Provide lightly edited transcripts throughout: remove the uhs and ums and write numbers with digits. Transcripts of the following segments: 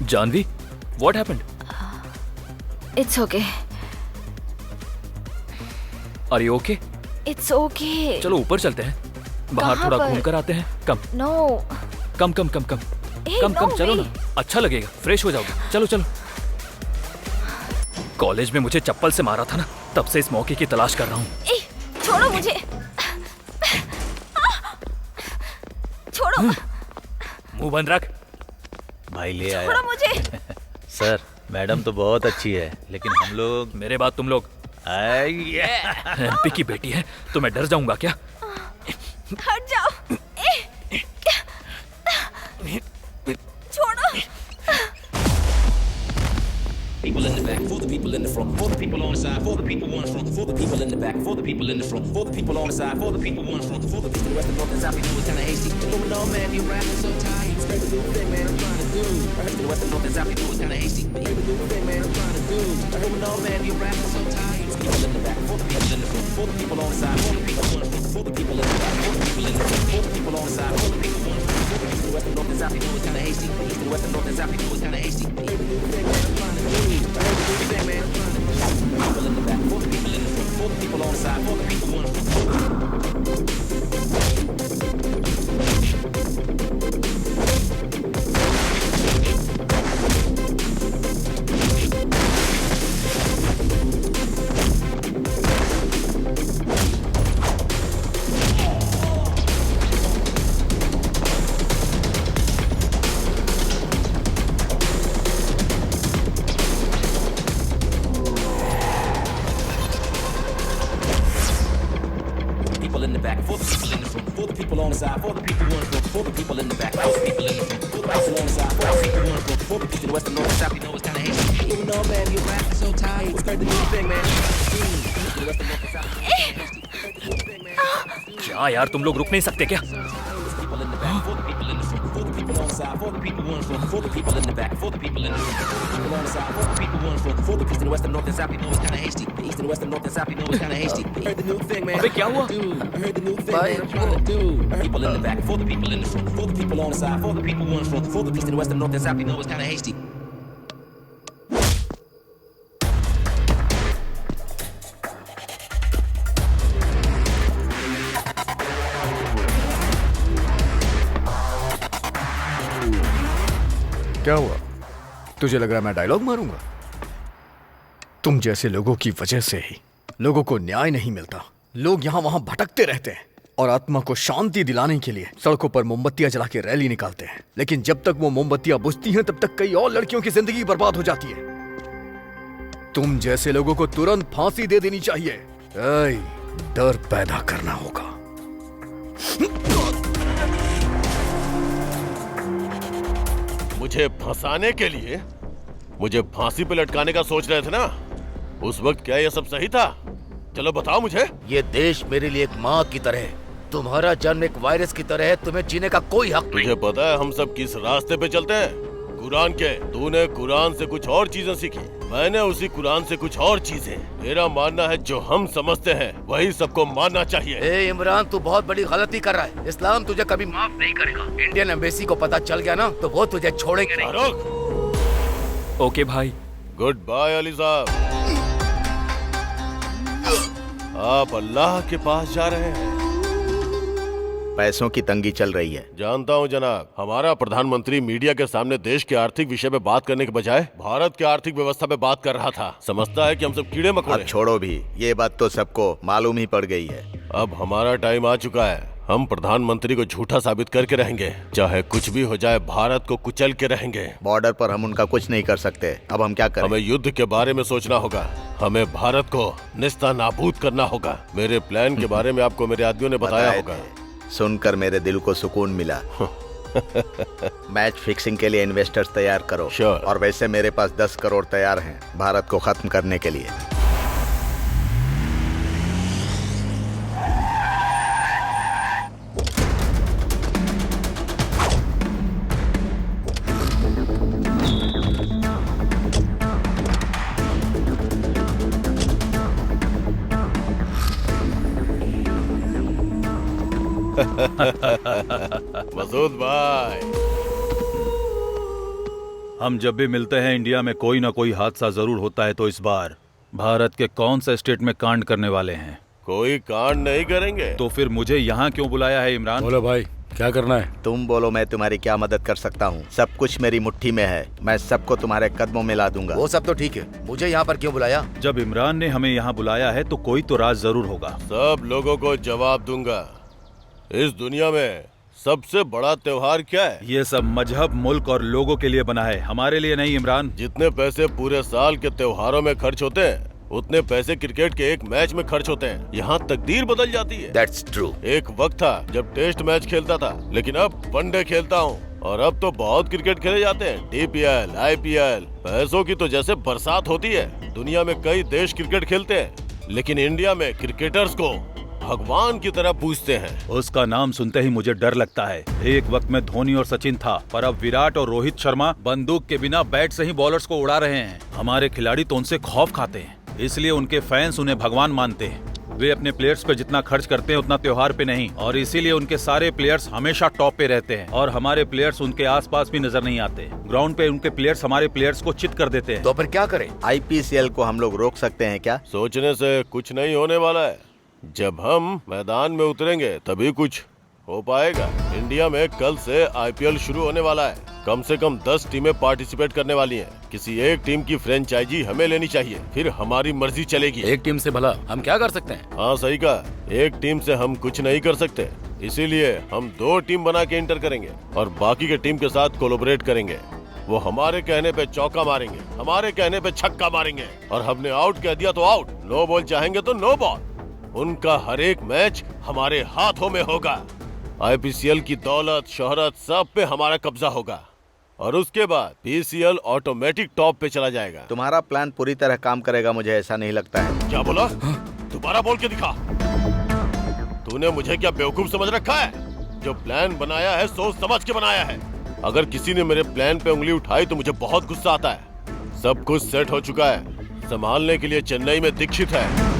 Janvi, what happened? It's okay. Are you okay? It's okay. चलो ऊपर चलते हैं, बाहर कहाँ थोड़ा पर? घूम कर आते हैं। कम No. कम कम कम कम Hey, कम no कम चलो way. ना, अच्छा लगेगा, फ्रेश हो जाओगे। चलो चलो। कॉलेज में मुझे चप्पल से मारा था ना, तब से इस मौके की तलाश कर रहा हूँ। ए, छोड़ो मुझे। छोड़ो। मुंह बंद रख। भाई ले छोड़ो आया। मुझे। सर मैडम तो बहुत अच्छी है, लेकिन हम लोग मेरे बाद तुम लोग एमपी की बेटी है तो मैं डर जाऊंगा क्या? हट जाओ। ए, छोड़ो। People in the back, for the people in the front, for the people on the side, for the people on the front, for the people in the back, for the people in the front, for the people on the side, for the people on the front, for the people west and north and south. You know it's kinda hasty. Going on, man, you rapping so tight. You spread the new thing, man. I'm trying to do. I heard the west and north and south. You know it's kinda hasty. Hear the new thing, man. I'm trying to do. I heard going on, man, you rapping so tight. People in the back, for the people in the front, for the people on the side, for the people on the front, for the people in the back, for the people in the front, for the people on the side, for the people on the front, for the people west and north and south. You know it's kinda hasty. East and west and north and south. You know it's kinda hasty. Hear the new thing, man. I'm trying to do. I heard the new thing, man. I'm trying to do. People in the back, for the people in the front, for the people on the side, for the people on the front. People in the back, for the people in the front, for the people on the side, for the people on the front, for the people in the back, for the people in the front, for the people on the side, for the people on the front, for the people west and north and south. You know it's kinda hasty. Even though, man, you're rapping so tight. What's the new thing, man? People west and north and south. क्या यार, तुम लोग रुक नहीं सकते क्या? People in the back, for the people in the front, for the people on the side, for the people on the front, for the people in the back, for the people in the front, for the people on the side, for the people on the front, for the east and west and north and south. You know it's kinda hasty. The east and west and north and south. You know it's kinda hasty. I heard the new thing, man. अबे क्या हुआ? I heard the new thing, man. I'm trying to do. I heard people in the back, for the people in the front, for the people on the side, for the people on the front, for the east and west and north and south. You know it's kinda hasty. क्या हुआ? तुझे लग रहा है मैं dialogue मारूंगा? तुम जैसे लोगों की वजह से ही लोगों को न्याय नहीं मिलता। लोग यहाँ वहां भटकते रहते हैं और आत्मा को शांति दिलाने के लिए सड़कों पर मोमबत्तियां जला के रैली निकालते हैं। लेकिन जब तक वो मोमबत्तियां बुझती हैं तब तक कई और लड़कियों की जिंदगी बर्बाद हो जाती है। तुम जैसे लोगों को तुरंत फांसी दे देनी चाहिए। ऐ, डर पैदा करना होगा। मुझे फंसाने के लिए मुझे फांसी पे लटकाने का सोच रहे थे ना? उस वक्त क्या ये सब सही था? चलो बताओ मुझे। ये देश मेरे लिए एक माँ की तरह है। तुम्हारा जन्म एक वायरस की तरह है। तुम्हें जीने का कोई हक नहीं। तुझे पता है हम सब किस रास्ते पे चलते हैं? कुरान के। तूने कुरान से कुछ और चीजें सीखी, मैंने उसी कुरान से कुछ और चीजें। मेरा मानना है जो हम समझते हैं वही सबको मानना चाहिए। ए इमरान, तू बहुत बड़ी गलती कर रहा है। इस्लाम तुझे कभी माफ नहीं करेगा। इंडियन एम्बेसी को पता चल गया ना तो वो तुझे छोड़ेंगे नहीं। फारूक। ओके भाई। गुड बाय अली साहब। आप अल्लाह के पास जा रहे हैं। पैसों की तंगी चल रही है। जानता हूं जनाब। हमारा प्रधानमंत्री मीडिया के सामने देश के आर्थिक विषय पे बात करने के बजाय भारत के आर्थिक व्यवस्था पे बात कर रहा था। समझता है कि हम सब कीड़े मकोड़े। अब छोड़ो भी, ये बात तो सबको मालूम ही पड़ गई है। अब हमारा टाइम आ चुका है। हम प्रधानमंत्री को झूठा साबित करके रहेंगे। चाहे कुछ भी हो जाए, भारत को कुचल के रहेंगे। बॉर्डर पर हम उनका कुछ नहीं कर सकते। अब हम क्या करें? हमें युद्ध के बारे में सोचना होगा। हमें भारत को निस्ता नाबूद करना होगा। मेरे प्लान के बारे में आपको मेरे आदमियों ने बताया होगा। सुनकर मेरे दिल को सुकून मिला। मैच फिक्सिंग के लिए इन्वेस्टर्स तैयार करो। Sure. और वैसे मेरे पास 10 करोड़ तैयार हैं भारत को खत्म करने के लिए। मसूद भाई। हम जब भी मिलते हैं इंडिया में कोई ना कोई हादसा जरूर होता है, तो इस बार भारत के कौन से स्टेट में कांड करने वाले हैं? कोई कांड नहीं करेंगे। तो फिर मुझे यहाँ क्यों बुलाया है इमरान? बोलो भाई, क्या करना है? तुम बोलो, मैं तुम्हारी क्या मदद कर सकता हूँ? सब कुछ मेरी मुट्ठी में है, मैं सबको तुम्हारे कदमों में ला दूंगा। वो सब तो ठीक है, मुझे यहाँ पर क्यों बुलाया? जब इमरान ने हमें यहाँ बुलाया है तो कोई तो राज जरूर होगा। सब लोगों को जवाब दूंगा। इस दुनिया में सबसे बड़ा त्योहार क्या है? ये सब मजहब, मुल्क और लोगों के लिए बना है, हमारे लिए नहीं इमरान। जितने पैसे पूरे साल के त्योहारों में खर्च होते हैं, उतने पैसे क्रिकेट के एक मैच में खर्च होते हैं। यहाँ तकदीर बदल जाती है। That's true. एक वक्त था जब टेस्ट मैच खेलता था, लेकिन अब वनडे खेलता हूँ और अब तो बहुत क्रिकेट खेले जाते हैं। DPL, IPL, पैसों की तो जैसे बरसात होती है। दुनिया में कई देश क्रिकेट खेलते हैं, लेकिन इंडिया में क्रिकेटर्स को भगवान की तरह पूजते हैं। उसका नाम सुनते ही मुझे डर लगता है। एक वक्त में धोनी और सचिन था, पर अब विराट और रोहित शर्मा बंदूक के बिना बैट से ही बॉलर्स को उड़ा रहे हैं। हमारे खिलाड़ी तो उनसे खौफ खाते हैं, इसलिए उनके फैंस उन्हें भगवान मानते हैं। वे अपने प्लेयर्स पे जितना खर्च करते हैं उतना त्योहार पे नहीं, और इसीलिए उनके सारे प्लेयर्स हमेशा टॉप पे रहते हैं और हमारे प्लेयर्स उनके आसपास भी नजर नहीं आते। ग्राउंड पे उनके प्लेयर्स हमारे प्लेयर्स को चित कर देते हैं। तो फिर क्या करें? IPCL को हम लोग रोक सकते हैं क्या? सोचने से कुछ नहीं होने वाला है। जब हम मैदान में उतरेंगे तभी कुछ हो पाएगा। इंडिया में कल से IPL शुरू होने वाला है। कम से कम 10 टीमें पार्टिसिपेट करने वाली हैं। किसी एक टीम की फ्रेंचाइजी हमें लेनी चाहिए, फिर हमारी मर्जी चलेगी। एक टीम से भला हम क्या कर सकते हैं? हाँ सही कहा, एक टीम से हम कुछ नहीं कर सकते, इसीलिए हम 2 टीम बना के इंटर करेंगे और बाकी के टीम के साथ कोलैबोरेट करेंगे। वो हमारे कहने पे चौका मारेंगे, हमारे कहने पे छक्का मारेंगे, और हमने आउट कह दिया तो आउट, नो बॉल चाहेंगे तो नो बॉल। उनका हर एक मैच हमारे हाथों में होगा। IPCL की दौलत, शोहरत सब पे हमारा कब्जा होगा, और उसके बाद PCL ऑटोमेटिक टॉप पे चला जाएगा। तुम्हारा प्लान पूरी तरह काम करेगा, मुझे ऐसा नहीं लगता है। क्या बोला? दोबारा बोल के दिखा। तूने मुझे क्या बेवकूफ समझ रखा है? जो प्लान बनाया है सोच समझ के बनाया है। अगर किसी ने मेरे प्लान पे उंगली उठाई तो मुझे बहुत गुस्सा आता है। सब कुछ सेट हो चुका है, संभालने के लिए चेन्नई में दीक्षित है।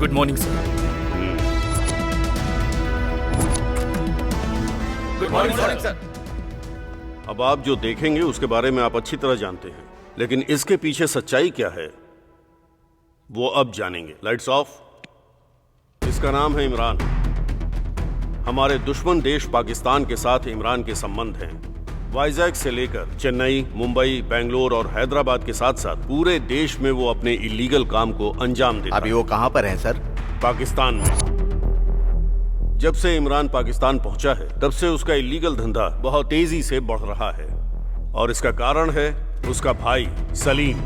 Good morning sir. Good morning sir. अब आप जो देखेंगे उसके बारे में आप अच्छी तरह जानते हैं, लेकिन इसके पीछे सच्चाई क्या है वो अब जानेंगे। Lights off. इसका नाम है इमरान। हमारे दुश्मन देश पाकिस्तान के साथ इमरान के संबंध हैं। वाइजैक से लेकर चेन्नई, मुंबई, बेंगलोर और हैदराबाद के साथ साथ पूरे देश में वो अपने इलीगल काम को अंजाम देता है। अभी वो कहाँ पर है सर? पाकिस्तान में। जब से इमरान पाकिस्तान पहुंचा है तब से उसका इलीगल धंधा बहुत तेजी से बढ़ रहा है, और इसका कारण है उसका भाई सलीम।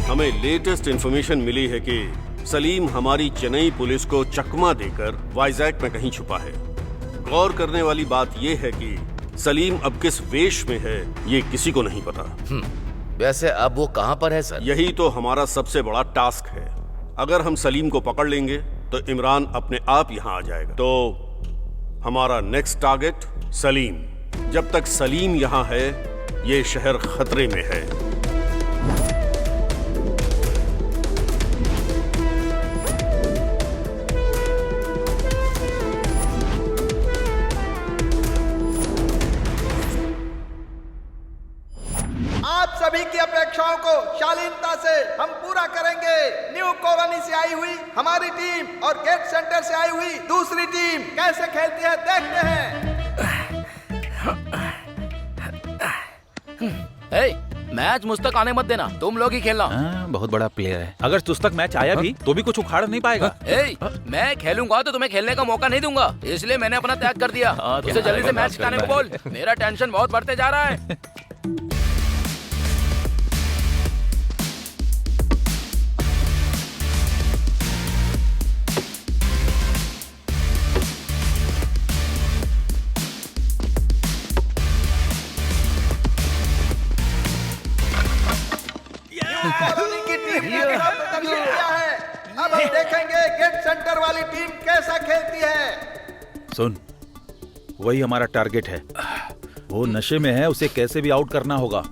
हमें लेटेस्ट इंफॉर्मेशन मिली है कि सलीम हमारी चेन्नई पुलिस को चकमा देकर वाइजैक में कहीं छुपा है। गौर करने वाली बात यह है कि सलीम अब किस वेश में है ये किसी को नहीं पता। वैसे अब वो कहाँ पर है सर? यही तो हमारा सबसे बड़ा टास्क है। अगर हम सलीम को पकड़ लेंगे तो इमरान अपने आप यहाँ आ जाएगा। तो हमारा नेक्स्ट टारगेट सलीम। जब तक सलीम यहाँ है ये शहर खतरे में है। आप सभी की अपेक्षाओं को शालीनता से हम पूरा करेंगे। न्यू कॉलोनी से आई हुई हमारी टीम और गेट सेंटर से आई हुई दूसरी टीम कैसे खेलती है देखते हैं। मैच मुझ तक आने मत देना, तुम लोग ही खेलना। बहुत बड़ा प्लेयर है, अगर तुझ तक मैच आया भी तो भी कुछ उखाड़ नहीं पाएगा। मैं खेलूंगा तो तुम्हें खेलने का मौका नहीं दूंगा, इसलिए मैंने अपना त्याग कर दिया। उसे जल्दी से मैच जिताने को बोल, मेरा टेंशन बहुत बढ़ते जा रहा है। कॉलोनी की टीम ने अपना प्रदर्शन किया है। अब हम देखेंगे टीम कैसा खेलती है। सुन, वही हमारा टारगेट है। वो नशे में है, उसे कैसे भी आउट करना होगा।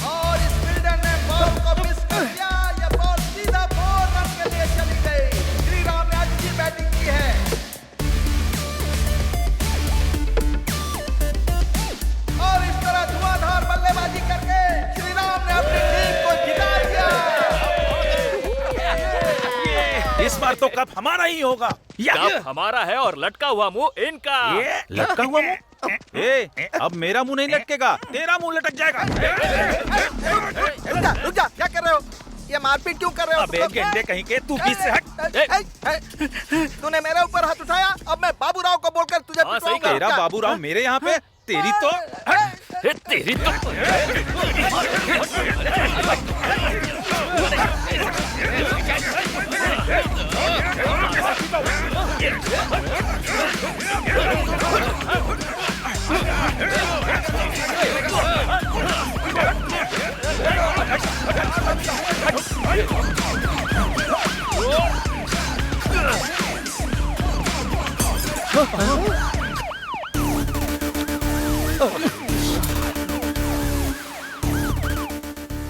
और इस फील्डर ने बॉल को मिस कर दिया। ये बॉल सीधा 4 रन के लिए चली गई। श्रीराम ने अच्छी बैटिंग की है। और इस तरह धुआंधार बल्लेबाजी करके श्रीराम ने अपनी टीम को जिता दिया। इस बार तो कप हमारा ही होगा। कप हमारा है और लटका हुआ मुंह इनका। लटका हुआ मुंह? अब मेरा मुंह नहीं लटकेगा, तेरा मुंह लटक जाएगा। रुक जा, क्या कर रहे हो? ये मारपीट क्यों कर रहे हो? अबे गेंडे कहीं के, तू बीच से हट। तूने मेरे ऊपर हाथ उठाया, अब मैं बाबूराव को बोलकर तुझे पिटवाऊंगा। तेरा बाबूराव मेरे यहाँ पे, तेरी तो तेरी तो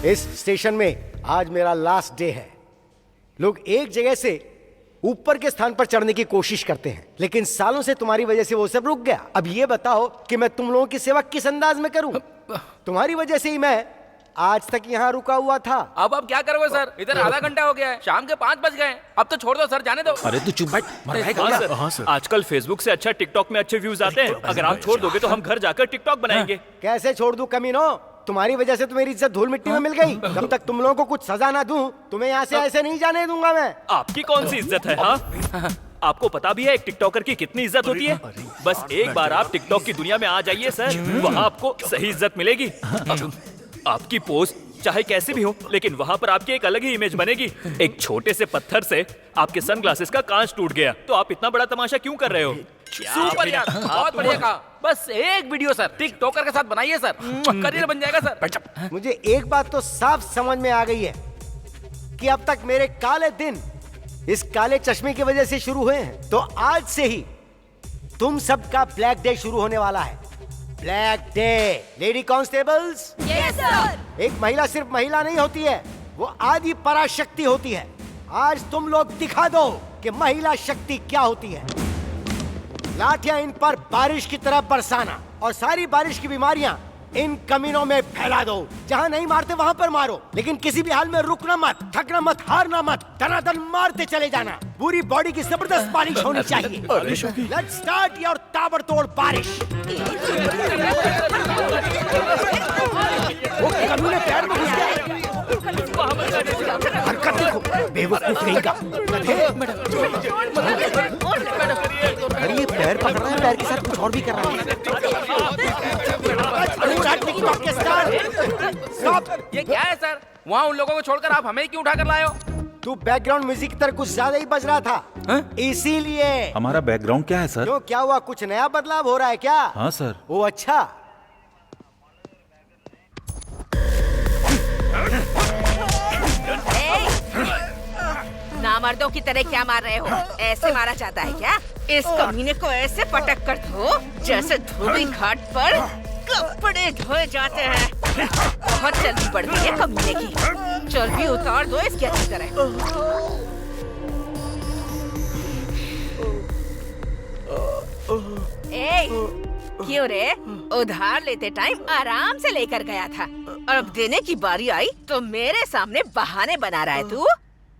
इस स्टेशन में आज मेरा लास्ट डे है। लोग एक जगह से ऊपर के स्थान पर चढ़ने की कोशिश करते हैं, लेकिन सालों से तुम्हारी वजह से वो सब रुक गया। अब ये बताओ कि मैं तुम लोगों की सेवा किस अंदाज में करूं? तुम्हारी वजह से ही मैं आज तक यहाँ रुका हुआ था। अब आप क्या करोगे सर? इधर आधा घंटा हो गया है, शाम के 5 बज गए। अब तो छोड़ दो सर, जाने दो। अरे तू चुप बैठ। हाँ सर, आजकल फेसबुक से अच्छा टिकटॉक में अच्छे व्यूज आते हैं। अगर आप छोड़ दोगे तो हम घर जाकर टिकटॉक बनाएंगे। कैसे छोड़ दूं कमीनो? तुम्हारी वजह से तो मेरी इज्जत धूल मिट्टी में मिल गई। जब तक तुम लोगों को कुछ सजा ना दूं, तुम्हें यहाँ से ऐसे नहीं जाने दूंगा मैं। आपकी कौन सी इज्जत है? हाँ, आपको पता भी है एक टिकटॉकर की कितनी इज्जत होती है? बस एक बार आप टिकटॉक की दुनिया में आ जाइए सर, वहाँ आपको सही इज्जत मिलेगी। आपकी पोस्ट चाहे कैसे भी हो, लेकिन वहाँ पर आपकी एक अलग ही इमेज बनेगी। एक छोटे से पत्थर से आपके सनग्लासेस का कांच टूट गया, तो आप इतना बड़ा तमाशा क्यों कर रहे हो? सुपर यार, बहुत बढ़िया कहा। बस एक वीडियो सर टिकटॉकर के साथ बनाइए सर, करियर बन जाएगा सर। मुझे एक बात तो साफ समझ में आ गई है कि अब तक मेरे काले दिन इस काले चश्मे की वजह से शुरू हुए हैं, तो आज से ही तुम सबका ब्लैक डे शुरू होने वाला है। Black day. Lady constables, yes sir. एक महिला सिर्फ महिला नहीं होती है, वो आदि पराशक्ति होती है। आज तुम लोग दिखा दो कि महिला शक्ति क्या होती है। लाठियां इन पर बारिश की तरह बरसाना और सारी बारिश की बीमारियां इन कमीनों में फैला दो। जहां नहीं मारते वहां पर मारो, लेकिन किसी भी हाल में रुकना मत, थकना मत, हारना मत, दनादन मारते चले जाना। पूरी बॉडी की जबरदस्त बारिश होनी चाहिए। लेट्स स्टार्ट योर ताबड़तोड़ बारिश। वो कमीने पैर में घुस गया। हरकत देखो, बेवकूफ नहीं का। अरे ये पैर पकड़ रहा है, पैर के साथ कुछ और भी कर रहा है। ये क्या है सर? वहाँ उन लोगों को छोड़कर आप हमें क्यों उठा कर लाए हो? तू बैकग्राउंड म्यूजिक की तरह कुछ ज्यादा ही बज रहा था, इसीलिए। हमारा बैकग्राउंड क्या है सर? क्यों, क्या हुआ? कुछ नया बदलाव हो रहा है क्या? हाँ सर। वो अच्छा। नामर्दों की तरह क्या मार रहे हो? ऐसे मारा जाता है क्या? इस कमीने को ऐसे पटक कर दो जैसे धोबी घाट पर कपड़े धोए जाते हैं। बहुत चर्बी पड़ती है कमीने की, चर्बी उतार दो इसकी अच्छी तरह। ए, क्यों रे? उधार लेते टाइम आराम से लेकर गया था, और अब देने की बारी आई तो मेरे सामने बहाने बना रहा है तू।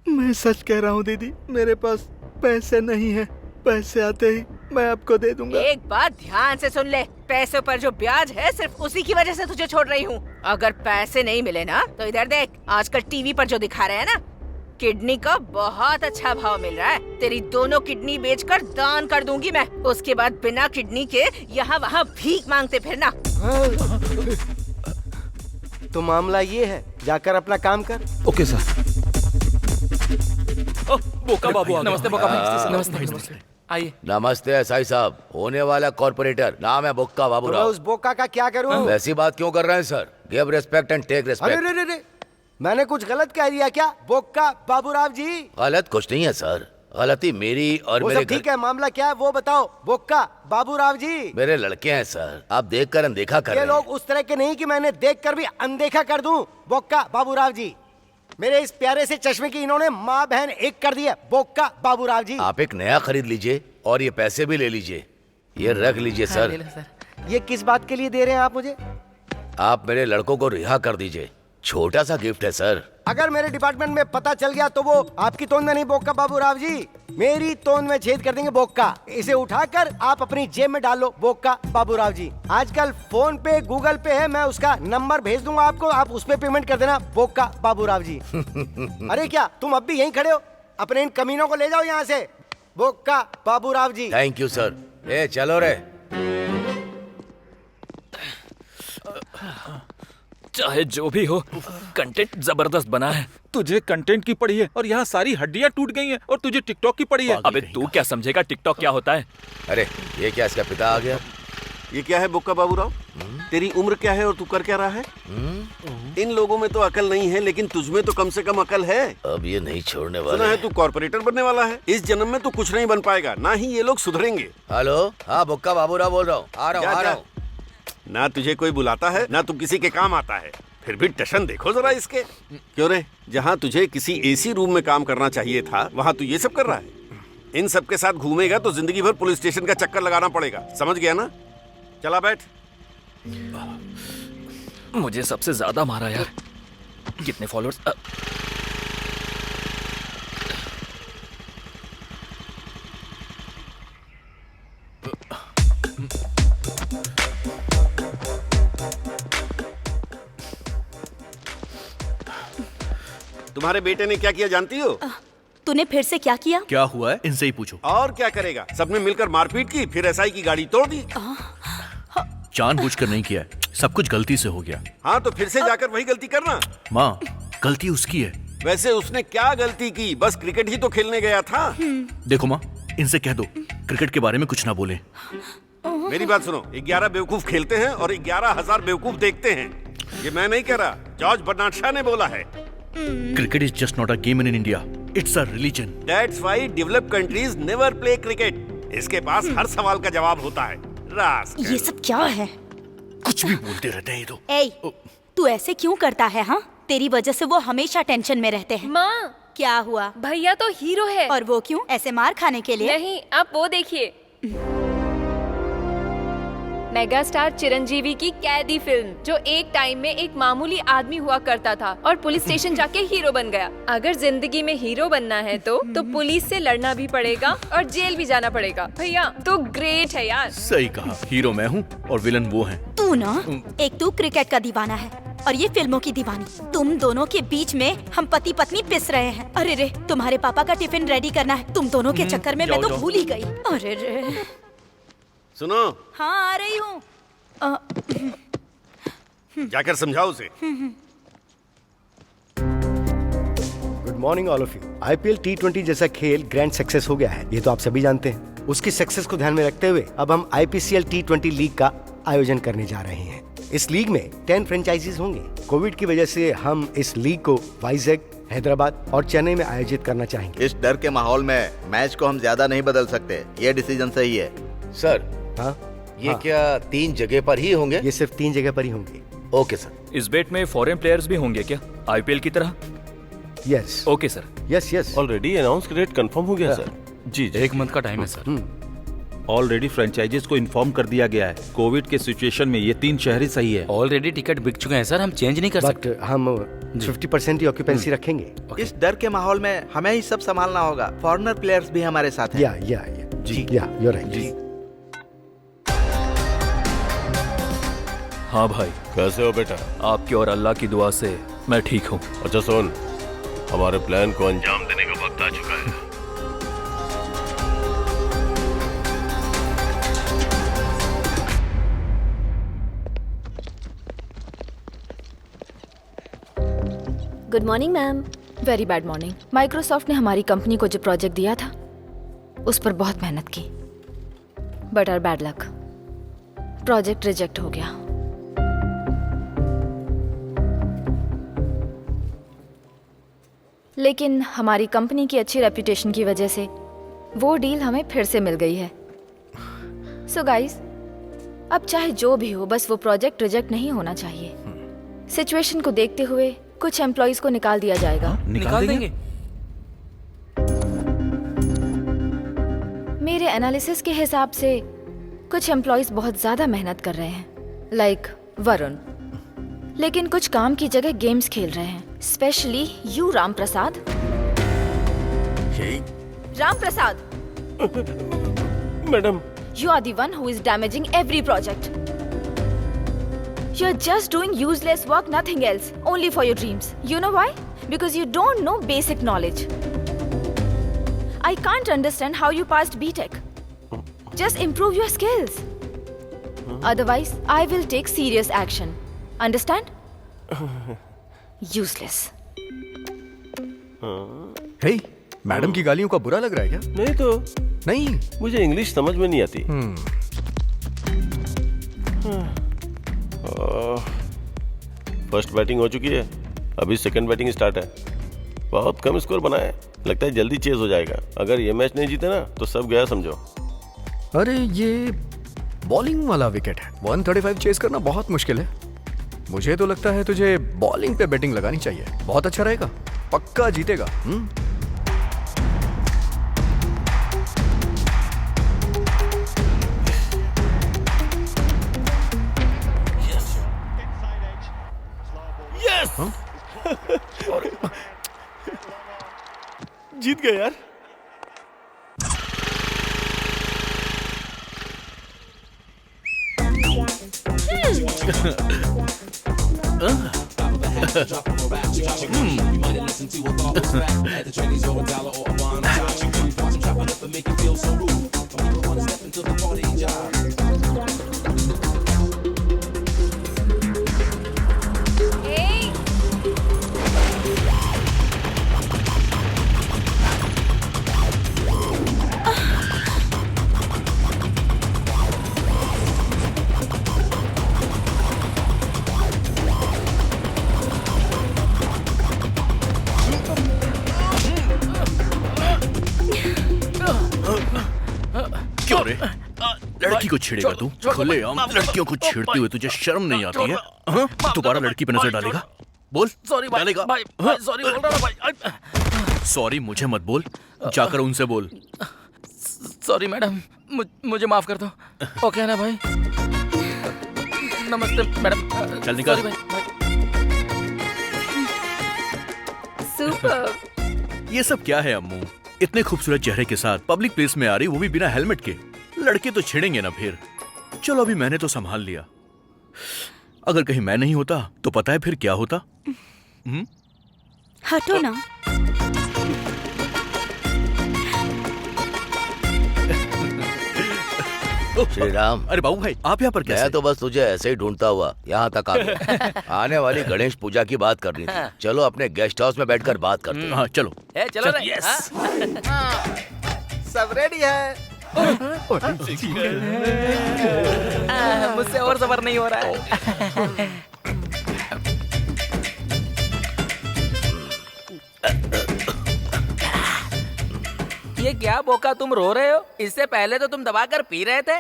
मैं सच कह रहा हूँ दीदी, मेरे पास पैसे नहीं है। पैसे आते ही मैं आपको दे दूंगा। एक बात ध्यान से सुन ले, पैसों पर जो ब्याज है सिर्फ उसी की वजह से तुझे छोड़ रही हूँ। अगर पैसे नहीं मिले ना तो इधर देख, आजकल टीवी पर जो दिखा रहे हैं ना, किडनी का बहुत अच्छा भाव मिल रहा है। तेरी दोनों किडनी बेचकर दान कर दूंगी मैं। उसके बाद बिना किडनी के यहाँ वहाँ भीख मांगते फिरना। तो मामला ये है, जाकर अपना काम कर। Okay sir. बोका बाबू आ गया। नमस्ते बोका भाई। नमस्ते नमस्ते। आइए। नमस्ते एसआई साहब, होने वाला कॉर्पोरेटर, नाम है बोक्का तो मैं बाबूराव। उस बोका का क्या करूं? वैसी बात क्यों कर रहे हैं sir? Give respect and take अरे रिस्पेक्ट। रे रे रे, मैंने कुछ गलत कह दिया क्या? बोका बाबूराव जी। गलत कुछ नहीं है सर, गलती मेरी और वो मेरे सब ठीक है, मामला क्या है वो बताओ। बोका बाबूराव जी, मेरे लड़के हैं सर, आप देख कर अनदेखा कर ये रहे हैं। लोग उस तरह के नहीं कि मैंने देखकर भी अनदेखा कर दूं। बोका बाबूराव जी, मेरे इस प्यारे से चश्मे की इन्होंने माँ बहन एक कर दी है। बोका बाबूराव जी, आप एक नया खरीद लीजिए और ये पैसे भी ले लीजिए, ये रख लीजिए सर। ये किस बात के लिए दे रहे हैं आप मुझे? आप मेरे लड़कों को रिहा कर दीजिए, छोटा सा गिफ्ट है सर। अगर मेरे डिपार्टमेंट में पता चल गया तो वो आपकी तोंद में नहीं बोक्का बाबूराव जी, मेरी तोंद में छेद कर देंगे बोक्का। इसे उठाकर आप अपनी जेब में डाल लो बोक्का बाबूराव जी। आजकल फोन पे गूगल पे है, मैं उसका नंबर भेज दूंगा आपको, आप उस पे पेमेंट कर देना बोक्का बाबूराव जी। अरे क्या तुम अब भी यहीं खड़े हो? अपने इन कमीनों को ले जाओ यहाँ से, Bokka Baburao ji. Thank you sir. ए चलो रे। चाहे जो भी हो, कंटेंट जबरदस्त बना है। तुझे कंटेंट की पड़ी है और यहाँ सारी हड्डियाँ टूट गई हैं और तुझे टिकटॉक की पड़ी है। अबे तू क्या समझेगा टिकटॉक क्या होता है? अरे ये क्या, इसका पिता आ गया? ये क्या है बुक्का बाबूराव? तेरी उम्र क्या है और तू कर क्या रहा है? इन लोगों में तो अकल नहीं है, लेकिन तुझमें तो कम से कम अकल है। अब ये नहीं छोड़ने सुना वाले है तू कॉर्पोरेटर बनने वाला है। इस जन्म में तो कुछ नहीं बन पाएगा, ना ही ये लोग सुधरेंगे। हेलो, हाँ बुक्का बाबूराव बोल रहा हूँ, आ रहा हूँ आ रहा हूँ। ना तुझे कोई बुलाता है, ना तू किसी के काम आता है। फिर भी टशन देखो जरा इसके। क्यों रे, जहाँ तुझे किसी एसी रूम में काम करना चाहिए था, वहाँ तू ये सब कर रहा है। इन सब के साथ घूमेगा तो जिंदगी भर पुलिस स्टेशन का चक्कर लगाना पड़ेगा, समझ गया ना? चला बैठ। मुझे सबसे ज्यादा मारा यार। कितने फॉलोअर्स? तुम्हारे बेटे ने क्या किया जानती हो? तूने फिर से क्या किया? क्या हुआ है इनसे ही पूछो। और क्या करेगा, सबने मिलकर मारपीट की, फिर एसआई की गाड़ी तोड़ दी। जानबूझकर नहीं किया है, सब कुछ गलती से हो गया। हाँ तो फिर से जाकर वही गलती करना। माँ, गलती उसकी है। वैसे उसने क्या गलती की? बस क्रिकेट ही तो खेलने गया था। देखो माँ, इनसे कह दो क्रिकेट के बारे में कुछ ना बोले। मेरी बात सुनो, 11 बेवकूफ खेलते हैं और 11,000 बेवकूफ देखते हैं। ये मैं नहीं कह रहा, जॉर्ज बर्नार्ड शॉ ने बोला है। Cricket is just not a game in India, it's a religion. That's why developed countries never play cricket. इसके पास हर सवाल का जवाब होता है। रास्कल। ये सब क्या है? कुछ भी बोलते रहते हैं ये तो। ए, तू ऐसे क्यों करता है? हाँ, तेरी वजह से वो हमेशा टेंशन में रहते हैं। माँ, क्या हुआ? भैया तो हीरो है। और वो क्यों? ऐसे मार खाने के लिए? नहीं, आप वो देखिए, मेगा स्टार चिरंजीवी की कैदी फिल्म, जो एक टाइम में एक मामूली आदमी हुआ करता था और पुलिस स्टेशन जाके हीरो बन गया। अगर जिंदगी में हीरो बनना है तो पुलिस से लड़ना भी पड़ेगा और जेल भी जाना पड़ेगा। भैया तो ग्रेट है यार। सही कहा, हीरो मैं हूँ और विलन वो हैं। तू ना, एक तू क्रिकेट का दीवाना है और ये फिल्मों की दीवानी। तुम दोनों के बीच में हम पति पत्नी पिस रहे हैं। अरे रे, तुम्हारे पापा का टिफिन रेडी करना है। तुम दोनों के चक्कर में मैं तो भूल ही गई। अरे रे। सुनो। हाँ, आ रही हूँ। जाकर समझाओ उसे। Good morning all of you. IPL T20 जैसा खेल ग्रैंड सक्सेस हो गया है, ये तो आप सभी जानते हैं। उसकी सक्सेस को ध्यान में रखते हुए अब हम IPCL T20 लीग का आयोजन करने जा रहे हैं। इस लीग में 10 फ्रेंचाइजीज होंगे। कोविड की वजह से हम इस लीग को वाइजैक, हैदराबाद और चेन्नई में आयोजित करना चाहेंगे। इस डर के माहौल में मैच को हम ज्यादा नहीं बदल सकते, ये डिसीजन सही है। सर, हाँ, ये क्या 3 जगह पर ही होंगे? ये सिर्फ 3 जगह पर ही होंगे। Okay sir. इस बेट में फॉरेन प्लेयर्स भी होंगे क्या, IPL की तरह? Yes. Okay sir. Yes. Already announce date confirm हो गया सर। जी, 1 मंथ का टाइम है सर। ऑलरेडी फ्रेंचाइजीज को इन्फॉर्म कर दिया गया है। कोविड के सिचुएशन में ये 3 शहर ही सही है। ऑलरेडी टिकट बिक चुके हैं सर, हम चेंज नहीं कर सकते। बट हम 50% ही ऑक्यूपेंसी रखेंगे। इस डर के माहौल में हमें ही सब संभालना होगा। फॉरेनर प्लेयर्स भी हमारे साथ हैं। या जी, या यू आर राइट जी। हाँ भाई। कैसे हो बेटा? आपकी और अल्लाह की दुआ से मैं ठीक हूँ। अच्छा सुन, हमारे प्लान को अंजाम देने का वक्त आ चुका है। Good morning ma'am. Very bad morning. Microsoft ने हमारी कंपनी को जो प्रोजेक्ट दिया था उस पर बहुत मेहनत की, but our bad luck, project reject हो गया। लेकिन हमारी कंपनी की अच्छी रेपुटेशन की वजह से वो डील हमें फिर से मिल गई है। सो गाइस, अब चाहे जो भी हो, बस वो प्रोजेक्ट रिजेक्ट नहीं होना चाहिए। सिचुएशन को देखते हुए कुछ एम्प्लॉइज को निकाल दिया जाएगा। निकाल देंगे? मेरे एनालिसिस के हिसाब से कुछ एम्प्लॉइज बहुत ज्यादा मेहनत कर रहे हैं, लाइक वरुण, लेकिन कुछ काम की जगह गेम्स खेल रहे हैं, specially you Ram Prasad. Ram Prasad, madam, you are the one who is damaging every project. You're just doing useless work, nothing else, only for your dreams. You know why? Because you don't know basic knowledge. I can't understand how you passed BTech. Just improve your skills. Otherwise, I will take serious action. Understand? Useless. Hey, madam की गालियों का बुरा लग रहा है क्या? नहीं तो नहीं, मुझे इंग्लिश समझ में नहीं आती। फर्स्ट बैटिंग हो चुकी है, अभी सेकंड बैटिंग स्टार्ट है। बहुत कम स्कोर बना है, लगता है जल्दी चेज हो जाएगा। अगर ये मैच नहीं जीते ना तो सब गया समझो। अरे ये बॉलिंग वाला विकेट है, 135 चेस करना बहुत मुश्किल है। मुझे तो लगता है तुझे बॉलिंग पे बैटिंग लगानी चाहिए, बहुत अच्छा रहेगा, पक्का जीतेगा। जीत गए यार। लड़की को छेड़ेगा तू? खुलेआम लड़कियों को छेड़ते हुए तुझे शर्म नहीं आती है? दोबारा लड़की पे नजर डालेगा? बोल। सॉरी भाई, डालेगा? भाई सॉरी बोल रहा भाई। सॉरी मुझे मत बोल, जाकर उनसे बोल। सॉरी मैडम, मुझे माफ कर दो। ओके ना भाई? नमस्ते मैडम। चल निकल। सुपर। ये सब क्या है अम्मू? इतने खूबसूरत चेहरे के साथ पब्लिक प्लेस में आ रही, वो भी बिना हेलमेट के। लड़के तो छेड़ेंगे ना फिर। चलो अभी मैंने तो संभाल लिया, अगर कहीं मैं नहीं होता तो पता है फिर क्या होता? हटो ना। श्री राम। अरे बाबू भाई, आप यहाँ पर कैसे? मैं तो बस तुझे ऐसे ही ढूंढता हुआ यहाँ तक आ गया। आने वाली गणेश पूजा की बात करनी थी। चलो अपने गेस्ट हाउस में बैठकर बात करते हैं। हाँ चलो। चलो रे। यस। सब रेडी है? मुझसे और सबर नहीं हो रहा है। ये क्या बोका, तुम रो रहे हो? इससे पहले तो तुम दबाकर पी रहे थे।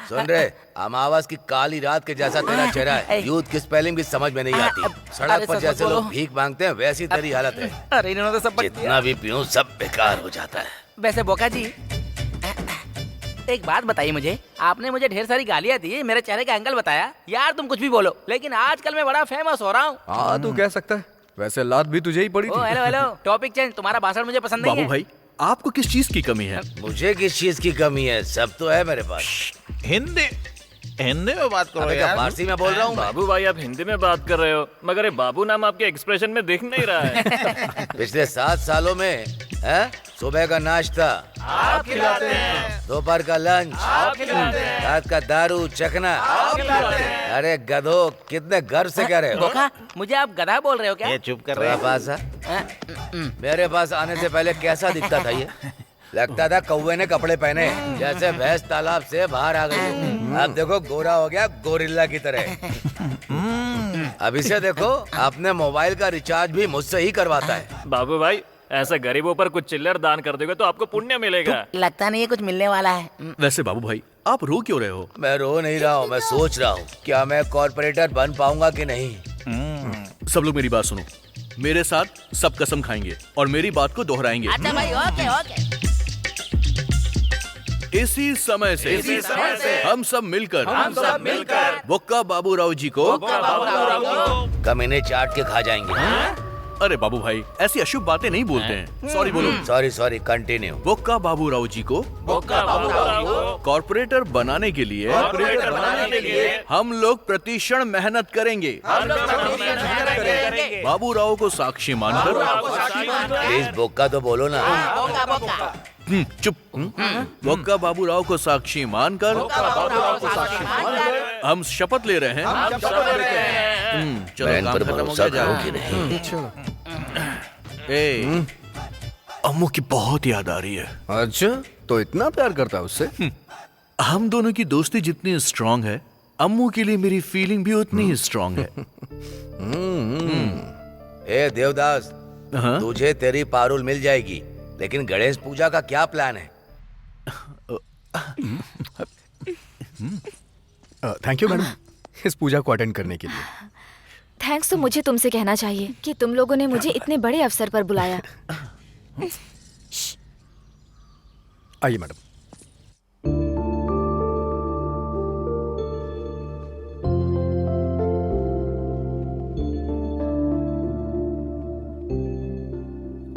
सुन रहे, अमावस की काली रात के जैसा तेरा चेहरा है। यूथ की स्पेलिंग भी समझ में नहीं आती। सड़क पर जैसे लोग भीख मांगते हैं वैसी तेरी हालत है। अरे इन्होंने तो सब जितना भी पीऊं सब बेकार हो जाता है। वैसे बोका जी, एक बात बताइए मुझे, आपने मुझे ढेर सारी गालियाँ दी, मेरे चेहरे का एंगल बताया। यार तुम कुछ भी बोलो, लेकिन आजकल मैं बड़ा फेमस हो रहा हूँ। हाँ तू कह सकता है, वैसे लात भी तुझे ही पड़ी थी। Hello hello, topic change. तुम्हारा भाषण मुझे पसंद नहीं है। बाबू भाई, आपको किस चीज की कमी है? मुझे किस चीज की कमी है? सब तो है मेरे पास। हिंदी हिंदी में बात करो यार। फारसी में बोल रहा हूँ। बाबू भाई आप हिंदी में बात कर रहे हो, मगर ये बाबू नाम आपके एक्सप्रेशन में दिख नहीं रहा है। पिछले 7 सालों में सुबह का नाश्ता आप खिलाते हैं, दोपहर का लंच आप खिलाते हैं, रात का दारू चखना आप खिलाते हैं। अरे गधो, कितने गर्व से कह रहे हो? बोका, मुझे आप गधा बोल रहे हो क्या? ये चुप कर रहे पास मेरे पास आने से पहले कैसा दिखता था ये? लगता था कौवे ने कपड़े पहने, जैसे भैंस तालाब से बाहर आ गई। अब देखो गोरा हो गया गोरिल्ला की तरह। अभी से देखो अपने मोबाइल का रिचार्ज भी मुझसे ही करवाता है। बाबू भाई ऐसे गरीबों पर कुछ चिल्लर दान कर दोगे तो आपको पुण्य मिलेगा। लगता नहीं है कुछ मिलने वाला है। वैसे बाबू भाई आप रो क्यों रहे हो? मैं रो नहीं रहा हूँ, मैं सोच रहा हूँ क्या मैं कॉर्पोरेटर बन पाऊंगा कि नहीं। सब लोग मेरी बात सुनो, मेरे साथ सब कसम खाएंगे और मेरी बात को दोहराएंगे। अच्छा भाई, ओके ओके। इसी समय से हम सब मिलकर बोक्का बाबूराव जी को कमीने चाट के खा जाएंगे। अरे बाबू भाई ऐसी अशुभ बातें नहीं बोलते हैं। सॉरी बोलो। Sorry continue. बोक्का बाबूराव जी को कॉर्पोरेटर बनाने के लिए हम लोग प्रतिक्षण मेहनत करेंगे। बाबूराव को साक्षी मानकर। प्लीज बोक्का तो बोलो ना। चुप। बोक्का बाबूराव को साक्षी मानकर हम शपथ ले रहे हैं। चलो काम खत्म हो गया। अम्मू की बहुत याद आ रही है। अच्छा, तो इतना प्यार करता है उससे? हम दोनों की दोस्ती जितनी स्ट्रांग है, अम्मू के लिए मेरी फीलिंग भी उतनी ही स्ट्रांग है। ए देवदास, तुझे तेरी पारुल मिल जाएगी, लेकिन गणेश पूजा का क्या प्लान है? थैंक यू मैडम इस पूजा को अटेंड करने के लिए। थैंक्स तो मुझे तुमसे कहना चाहिए कि तुम लोगों ने मुझे इतने बड़े अवसर पर बुलाया। आइए मैडम।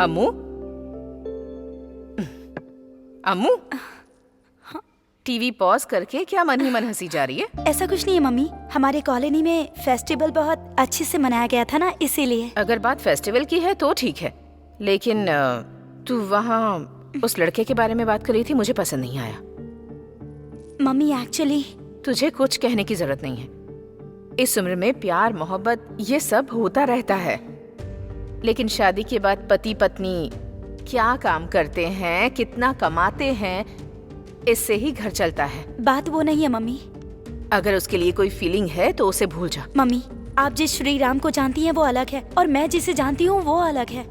अम्मू, अम्मू, टीवी पॉज करके क्या मन ही मन हंसी जा रही है? ऐसा कुछ नहीं है मम्मी, हमारे कॉलोनी में फेस्टिवल बहुत अच्छे से मनाया गया था ना, इसीलिए। अगर बात फेस्टिवल की है तो ठीक है, लेकिन तू वहाँ उस लड़के के बारे में बात कर रही थी, मुझे पसंद नहीं आया। मम्मी एक्चुअली तुझे कुछ कहने की जरूरत नहीं है। इस उम्र में प्यार मोहब्बत ये सब होता रहता है, लेकिन शादी के बाद पति पत्नी क्या काम करते हैं, कितना कमाते हैं, इससे ही घर चलता है। बात वो नहीं है मम्मी। अगर उसके लिए कोई फीलिंग है तो उसे भूल जा। मम्मी, आप जिस श्री राम को जानती हैं वो अलग है और मैं जिसे जानती हूँ वो अलग है।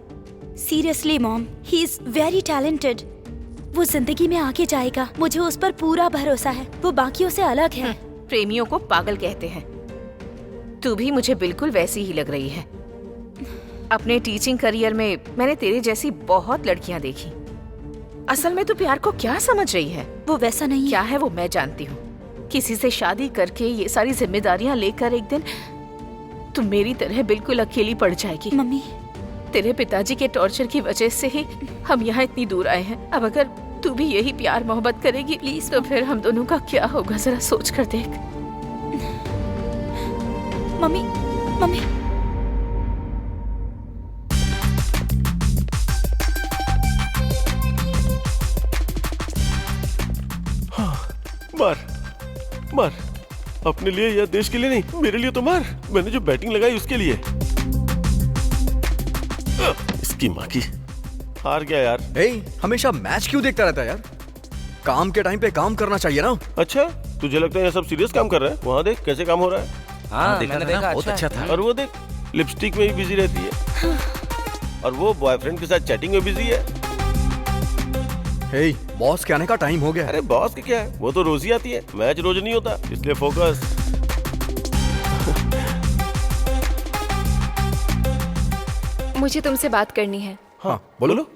Seriously mom, he is very talented. वो जिंदगी में आगे जाएगा, मुझे उस पर पूरा भरोसा है। वो बाकियों से अलग है। प्रेमियों को पागल कहते हैं। तू भी मुझे बिल्कुल वैसी ही लग रही है। अपने टीचिंग करियर में मैंने तेरे जैसी बहुत लड़कियां देखी। असल में तू प्यार को क्या समझ रही है? वो वैसा नहीं क्या है वो मैं जानती हूँ। किसी से शादी करके ये सारी जिम्मेदारियां लेकर एक दिन तू मेरी तरह बिल्कुल अकेली पड़ जाएगी। मम्मी, तेरे पिताजी के टॉर्चर की वजह से ही हम यहाँ इतनी दूर आए हैं। अब अगर तू भी यही प्यार मोहब्बत करेगी प्लीज, तो फिर हम दोनों का क्या होगा, जरा सोच कर देख। मम्मी, मम्मी, मार मार, अपने लिए या देश के लिए नहीं, मेरे लिए तो मार। मैंने जो बैटिंग लगाई उसके लिए। इसकी माँ की, हार गया यार। हमेशा मैच क्यों देखता रहता है यार? काम के टाइम पे काम करना चाहिए ना। अच्छा, तुझे लगता है ये सब सीरियस काम कर रहा है? वहाँ देख कैसे काम हो रहा है। हाँ, मैंने देखा, बहुत अच्छा था। और वो देख लिपस्टिक में ही बिजी रहती है और वो बॉयफ्रेंड के साथ चैटिंग में बिजी है। हे, बॉस के आने का टाइम हो गया। अरे बॉस की क्या है, वो तो रोज ही आती है, मैच रोज नहीं होता, इसलिए फोकस। मुझे तुमसे बात करनी है। हाँ बोलो।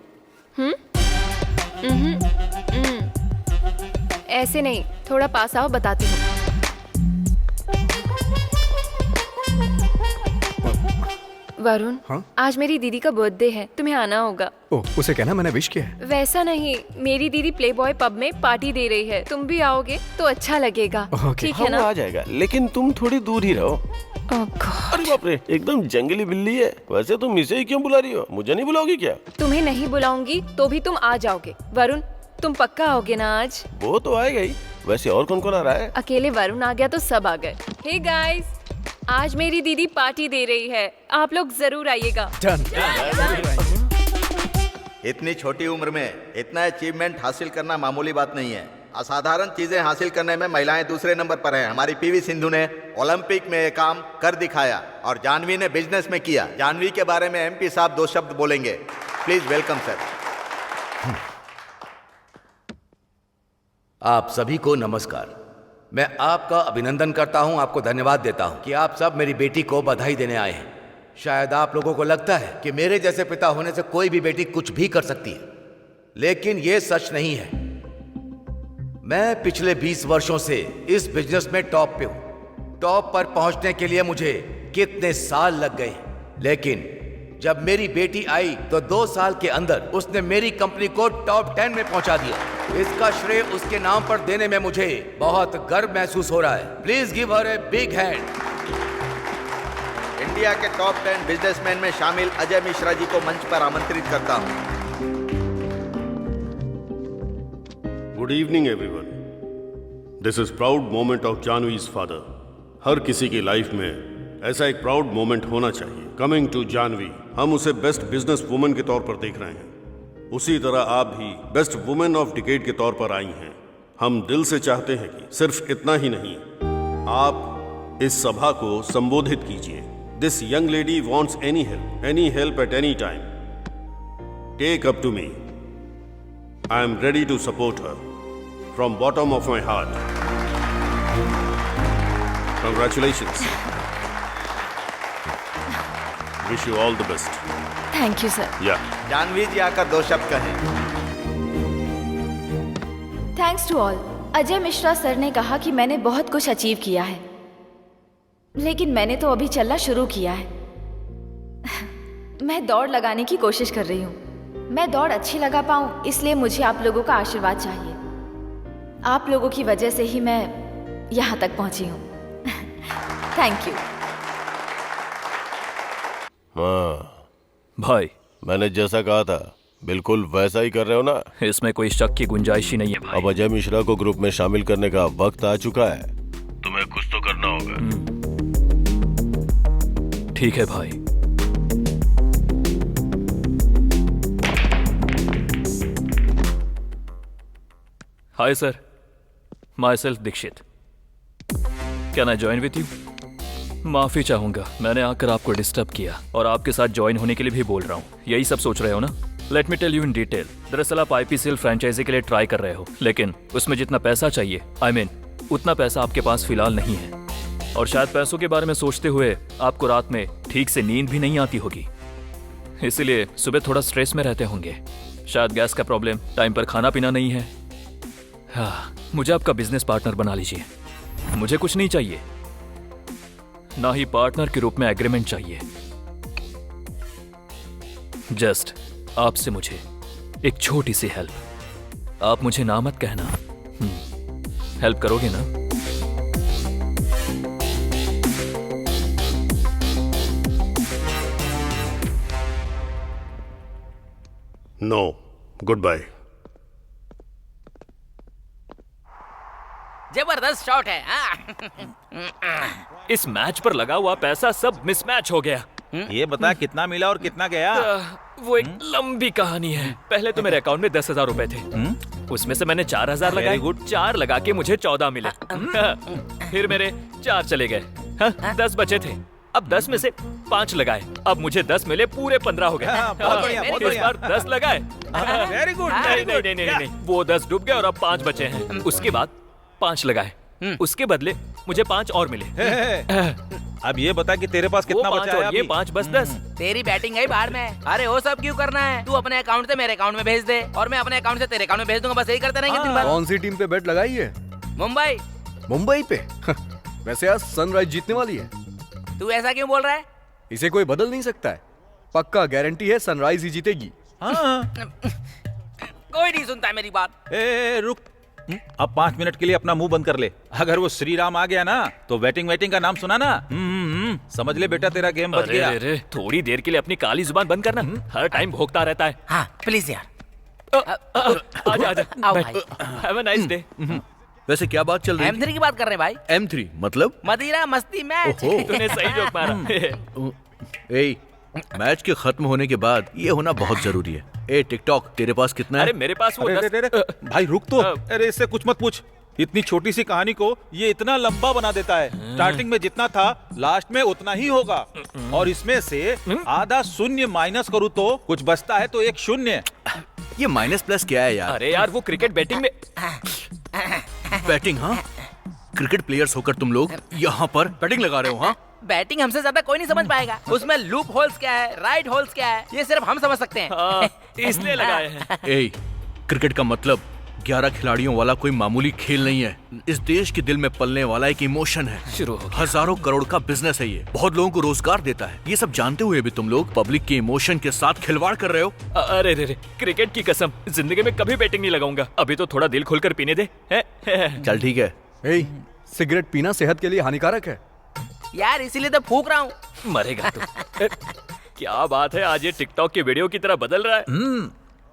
ऐसे नहीं, थोड़ा पास आओ, बताती हूँ। वरुण, हाँ? आज मेरी दीदी का बर्थडे है, तुम्हें आना होगा। ओह, उसे कहना मैंने विश किया है। वैसा नहीं, मेरी दीदी प्लेबॉय पब में पार्टी दे रही है, तुम भी आओगे तो अच्छा लगेगा। ठीक है ना? आ जाएगा, लेकिन तुम थोड़ी दूर ही रहो। अरे बाप रे, एकदम जंगली बिल्ली है। वैसे तुम इसे ही क्यों बुला रही हो? मुझे नहीं बुलाओगी क्या? तुम्हें नहीं बुलाऊंगी तो भी तुम आ जाओगे। वरुण, तुम पक्का आओगे ना आज? वो तो आएगा ही। वैसे और कौन कौन आ रहा है? अकेले वरुण आ गया तो सब आ गए। हे गाइस, आज मेरी दीदी पार्टी दे रही है, आप लोग जरूर आइएगा। इतनी छोटी उम्र में इतना अचीवमेंट हासिल करना मामूली बात नहीं है। असाधारण चीजें हासिल करने में महिलाएं दूसरे नंबर पर हैं। हमारी पीवी सिंधु ने ओलंपिक में ये काम कर दिखाया और जानवी ने बिजनेस में किया। जानवी के बारे में एमपी साहब 2 शब्द बोलेंगे। Please welcome sir. आप सभी को नमस्कार। मैं आपका अभिनंदन करता हूं, आपको धन्यवाद देता हूं कि आप सब मेरी बेटी को बधाई देने आए हैं। शायद आप लोगों को लगता है कि मेरे जैसे पिता होने से कोई भी बेटी कुछ भी कर सकती है, लेकिन यह सच नहीं है। मैं पिछले 20 वर्षों से इस बिजनेस में टॉप पे हूं। टॉप पर पहुंचने के लिए मुझे कितने साल लग गए, लेकिन जब मेरी बेटी आई तो 2 साल के अंदर उसने मेरी कंपनी को टॉप 10 में पहुंचा दिया। इसका श्रेय उसके नाम पर देने में मुझे बहुत गर्व महसूस हो रहा है। Please give her a big hand. India के टॉप 10 बिजनेसमैन में शामिल अजय मिश्रा जी को मंच पर आमंत्रित करता हूं। Good evening everyone. This is proud moment of Janvi's father. हर किसी की लाइफ में ऐसा एक प्राउड मोमेंट होना चाहिए। कमिंग टू जानवी, हम उसे बेस्ट बिजनेस वुमन के तौर पर देख रहे हैं। उसी तरह आप भी बेस्ट वुमेन ऑफ डिकेड के तौर पर आई हैं। हम दिल से चाहते हैं कि सिर्फ इतना ही नहीं, आप इस सभा को संबोधित कीजिए। This young lady wants any help at any time. Take up to me. I am ready to support her from bottom of my heart. Congratulations. Wish you all the best. Thank you sir. या जानवी जी आकर 2 शब्द कहें। Thanks to all. Ajay Mishra sir ने कहा कि मैंने बहुत कुछ अचीव किया है, लेकिन मैंने तो अभी चलना शुरू किया है। मैं दौड़ लगाने की कोशिश कर रही हूँ। मैं दौड़ अच्छी लगा पाऊँ, इसलिए मुझे आप लोगों का आशीर्वाद चाहिए। आप लोगों की वजह से ही मैं यहाँ तक पहुँची हूँ। Thank you. हाँ भाई, मैंने जैसा कहा था बिल्कुल वैसा ही कर रहे हो ना? इसमें कोई शक की गुंजाइश ही नहीं है भाई। अब अजय मिश्रा को ग्रुप में शामिल करने का वक्त आ चुका है। तुम्हें कुछ तो करना होगा। ठीक है भाई। Hi sir, myself Dikshit. Can I join with you? माफी चाहूंगा, मैंने आकर आपको डिस्टर्ब किया और आपके साथ ज्वाइन होने के लिए भी बोल रहा हूँ। यही सब सोच रहे हो ना? Let me tell you in detail. दरअसल आप IPCL फ्रेंचाइजी के लिए ट्राई कर रहे हो, लेकिन उसमें जितना पैसा चाहिए, उतना पैसा आपके पास फिलहाल नहीं है। और शायद पैसों के बारे में सोचते हुए आपको रात में ठीक से नींद भी नहीं आती होगी, इसीलिए सुबह थोड़ा स्ट्रेस में रहते होंगे। शायद गैस का प्रॉब्लम, टाइम पर खाना पीना नहीं है। हाँ, मुझे आपका बिजनेस पार्टनर बना लीजिए। मुझे कुछ नहीं चाहिए, ना ही पार्टनर के रूप में एग्रीमेंट चाहिए। जस्ट आपसे मुझे एक छोटी सी हेल्प। आप मुझे ना मत कहना। हेल्प करोगे ना? No, good bye. जबरदस्त शॉट है। इस मैच पर लगा हुआ पैसा सब मिसमैच हो गया। ये बता कितना मिला और कितना गया? वो एक लंबी कहानी है। पहले तो मेरे अकाउंट में 10,000 रुपए थे, उसमें से मैंने 4,000 लगाए। 4 लगा के मुझे 14 मिले। फिर मेरे 4 चले गए। 10 बचे थे। अब 10 में से 5 लगाए, अब मुझे 10 मिले, पूरे 15 हो गए। इस बार 10 लगाए। Very good. नहीं, वो 10 डूब गए और अब 5 बचे हैं। उसके बाद 5 लगाए, उसके बदले मुझे 5 और मिले। अब ये बता कि तेरे पास कितना बचा है? ये 5 बस 10। तेरी बैटिंग है बाहर में। अरे वो सब क्यों करना है? तू अपने अकाउंट से मेरे अकाउंट में भेज दे और मैं अपने अकाउंट से तेरे अकाउंट में भेज दूंगा। बस यही करते रहेंगे दिन भर। कौन सी टीम पे बेट लगाई है? मुंबई पे? वैसे आज सनराइज जीतने वाली है। तू ऐसा क्यों बोल रहा है? इसे कोई बदल नहीं सकता है। पक्का गारंटी है सनराइज ही जीतेगी। हाँ। कोई नहीं सुनता है मेरी बात। ए रुक, अब 5 मिनट के लिए अपना मुंह बंद कर ले। अगर वो श्री राम आ गया ना तो वेटिंग का नाम सुना ना, समझ ले बेटा तेरा गेम बच गया। अरे थोड़ी देर के लिए अपनी काली जुबान बंद करना, हर टाइम भोंकता रहता है। हाँ प्लीज यार। आजा आओ भाई। Have a nice day. वैसे क्या बात चल रही है? M3 की बात कर रहे हैं भाई। M3 मतलब? मदिरा मस्ती मैच। ओहो। तूने सही जोक मारा। ए, मैच के खत्म होने के बाद ये होना बहुत जरूरी है। ए टिकटॉक, तेरे पास कितना है? अरे मेरे पास वो भाई रुक तो। अरे इससे कुछ मत पूछ। इतनी छोटी सी कहानी को ये इतना लंबा बना देता है। स्टार्टिंग में जितना था लास्ट में उतना ही होगा, और इसमें से आधा शून्य माइनस करूँ तो कुछ बचता है तो एक शून्य। ये माइनस प्लस क्या है यार? अरे यार वो क्रिकेट बैटिंग में बैटिंग। हाँ, क्रिकेट प्लेयर्स होकर तुम लोग यहाँ पर बैटिंग लगा रहे हो? हाँ, बैटिंग हमसे ज्यादा कोई नहीं समझ पाएगा। उसमें लूप होल्स क्या है, राइट होल्स क्या है, ये सिर्फ हम समझ सकते हैं। इसलिए लगाए हैं। ए, क्रिकेट का मतलब 11 खिलाड़ियों वाला कोई मामूली खेल नहीं है। इस देश के दिल में पलने वाला एक इमोशन है। शुरू हो गया। हजारों करोड़ का बिजनेस है ये, बहुत लोगों को रोजगार देता है। ये सब जानते हुए भी तुम लोग पब्लिक के इमोशन के साथ खिलवाड़ कर रहे हो। अरे रे, क्रिकेट की कसम, जिंदगी में कभी बैटिंग नहीं लगाऊंगा। अभी तो थोड़ा दिल खोलकर पीने दे। चल ठीक है। ए, सिगरेट पीना सेहत के लिए हानिकारक है यार, इसीलिए तो फूक रहा हूँ। मरेगा तू। क्या बात है, आज ये टिकटॉक की वीडियो की तरह बदल रहा है।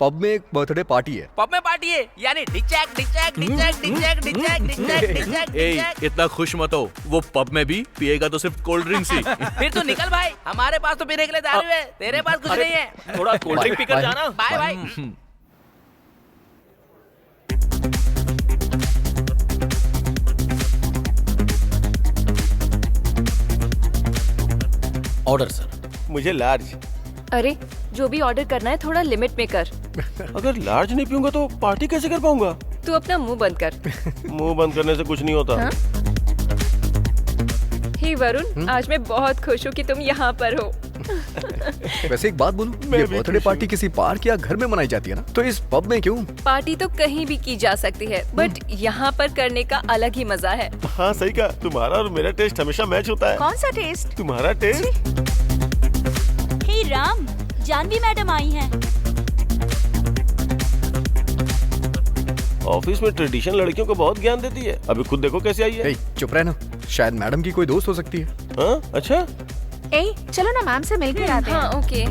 पब में एक बर्थडे पार्टी है। पब में पार्टी है यानी डिचैक डिचैक डिचैक डिचैक डिचैक डिचैक डिचैक ए, डिचैक। इतना खुश मत हो। वो पब में भी पिएगा तो सिर्फ कोल्ड ड्रिंक्स ही। फिर तो निकल भाई, हमारे पास तो पीने के लिए दारू है, तेरे पास कुछ नहीं है। थोड़ा कोल्ड ड्रिंक पीकर जाना। Bye bye. Order sir. मुझे लार्ज। अरे जो भी ऑर्डर करना है थोड़ा लिमिट में कर। अगर लार्ज नहीं पीऊंगा तो पार्टी कैसे कर पाऊंगा? तू अपना मुंह बंद कर। मुंह बंद करने से कुछ नहीं होता। हाँ? हे वरुण, आज मैं बहुत खुश हूँ कि तुम यहाँ पर हो। वैसे एक बात बोलूं, ये बर्थडे पार्टी किसी पार्क या घर में मनाई जाती है ना, तो इस पब में क्यों? पार्टी तो कहीं भी की जा सकती है, बट यहाँ पर करने का अलग ही मजा है। हाँ सही कहा, तुम्हारा और मेरा टेस्ट हमेशा मैच होता है। कौन सा टेस्ट? तुम्हारा टेस्ट। हे राम, जानवी मैडम आई हैं। ऑफिस में ट्रेडिशन लड़कियों को बहुत ज्ञान देती है। अभी खुद देखो कैसे आई है। ए, चुप रहना, शायद मैडम की कोई दोस्त हो सकती है। हाँ अच्छा। ए, चलो ना मैम से मिलकर आते हैं। हाँ okay.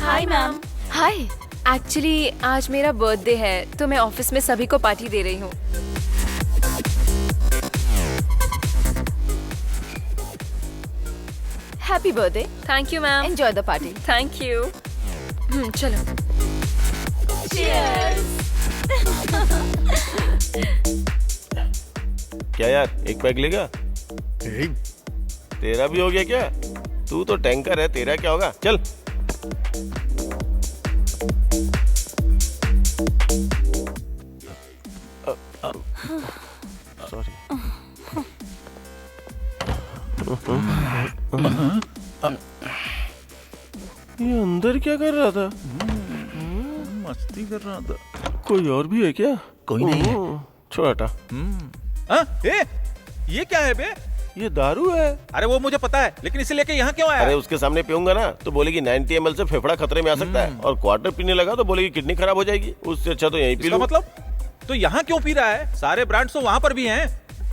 Hi ma'am. Hi, actually आज मेरा बर्थडे है तो मैं ऑफिस में सभी को पार्टी दे रही हूँ। Happy birthday. Thank you ma'am. Enjoy the party. Thank you. चलो। क्या यार, एक पैक लेगा? तेरा भी हो गया क्या? तू तो टैंकर है, तेरा क्या होगा? चल। सॉरी। ये अंदर क्या कर रहा था? मस्ती कर रहा था। कोई और भी है क्या? कोई नहीं है। छोटा। ये क्या है बे? ये दारू है। अरे वो मुझे पता है, लेकिन इसे लेके यहाँ क्यों आया? अरे उसके सामने पीऊंगा ना तो बोलेगी 90 ml से फेफड़ा खतरे में आ सकता है, और क्वार्टर पीने लगा तो बोलेगी किडनी खराब हो जाएगी। उससे अच्छा तो यहीं पी लूं। मतलब तो यहाँ क्यों पी रहा है? सारे ब्रांड्स तो वहाँ पर भी हैं।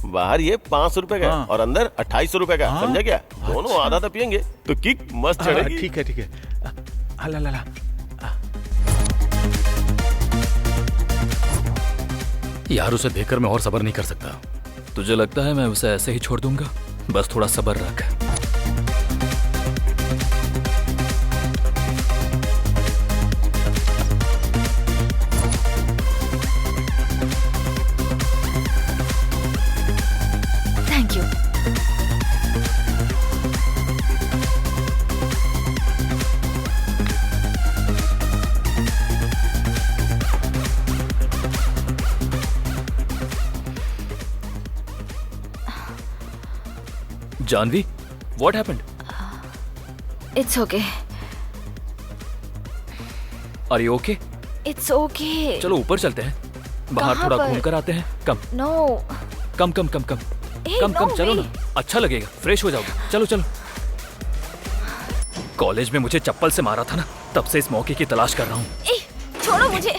बाहर ये 500 रुपए का और अंदर 2800 रुपए का। समझा क्या? दोनों आधा तो पियेंगे तो किक मस्त चढ़ेगी। ठीक है ठीक है। ला यार उसे देखकर मैं और सब्र नहीं कर सकता। तुझे लगता है मैं उसे ऐसे ही छोड़ दूंगा? बस थोड़ा सब्र रख। Thank you. Janhvi, what happened? It's okay. Are you okay? It's okay. चलो ऊपर चलते हैं, बाहर कहाँ थोड़ा पर? घूम कर आते हैं। कम No. कम कम कम कम Hey, कम no कम चलो way. ना। अच्छा लगेगा, फ्रेश हो जाओगे। चलो चलो। कॉलेज में मुझे चप्पल से मारा था ना, तब से इस मौके की तलाश कर रहा हूँ। छोड़ो मुझे,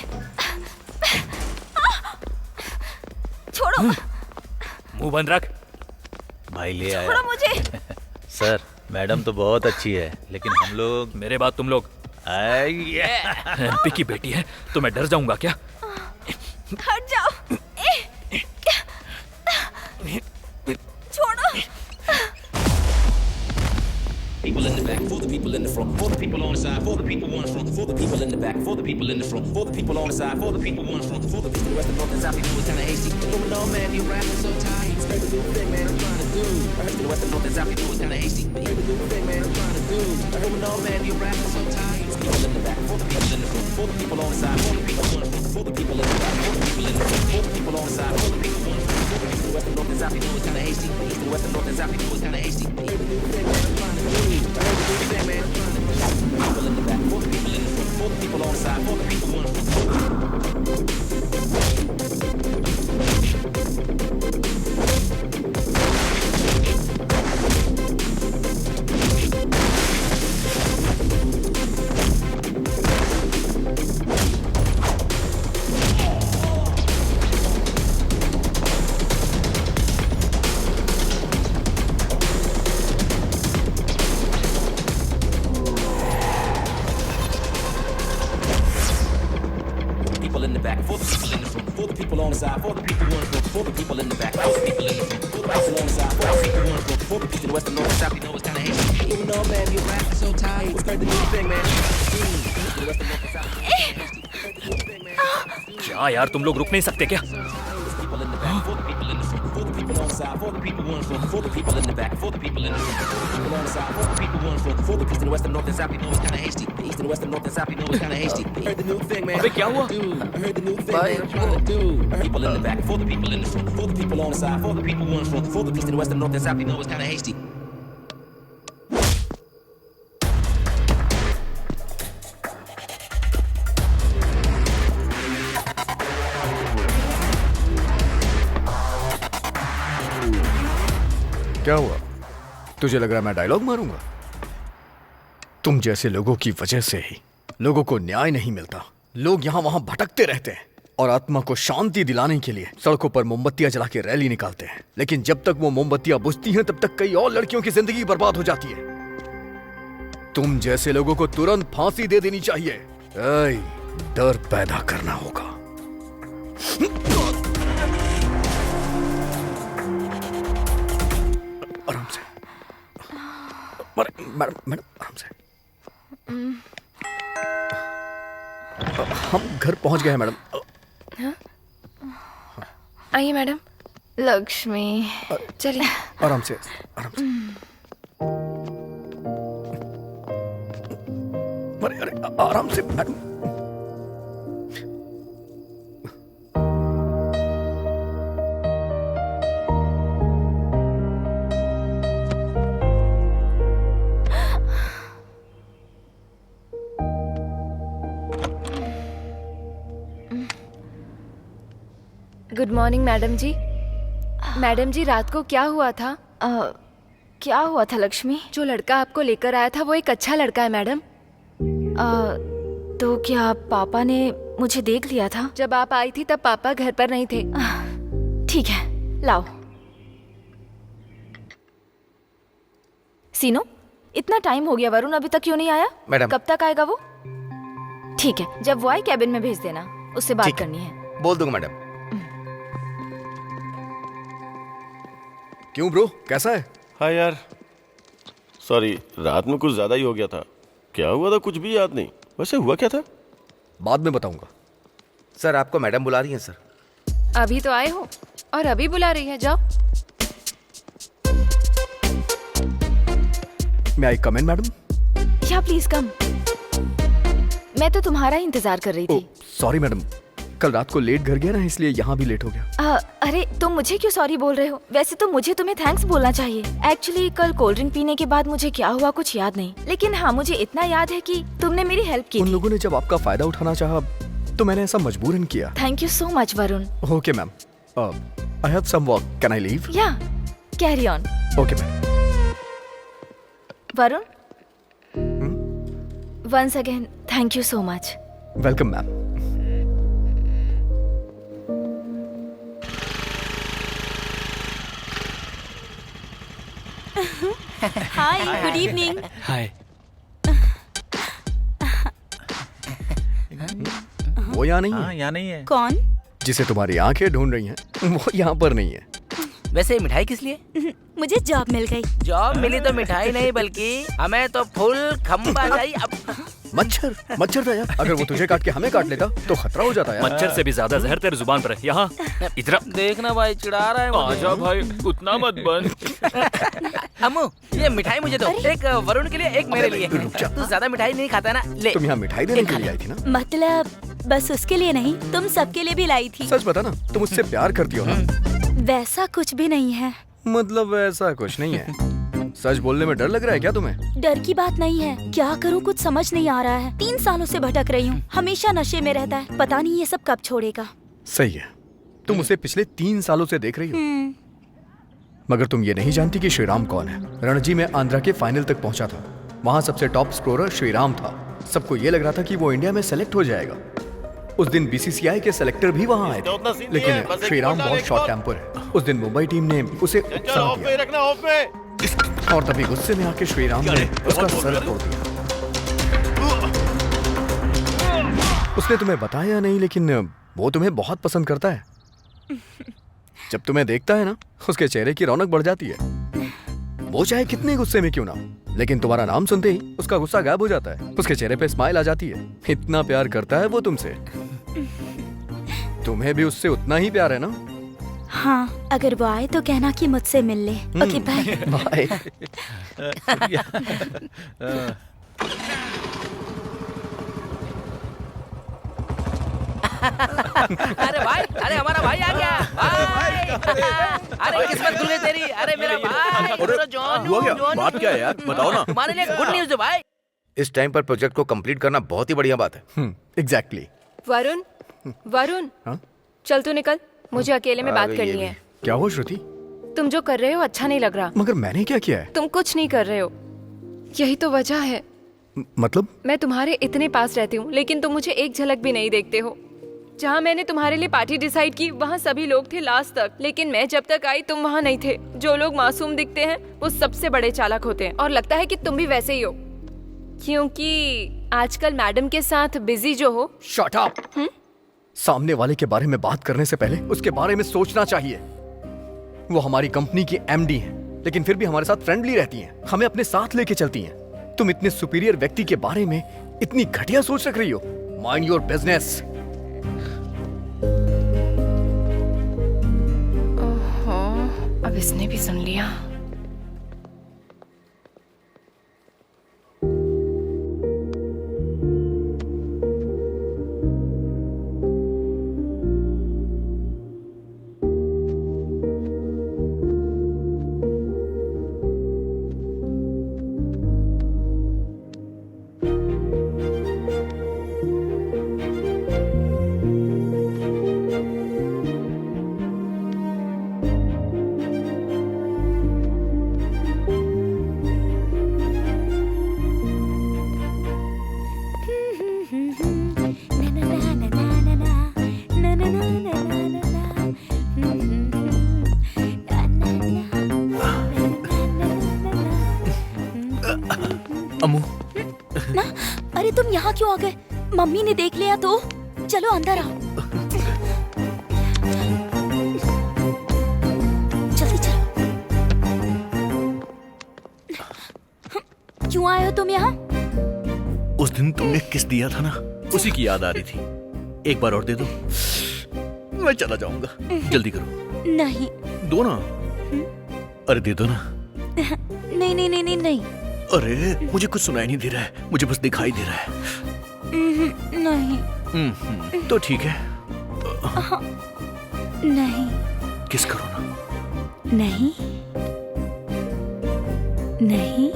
छोड़ो। मुंह बंद रख। भाई ले आया। छोड़ो मुझे। सर मैडम तो बहुत अच्छी है, लेकिन हम लोग। मेरे बाद तुम लोग। एमपी की बेटी है तो मैं डर जाऊंगा क्या? हट जाओ। छोड़ो। People in the back, for the people in the front, for the people on the side, for the people on the front, for the people in the back, for the people in the front, for the people on the side, for the people on the front, for the people, the rest of north and south, people is kinda hasty. Going on, man, you rapping so tight. Heard the new thing, man, I'm trying to do. I heard the rest of north and south, people is kinda hasty. Heard the new thing, man, I'm trying to do. I heard on, man, you rapping so tight. People in the back, for the people in the front, for the people on the side, for the people on the front, for the people in the back, for the people in the front, for the people on the side, for the people on the front, for the people, the rest of north and south, people is kinda hasty. East and west and north and south, people is kinda hasty. Heard the new thing, man, I'm trying to do. I heard the new thing, man, I'm trying to do. People in the back, for the people in the front, for the people on the side, for the people on the front. People in the back, for the people in the front, for the people on the side, for the people on the front, for the people in the back, for the people in the front, for the people on the side, for the people on the front, for the people in the west and north and south, you know it's kinda hasty. Even though, man, you're rapping so tight. It's the new thing, man. The west and north and south, क्या यार, तुम लोग रुक नहीं सकते क्या? people in the back, for the people in the front, for the people on the side, for the people on the front, for the people in the back, for the people in the front, for the people on the side, for the people on the front, for the east and west and north and south, you know it's kinda hasty. The east and west and north and south, you know it's kinda hasty. Heard the new thing, man. अबे क्या हुआ? I heard the new thing, man. I'm trying to do. People in the back, for the people in the front, for the people on the side, for the people on the front, for the east and west and north and south, you know it's kinda hasty. क्या हुआ? तुझे लग रहा है मैं dialogue मारूंगा? तुम जैसे लोगों की वजह से ही लोगों को न्याय नहीं मिलता। लोग यहाँ वहां भटकते रहते हैं और आत्मा को शांति दिलाने के लिए सड़कों पर मोमबत्तियां जला के रैली निकालते हैं। लेकिन जब तक वो मोमबत्तियां बुझती हैं तब तक कई और लड़कियों की जिंदगी बर्बाद हो जाती है। तुम जैसे लोगों को तुरंत फांसी दे देनी चाहिए। ऐ, डर पैदा करना होगा। आराम से। मैडम मैडम आराम से। हम घर पहुंच गए हैं मैडम। आइए मैडम। लक्ष्मी, चलिए। आराम से आराम से। अरे अरे आराम से मैडम। गुड मॉर्निंग मैडम जी। मैडम जी, रात को क्या हुआ था? क्या हुआ था लक्ष्मी? जो लड़का आपको लेकर आया था वो एक अच्छा लड़का है मैडम। तो क्या पापा ने मुझे देख लिया था? जब आप आई थी तब पापा घर पर नहीं थे। ठीक है, लाओ। सीनो, इतना टाइम हो गया, वरुण अभी तक क्यों नहीं आया? मैडम। कब तक आएगा वो? ठीक है, जब वो आए कैबिन में भेज देना, उससे बात करनी है। बोल दूंगा मैडम। क्यों ब्रो, कैसा है? हाँ यार, सॉरी, रात में कुछ ज्यादा ही हो गया था। क्या हुआ था कुछ भी याद नहीं। वैसे हुआ क्या था? बाद में बताऊंगा। सर, आपको मैडम बुला रही हैं सर। अभी तो आए हो और अभी बुला रही है, जाओ। मैं आई कम इन मैडम? या प्लीज कम। मैं तो तुम्हारा ही इंतजार कर रही थी। सॉरी मैडम, कल रात को लेट घर गया ना, इसलिए यहाँ भी लेट हो गया। अरे तुम मुझे क्यों सॉरी बोल रहे हो? वैसे तो मुझे तुम्हें थैंक्स बोलना चाहिए। एक्चुअली कल कोल्ड ड्रिंक पीने के बाद मुझे क्या हुआ कुछ याद नहीं, लेकिन हाँ मुझे इतना याद है कि तुमने मेरी हेल्प की। उन लोगों ने जब आपका फायदा उठाना चाहा तो मैंने ऐसा मजबूरन किया। Thank you so much Varun. Okay ma'am, I have some work, can I leave? Yeah carry on. Okay ma'am. Varun, once again thank you so much. Welcome ma'am. Hi, good evening. Hi. वो यहाँ नहीं है। हाँ, यहाँ नहीं है। कौन? जिसे तुम्हारी आंखें ढूंढ रही हैं वो यहाँ पर नहीं है। वैसे मिठाई किस लिए? मुझे जॉब मिल गई। जॉब मिली तो मिठाई नहीं बल्कि हमें तो फुल खंबा चाहिए। अब मच्छर था यार। अगर वो तुझे काट के हमें काट लेता तो खतरा हो जाता यार। मच्छर से भी ज्यादा जहर तेरे जुबान पर है। यहाँ इधर देखना भाई, चिढ़ा रहा है मुझे। आजा भाई, उतना मत बन। अम्मू, ये मिठाई मुझे दो। एक वरुण के लिए, एक मेरे लिए। तू ज्यादा मिठाई नहीं खाता ना, ले। तुम यहाँ मिठाई देने के लिए आई थी ना? मतलब बस उसके लिए नहीं, तुम सबके लिए भी लाई थी। सच बता ना, तुम उससे प्यार करती हो ना? वैसा कुछ भी नहीं है। मतलब ऐसा कुछ नहीं है। सच बोलने में डर लग रहा है क्या तुम्हें? डर की बात नहीं है, क्या करूँ कुछ समझ नहीं आ रहा है। 3 सालों से भटक रही हूँ, हमेशा नशे में रहता है, पता नहीं ये सब कब छोड़ेगा। सही है, तुम उसे पिछले 3 सालों से देख रही हो। मगर तुम ये नहीं जानती कि श्रीराम कौन है। रणजी में आंध्रा के फाइनल तक पहुंचा था। वहाँ सबसे टॉप स्कोरर श्रीराम था। सबको ये लग रहा था कि वो इंडिया में सेलेक्ट हो जाएगा। उस दिन बीसीसीआई के सेलेक्टर भी वहाँ आए थे, लेकिन श्रीराम बहुत शॉर्ट टेम्पर है। उस दिन मुंबई टीम ने उसे उत्साह दिया और तभी गुस्से में आके श्रीराम ने उसका सर तोड़ दिया। उसने तुम्हें बताया नहीं, लेकिन वो तुम्हें बहुत पसंद करता है। जब तुम्हें देखता है ना, उसके चेहरे की रौनक बढ़ जाती है। वो चाहे कितने गुस्से में क्यों ना, लेकिन तुम्हारा नाम सुनते ही उसका गुस्सा गायब हो जाता है। उसके चेहरे पे स्माइल आ जाती है। इतना प्यार करता है वो तुमसे। तुम्हें भी उससे उतना ही प्यार है ना? हाँ, अगर वो आए तो कहना कि मुझसे मिल ले। Okay bye. बाय। अरे भाई, अरे हमारा भाई आ गया। भाई, अरे किस्मत खुल गई तेरी। अरे मेरा भाई, बात क्या है यार, बताओ ना। हमारे लिए गुड न्यूज़ है भाई। इस टाइम पर प्रोजेक्ट को कंप्लीट करना बहुत ही बढ़िया बात है। एग्जैक्टली। वरुण, चल तू निकल, मुझे अकेले में बात करनी है। क्या हो श्रुति? तुम जो कर रहे हो अच्छा नहीं लग रहा। मगर मैंने क्या किया है? तुम कुछ नहीं कर रहे हो, यही तो वजह है। मतलब? मैं तुम्हारे इतने पास रहती हूँ, लेकिन तुम मुझे एक झलक भी नहीं देखते हो। जहाँ मैंने तुम्हारे लिए पार्टी डिसाइड की, वहाँ सभी लोग थे लास्ट तक, लेकिन मैं जब तक आई तुम वहाँ नहीं थे। जो लोग मासूम दिखते हैं वो सबसे बड़े चालाक होते हैं, और लगता है कि तुम भी वैसे ही हो, क्योंकि आजकल मैडम के साथ बिजी जो हो। Shut up. सामने वाले के बारे में बात करने से पहले उसके बारे में सोचना चाहिए। वो हमारी कंपनी की एमडी हैं, लेकिन फिर भी हमारे साथ फ्रेंडली रहती हैं, हमें अपने साथ लेके चलती हैं। तुम इतने सुपीरियर व्यक्ति के बारे में इतनी घटिया सोच रख रही हो। Mind your business. अब इसने भी सुन लिया। अम्मू, ना, अरे तुम यहाँ क्यों आ गए? मम्मी ने देख लिया तो? चलो अंदर आओ। जल्दी चलो। क्यों आए हो तुम यहाँ? उस दिन तुमने किस दिया था ना, उसी की याद आ रही थी। एक बार और दे दो, मैं चला जाऊंगा। जल्दी करो। नहीं। दो ना। अरे दे दो ना। नहीं नहीं नहीं नहीं नहीं। अरे मुझे कुछ सुनाई नहीं दे रहा है, मुझे बस दिखाई दे रहा है। नहीं। तो ठीक है। नहीं। किस करो ना। नहीं नहीं।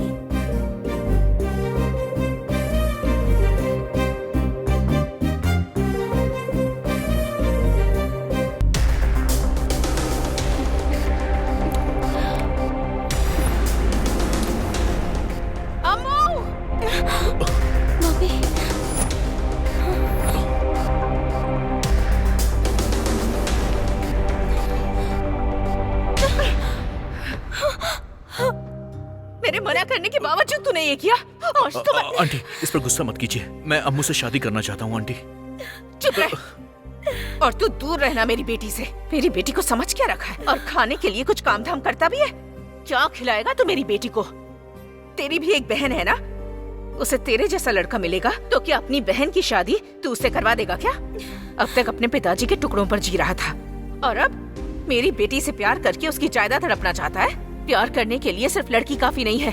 मना करने के बावजूद तूने ये किया। आज तो मैं... आंटी इस पर गुस्सा मत कीजिए, मैं अम्मू से शादी करना चाहता हूँ आंटी। चुप रह। और तू दूर रहना मेरी बेटी से। मेरी बेटी को समझ क्या रखा है? और खाने के लिए कुछ काम धाम करता भी है? क्या खिलाएगा तू मेरी बेटी को? तेरी भी एक बहन है ना, उसे तेरे जैसा लड़का मिलेगा तो क्या अपनी बहन की शादी तू उससे करवा देगा क्या? अब तक अपने पिताजी के टुकड़ों पर जी रहा था और अब मेरी बेटी से प्यार करके उसकी जायदाद हड़पना चाहता है। प्यार करने के लिए सिर्फ लड़की काफी नहीं है,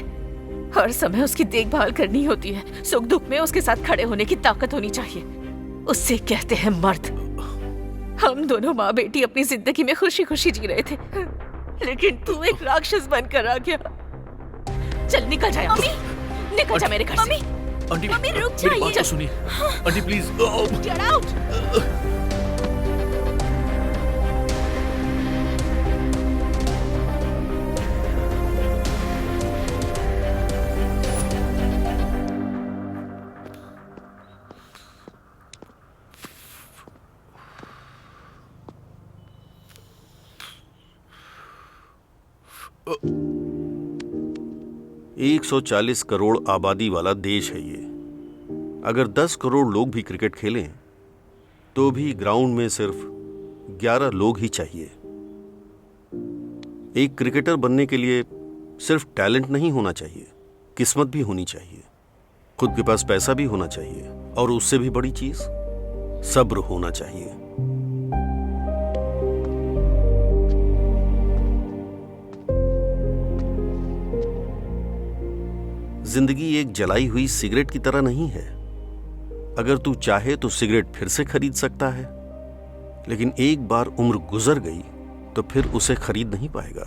हर समय उसकी देखभाल करनी होती है। सुख दुख में उसके साथ खड़े होने की ताकत होनी चाहिए। उससे कहते हैं मर्द। हम दोनों माँ बेटी अपनी जिंदगी में खुशी खुशी जी रहे थे, लेकिन तू एक राक्षस बनकर आ गया। चल निकल जा, निकल जा मेरे घर से। आंटी मम्मी रुक मेरी बात जाइए। तो सुनिए aunty please. Get out! Uh, 140 crore आबादी वाला देश है ये। अगर 10 करोड़ लोग भी क्रिकेट खेलें तो भी ग्राउंड में सिर्फ 11 लोग ही चाहिए। एक क्रिकेटर बनने के लिए सिर्फ टैलेंट नहीं होना चाहिए, किस्मत भी होनी चाहिए, खुद के पास पैसा भी होना चाहिए और उससे भी बड़ी चीज सब्र होना चाहिए। जिंदगी एक जलाई हुई सिगरेट की तरह नहीं है। अगर तू चाहे तो सिगरेट फिर से खरीद सकता है, लेकिन एक बार उम्र गुजर गई तो फिर उसे खरीद नहीं पाएगा।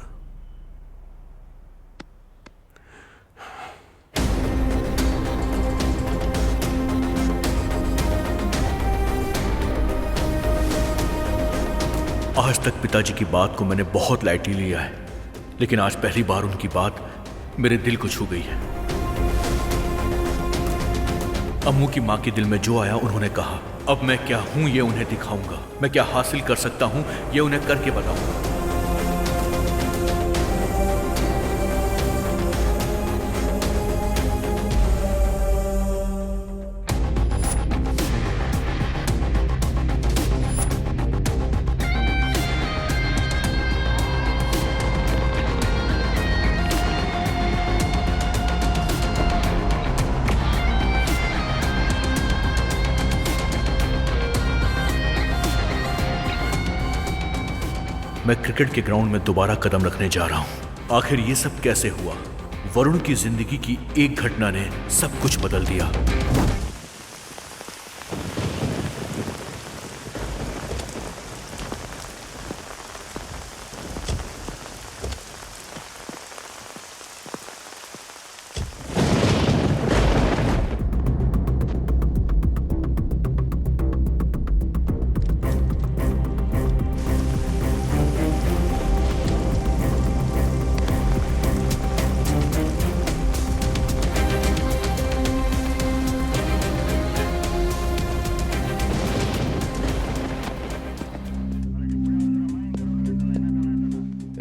आज तक पिताजी की बात को मैंने बहुत लाइटली लिया है, लेकिन आज पहली बार उनकी बात मेरे दिल को छू गई है। अम्मू की माँ के दिल में जो आया उन्होंने कहा, अब मैं क्या हूं ये उन्हें दिखाऊंगा, मैं क्या हासिल कर सकता हूं ये उन्हें करके बताऊंगा। मैं क्रिकेट के ग्राउंड में दोबारा कदम रखने जा रहा हूं। आखिर ये सब कैसे हुआ? वरुण की जिंदगी की एक घटना ने सब कुछ बदल दिया।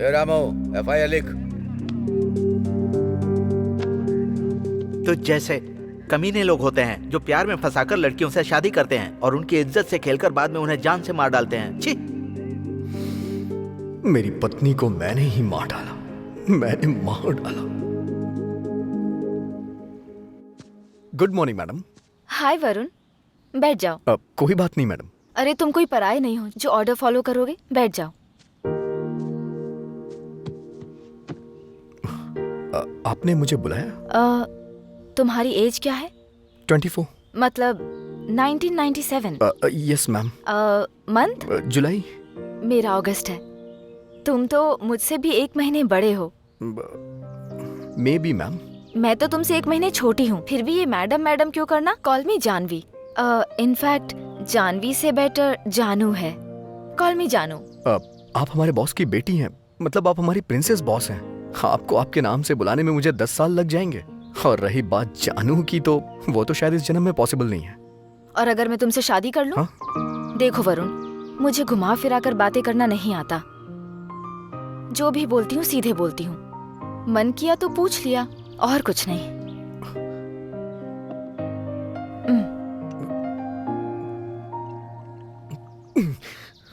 रामो FIR लिख। तो जैसे कमीने लोग होते हैं जो प्यार में फंसाकर लड़कियों से शादी करते हैं और उनकी इज्जत से खेलकर बाद में उन्हें जान से मार डालते हैं। छी! मेरी पत्नी को मैंने ही मार डाला, मैंने मार डाला। Good morning madam. Hi Varun, बैठ जाओ। कोई बात नहीं मैडम। अरे तुम कोई पराये नहीं हो जो ऑर्डर फॉलो करोगे। बैठ जाओ। आपने मुझे बुलाया? तुम्हारी एज क्या है? 24। मतलब 1997। Yes ma'am. मंथ? जुलाई। मेरा अगस्त है। तुम तो मुझसे भी 1 महीने बड़े हो। May be ma'am. मैं तो तुमसे 1 महीने छोटी हूँ, फिर भी ये मैडम मैडम क्यों करना? Call me Janhvi. In fact Janhvi से बेटर जानू है। कॉल मी जानू। आप हमारे बॉस की बेटी हैं, मतलब आप हमारी प्रिंसेस बॉस हैं। आपको आपके नाम से बुलाने में मुझे 10 साल लग जाएंगे। और रही बात जानू की, तो वो तो शायद इस जन्म में पॉसिबल नहीं है। और अगर मैं तुमसे शादी कर लूं? देखो वरुण, मुझे घुमा फिरा कर बातें करना नहीं आता। जो भी बोलती हूँ सीधे बोलती हूँ। मन किया तो पूछ लिया, और कुछ नहीं।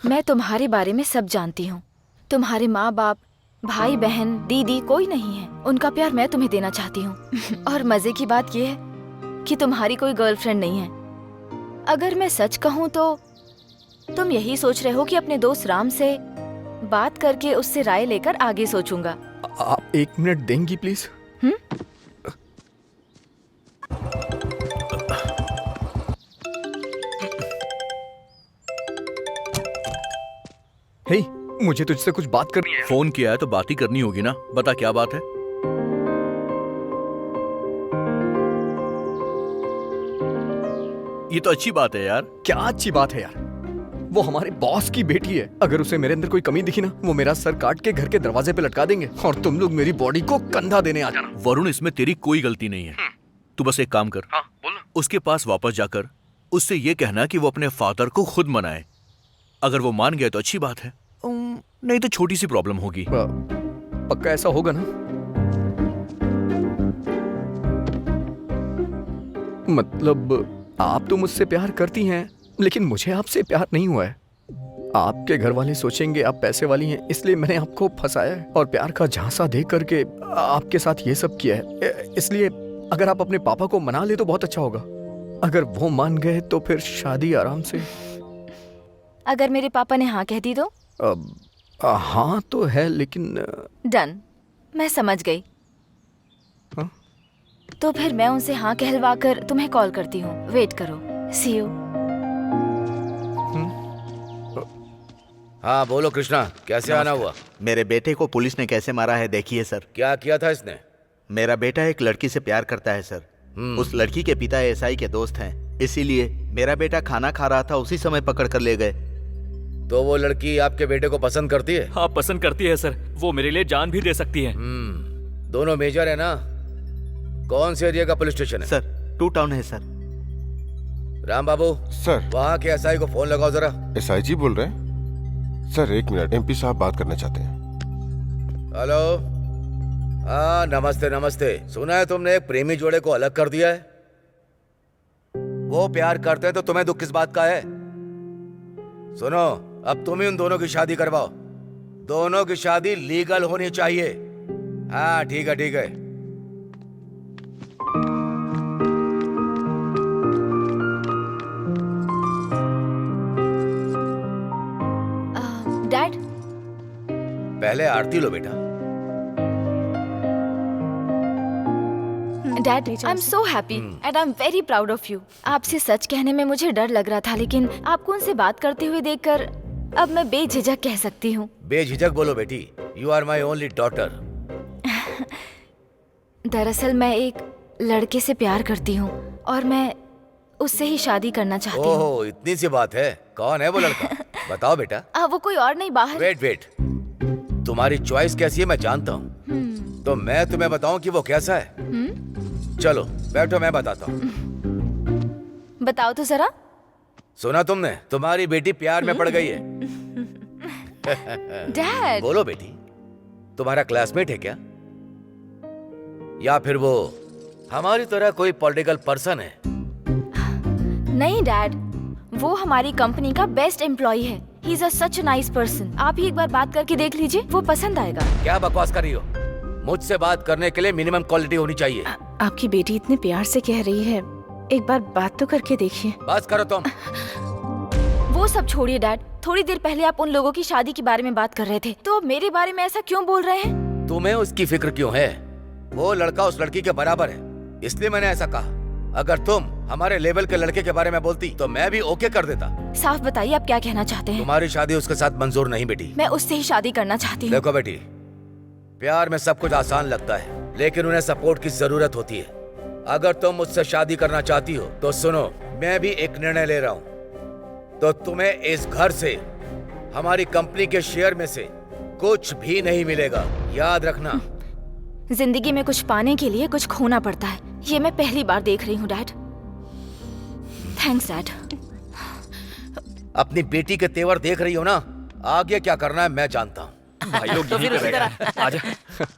मैं तुम्हारे बारे में सब जानती हूँ। तुम्हारे माँ बाप, भाई बहन, दीदी कोई नहीं है। उनका प्यार मैं तुम्हें देना चाहती हूँ। और मजे की बात यह है कि तुम्हारी कोई गर्लफ्रेंड नहीं है। अगर मैं सच कहूँ तो तुम यही सोच रहे हो कि अपने दोस्त राम से बात करके उससे राय लेकर आगे सोचूंगा। आप 1 मिनट देंगी प्लीज? हे, मुझे तुझसे कुछ बात करनी है। फोन किया है तो बात ही करनी होगी ना। बता क्या बात है? ये तो अच्छी बात है यार। क्या अच्छी बात है यार? वो हमारे बॉस की बेटी है। अगर उसे मेरे अंदर कोई कमी दिखी ना, वो मेरा सर काट के घर के दरवाजे पे लटका देंगे और तुम लोग मेरी बॉडी को कंधा देने आ जाना। वरुण, इसमें तेरी कोई गलती नहीं है। तू बस एक काम कर, उसके पास वापस जाकर उससे ये कहना कि वो अपने फादर को खुद मनाए। अगर वो मान गया तो अच्छी बात है, नहीं तो छोटी सी प्रॉब्लम होगी। पक्का ऐसा होगा ना? मतलब आप तो मुझसे प्यार करती हैं, लेकिन मुझे आपसे प्यार नहीं हुआ है। आपके घर वाले सोचेंगे आप पैसे वाली हैं, इसलिए मैंने आपको फंसाया है और प्यार का झांसा दे करके आपके साथ ये सब किया है। इसलिए अगर आप अपने पापा को मना ले तो बहुत अच्छा होगा। अगर वो मान गए तो फिर शादी आराम से। अगर मेरे पापा ने हाँ कह दी तो? हाँ तो है, लेकिन डन, मैं समझ गई। हाँ? तो फिर मैं उनसे हाँ कहलवा कर तुम्हें कॉल करती हूँ। वेट करो। सी यू। हाँ बोलो कृष्णा, कैसे आना हुआ? मेरे बेटे को पुलिस ने कैसे मारा है देखिए सर। क्या किया था इसने? मेरा बेटा एक लड़की से प्यार करता है सर। उस लड़की के पिता एसआई के दोस्त हैं, इसीलिए मेरा बेटा खाना खा रहा था, उसी समय पकड़ कर ले गए। तो वो लड़की आपके बेटे को पसंद करती है? हाँ पसंद करती है सर। वो मेरे लिए जान भी दे सकती है। दोनों मेजर है ना? कौन से एरिया का पुलिस स्टेशन है? सर 2 टाउन है सर। राम बाबू सर, वहाँ के एसआई को फोन लगाओ जरा। एसआई जी बोल रहे हैं? सर 1 मिनट, एमपी साहब बात करना चाहते हैं। हेलो। हाँ नमस्ते नमस्ते। सुना है तुमने एक प्रेमी जोड़े को अलग कर दिया है? वो प्यार करते हैं तो तुम्हें दुख किस बात का है? सुनो, अब तुम ही उन दोनों की शादी करवाओ। दोनों की शादी लीगल होनी चाहिए। हाँ ठीक है ठीक है। डैड, पहले आरती लो बेटा। Dad, I am so happy and I am very proud of you. आपसे सच कहने में मुझे डर लग रहा था, लेकिन आपको उनसे बात करते हुए देखकर अब मैं बेझिझक कह सकती हूँ। बेझिझक बोलो बेटी। You are my only daughter. दरअसल मैं एक लड़के से प्यार करती हूँ और मैं उससे ही शादी करना चाहती हूँ। ओहो, इतनी सी बात है। कौन है वो लड़का? बताओ बेटा। वो कोई और नहीं, बाहर। वेट, तुम्हारी चॉइस कैसी है मैं जानता हूँ, तो मैं तुम्हें बताऊँ कि वो कैसा है। चलो बैठो, मैं बताता हूँ। बताओ तो जरा। सुना तुमने? तुम्हारी बेटी प्यार में पड़ गई है। डैड। बोलो बेटी, तुम्हारा क्लासमेट है क्या, या फिर वो हमारी तरह कोई पॉलिटिकल पर्सन है? नहीं डैड, वो हमारी कंपनी का बेस्ट एम्प्लॉय है। He is such a nice person. आप ही एक बार बात करके देख लीजिए, वो पसंद आएगा। क्या बकवास कर रही हो? मुझसे बात करने के लिए मिनिमम क्वालिटी होनी चाहिए। आपकी बेटी इतने प्यार से कह रही है, एक बार बात तो करके देखिए। बस करो तुम। वो सब छोड़िए डैड। थोड़ी देर पहले आप उन लोगों की शादी के बारे में बात कर रहे थे, तो अब मेरे बारे में ऐसा क्यों बोल रहे हैं? तुम्हें उसकी फिक्र क्यों है? वो लड़का उस लड़की के बराबर है, इसलिए मैंने ऐसा कहा। अगर तुम हमारे लेवल के लड़के के बारे में बोलती तो मैं भी ओके कर देता। साफ बताइए आप क्या कहना चाहते हैं? तुम्हारी शादी उसके साथ मंजूर नहीं बेटी। मैं उससे ही शादी करना चाहती हूँ। देखो बेटी, प्यार में सब कुछ आसान लगता है, लेकिन उन्हें सपोर्ट की जरूरत होती है। अगर तुम मुझसे शादी करना चाहती हो तो सुनो, मैं भी एक निर्णय ले रहा हूँ। तो तुम्हें इस घर से, हमारी कंपनी के शेयर में से कुछ भी नहीं मिलेगा, याद रखना। जिंदगी में कुछ पाने के लिए कुछ खोना पड़ता है, ये मैं पहली बार देख रही हूँ डैड। Thanks dad. अपनी बेटी के तेवर देख रही हो ना, आगे क्या करना है मैं जानता हूँ। भाई लोग तो फिर उसी तरह। आजा।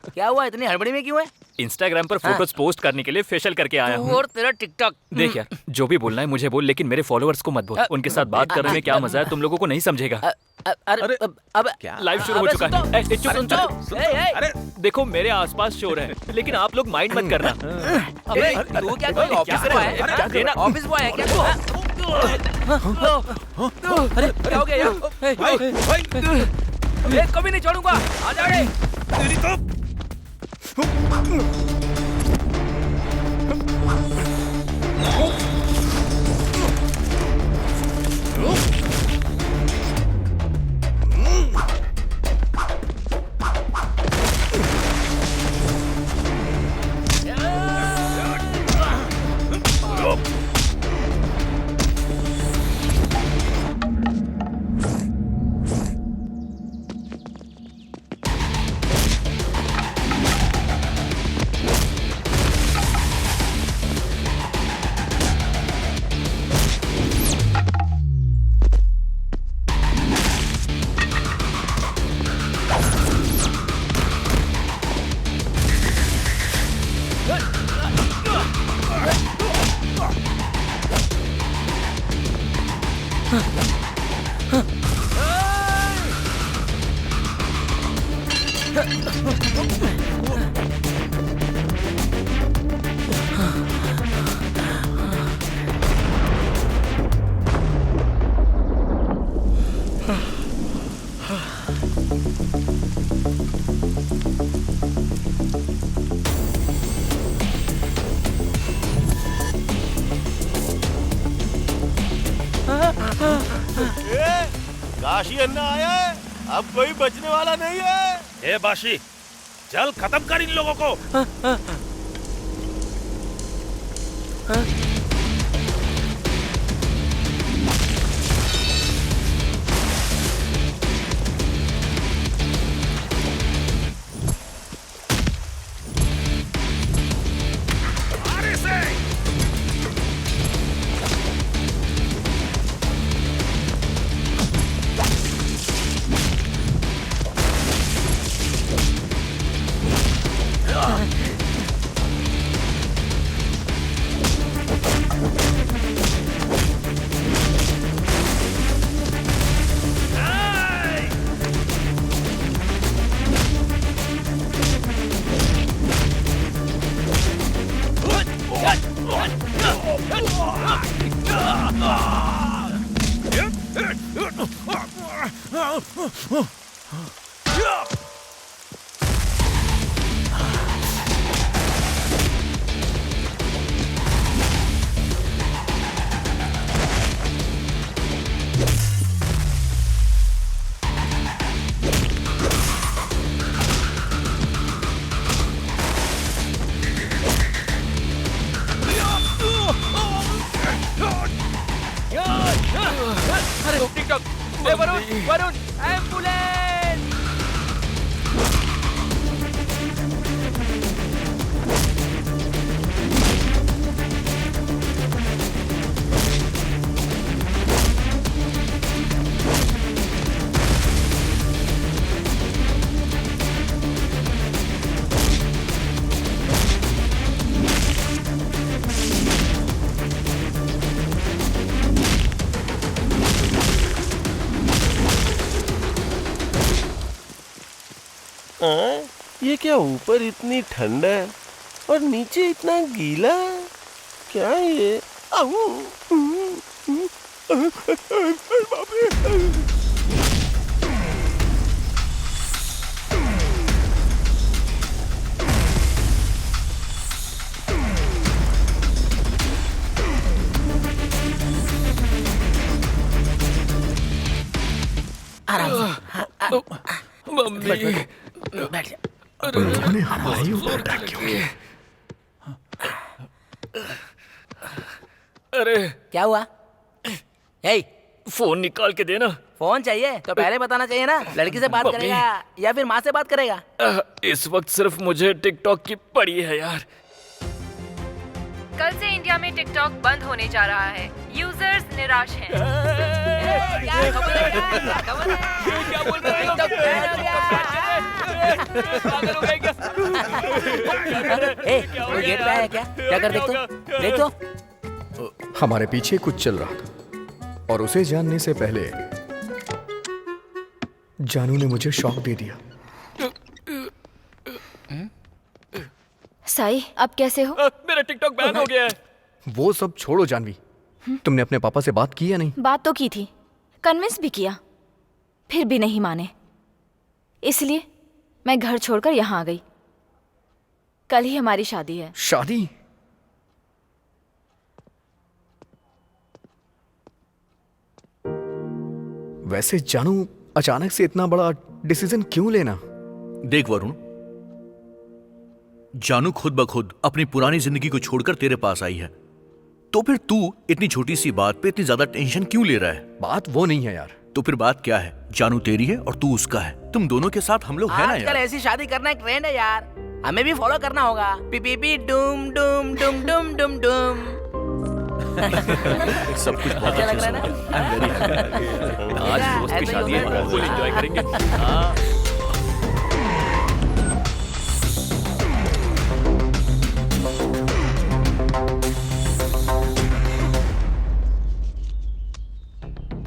क्या हुआ, इतनी हड़बड़ी में क्यों है? इंस्टाग्राम पर फोटोज पोस्ट करने के लिए फेशियल करके आया हूँ। और तेरा टिकटॉक। देख यार, जो भी बोलना है मुझे बोल, लेकिन मेरे फॉलोअर्स को मत बोल। उनके साथ बात करने में क्या मजा है, तुम लोगों को नहीं समझेगा। अरे अब लाइव शुरू हो चुका है। अरे देखो, मेरे आसपास शोर है, लेकिन आप लोग माइंड मत करना। अबे तू क्या कोई ऑफिस बॉय है? क्या देना ऑफिस बॉय है क्या तू? अरे क्या हो गया यार? मैं कभी नहीं छोड़ूंगा, आ जा रे। तेरी तो काशी अन्ना आया है, अब कोई बचने वाला नहीं है। ए बाशी, चल खत्म कर इन लोगों को। वरुण, एम्बुलेंस! ये क्या ऊपर इतनी ठंड है और नीचे इतना गीला? क्या ये? मम्मी बैठ जा। उन्होंने हमारे ऊपर अटैक क्यों? अरे क्या हुआ? हे, फोन निकाल के देना। फोन चाहिए तो पहले बताना चाहिए ना। लड़की से बात करेगा या फिर माँ से बात करेगा? इस वक्त सिर्फ मुझे टिकटॉक की पड़ी है यार। कल से इंडिया में टिकटॉक बंद होने जा रहा है। यूजर्स निराश हैं। क्या बोल रहे हैं? पागल हो गए क्या? कोई गेट पे आया क्या? क्या कर देख तो हमारे पीछे कुछ चल रहा था और उसे जानने से पहले जानू ने मुझे शॉक दे दिया। साई, अब कैसे हो? मेरा टिकटॉक बैन हो गया है। वो सब छोड़ो जानवी, तुमने अपने पापा से बात की या नहीं? बात तो की थी, कन्विंस भी किया, फिर भी नहीं माने। इसलिए मैं घर छोड़कर यहाँ आ गई। कल ही हमारी शादी है। शादी? वैसे जानू, अचानक से इतना बड़ा डिसीजन क्यों लेना? देख वरुण, जानू खुद ब खुद अपनी पुरानी जिंदगी को छोड़कर तेरे पास आई है, तो फिर तू इतनी छोटी सी बात पे इतनी ज्यादा टेंशन क्यों ले रहा है? बात वो नहीं है यार। तो फिर बात क्या है? जानू तेरी है और तू उसका है। तुम दोनों के साथ हम लोग है ना आजकल यार। ऐसी शादी करना एक ट्रेंड है यार, हमें भी फॉलो करना होगा। P P P Doom Doom Doom Doom Doom Doom. सब कुछ बहुत अच्छा लग रहा है ना? आज दोस्त की शादी है, फुल एंजॉय करेंगे। हाँ।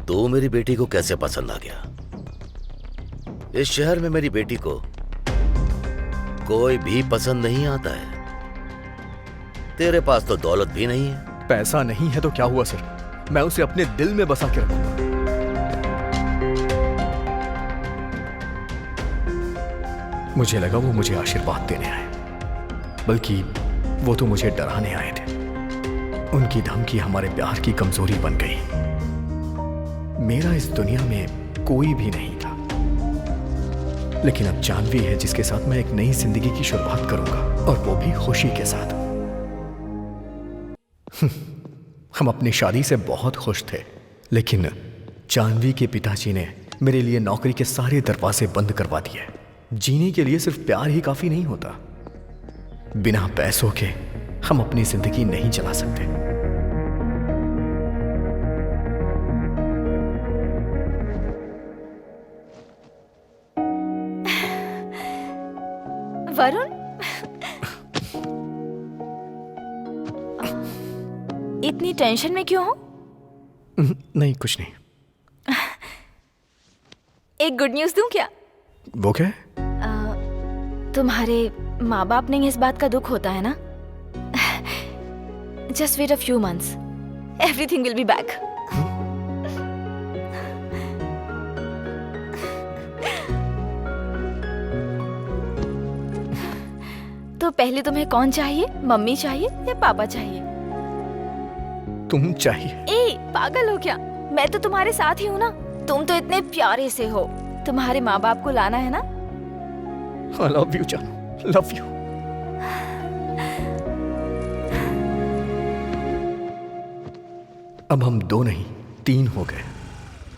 तो मेरी बेटी को कैसे पसंद आ गया? इस शहर में मेरी बेटी को कोई भी पसंद नहीं आता है। तेरे पास तो दौलत भी नहीं है। पैसा नहीं है तो क्या हुआ सर, मैं उसे अपने दिल में बसा के रखूंगा। मुझे लगा वो मुझे आशीर्वाद देने आए, बल्कि वो तो मुझे डराने आए थे। उनकी धमकी हमारे प्यार की कमजोरी बन गई। मेरा इस दुनिया में कोई भी नहीं था, लेकिन अब जानवी है जिसके साथ मैं एक नई जिंदगी की शुरुआत करूंगा, और वो भी खुशी के साथ। हम अपनी शादी से बहुत खुश थे, लेकिन जानवी के पिताजी ने मेरे लिए नौकरी के सारे दरवाजे बंद करवा दिए। जीने के लिए सिर्फ प्यार ही काफी नहीं होता, बिना पैसों के हम अपनी जिंदगी नहीं चला सकते। वरुण, इतनी टेंशन में क्यों हो? नहीं, कुछ नहीं। एक गुड न्यूज़ दूं क्या? वो क्या? तुम्हारे माँ बाप ने इस बात का दुख होता है ना? Just wait a few months. Everything will be back. तो पहले तुम्हें कौन चाहिए? मम्मी चाहिए या पापा चाहिए? तुम चाहिए। ए, पागल हो क्या? मैं तो तुम्हारे साथ ही हूँ ना। तुम तो इतने प्यारे से हो। तुम्हारे माँ बाप को लाना है ना? I love you, जानू, love you. अब हम 2 नहीं 3 हो गए।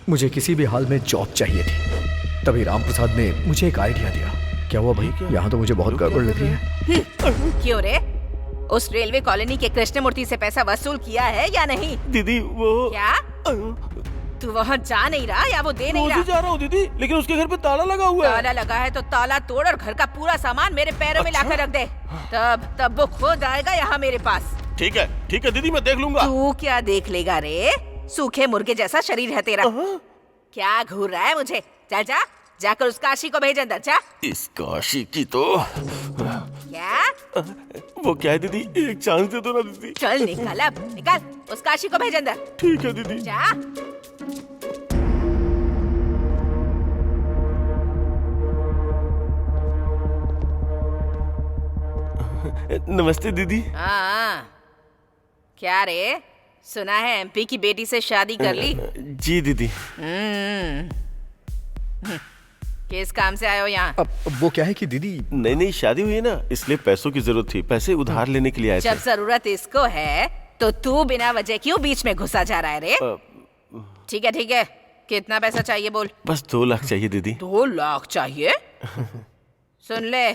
मुझे किसी भी हाल में जॉब चाहिए थी। तभी राम प्रसाद ने मुझे एक आइडिया दिया। क्या हुआ भाई? यहाँ तो मुझे बहुत गड़बड़ लग रही है। क्यों रे? उस रेलवे कॉलोनी के कृष्णमूर्ति से पैसा वसूल किया है या नहीं? दीदी वो क्या? तू वहाँ जा नहीं रहा या वो दे नहीं रहा? जा रहा हूँ दीदी, लेकिन उसके घर पे ताला लगा हुआ है। ताला लगा है तो ताला तोड़ और घर का पूरा सामान मेरे पैरों में लाकर रख दे। तब वो खुद आएगा यहाँ मेरे पास। ठीक है दीदी, मैं देख लूंगा। तू क्या देख लेगा रे? सूखे मुर्गे जैसा शरीर है तेरा। क्या घूर रहा है मुझे? चल जा, जाकर उस काशी को भेज अंदर। जा। इस काशी की तो क्या? वो क्या है दीदी, एक चांस दे दो ना दीदी। चल निकल, अब निकल, उस काशी को भेज अंदर। ठीक है दीदी। जा। नमस्ते दीदी। हाँ, क्या रे? सुना है एमपी की बेटी से शादी कर ली? जी दीदी। किस काम से आए हो यहाँ? अब वो क्या है कि दीदी नहीं शादी हुई है ना, इसलिए पैसों की जरूरत थी। पैसे उधार लेने के लिए आए थे। जब जरूरत इसको है तो तू बिना वजह क्यों बीच में घुसा जा रहा है रे? ठीक है, कितना पैसा चाहिए बोल? बस 2 लाख चाहिए दीदी। 2 लाख चाहिए? सुन ले,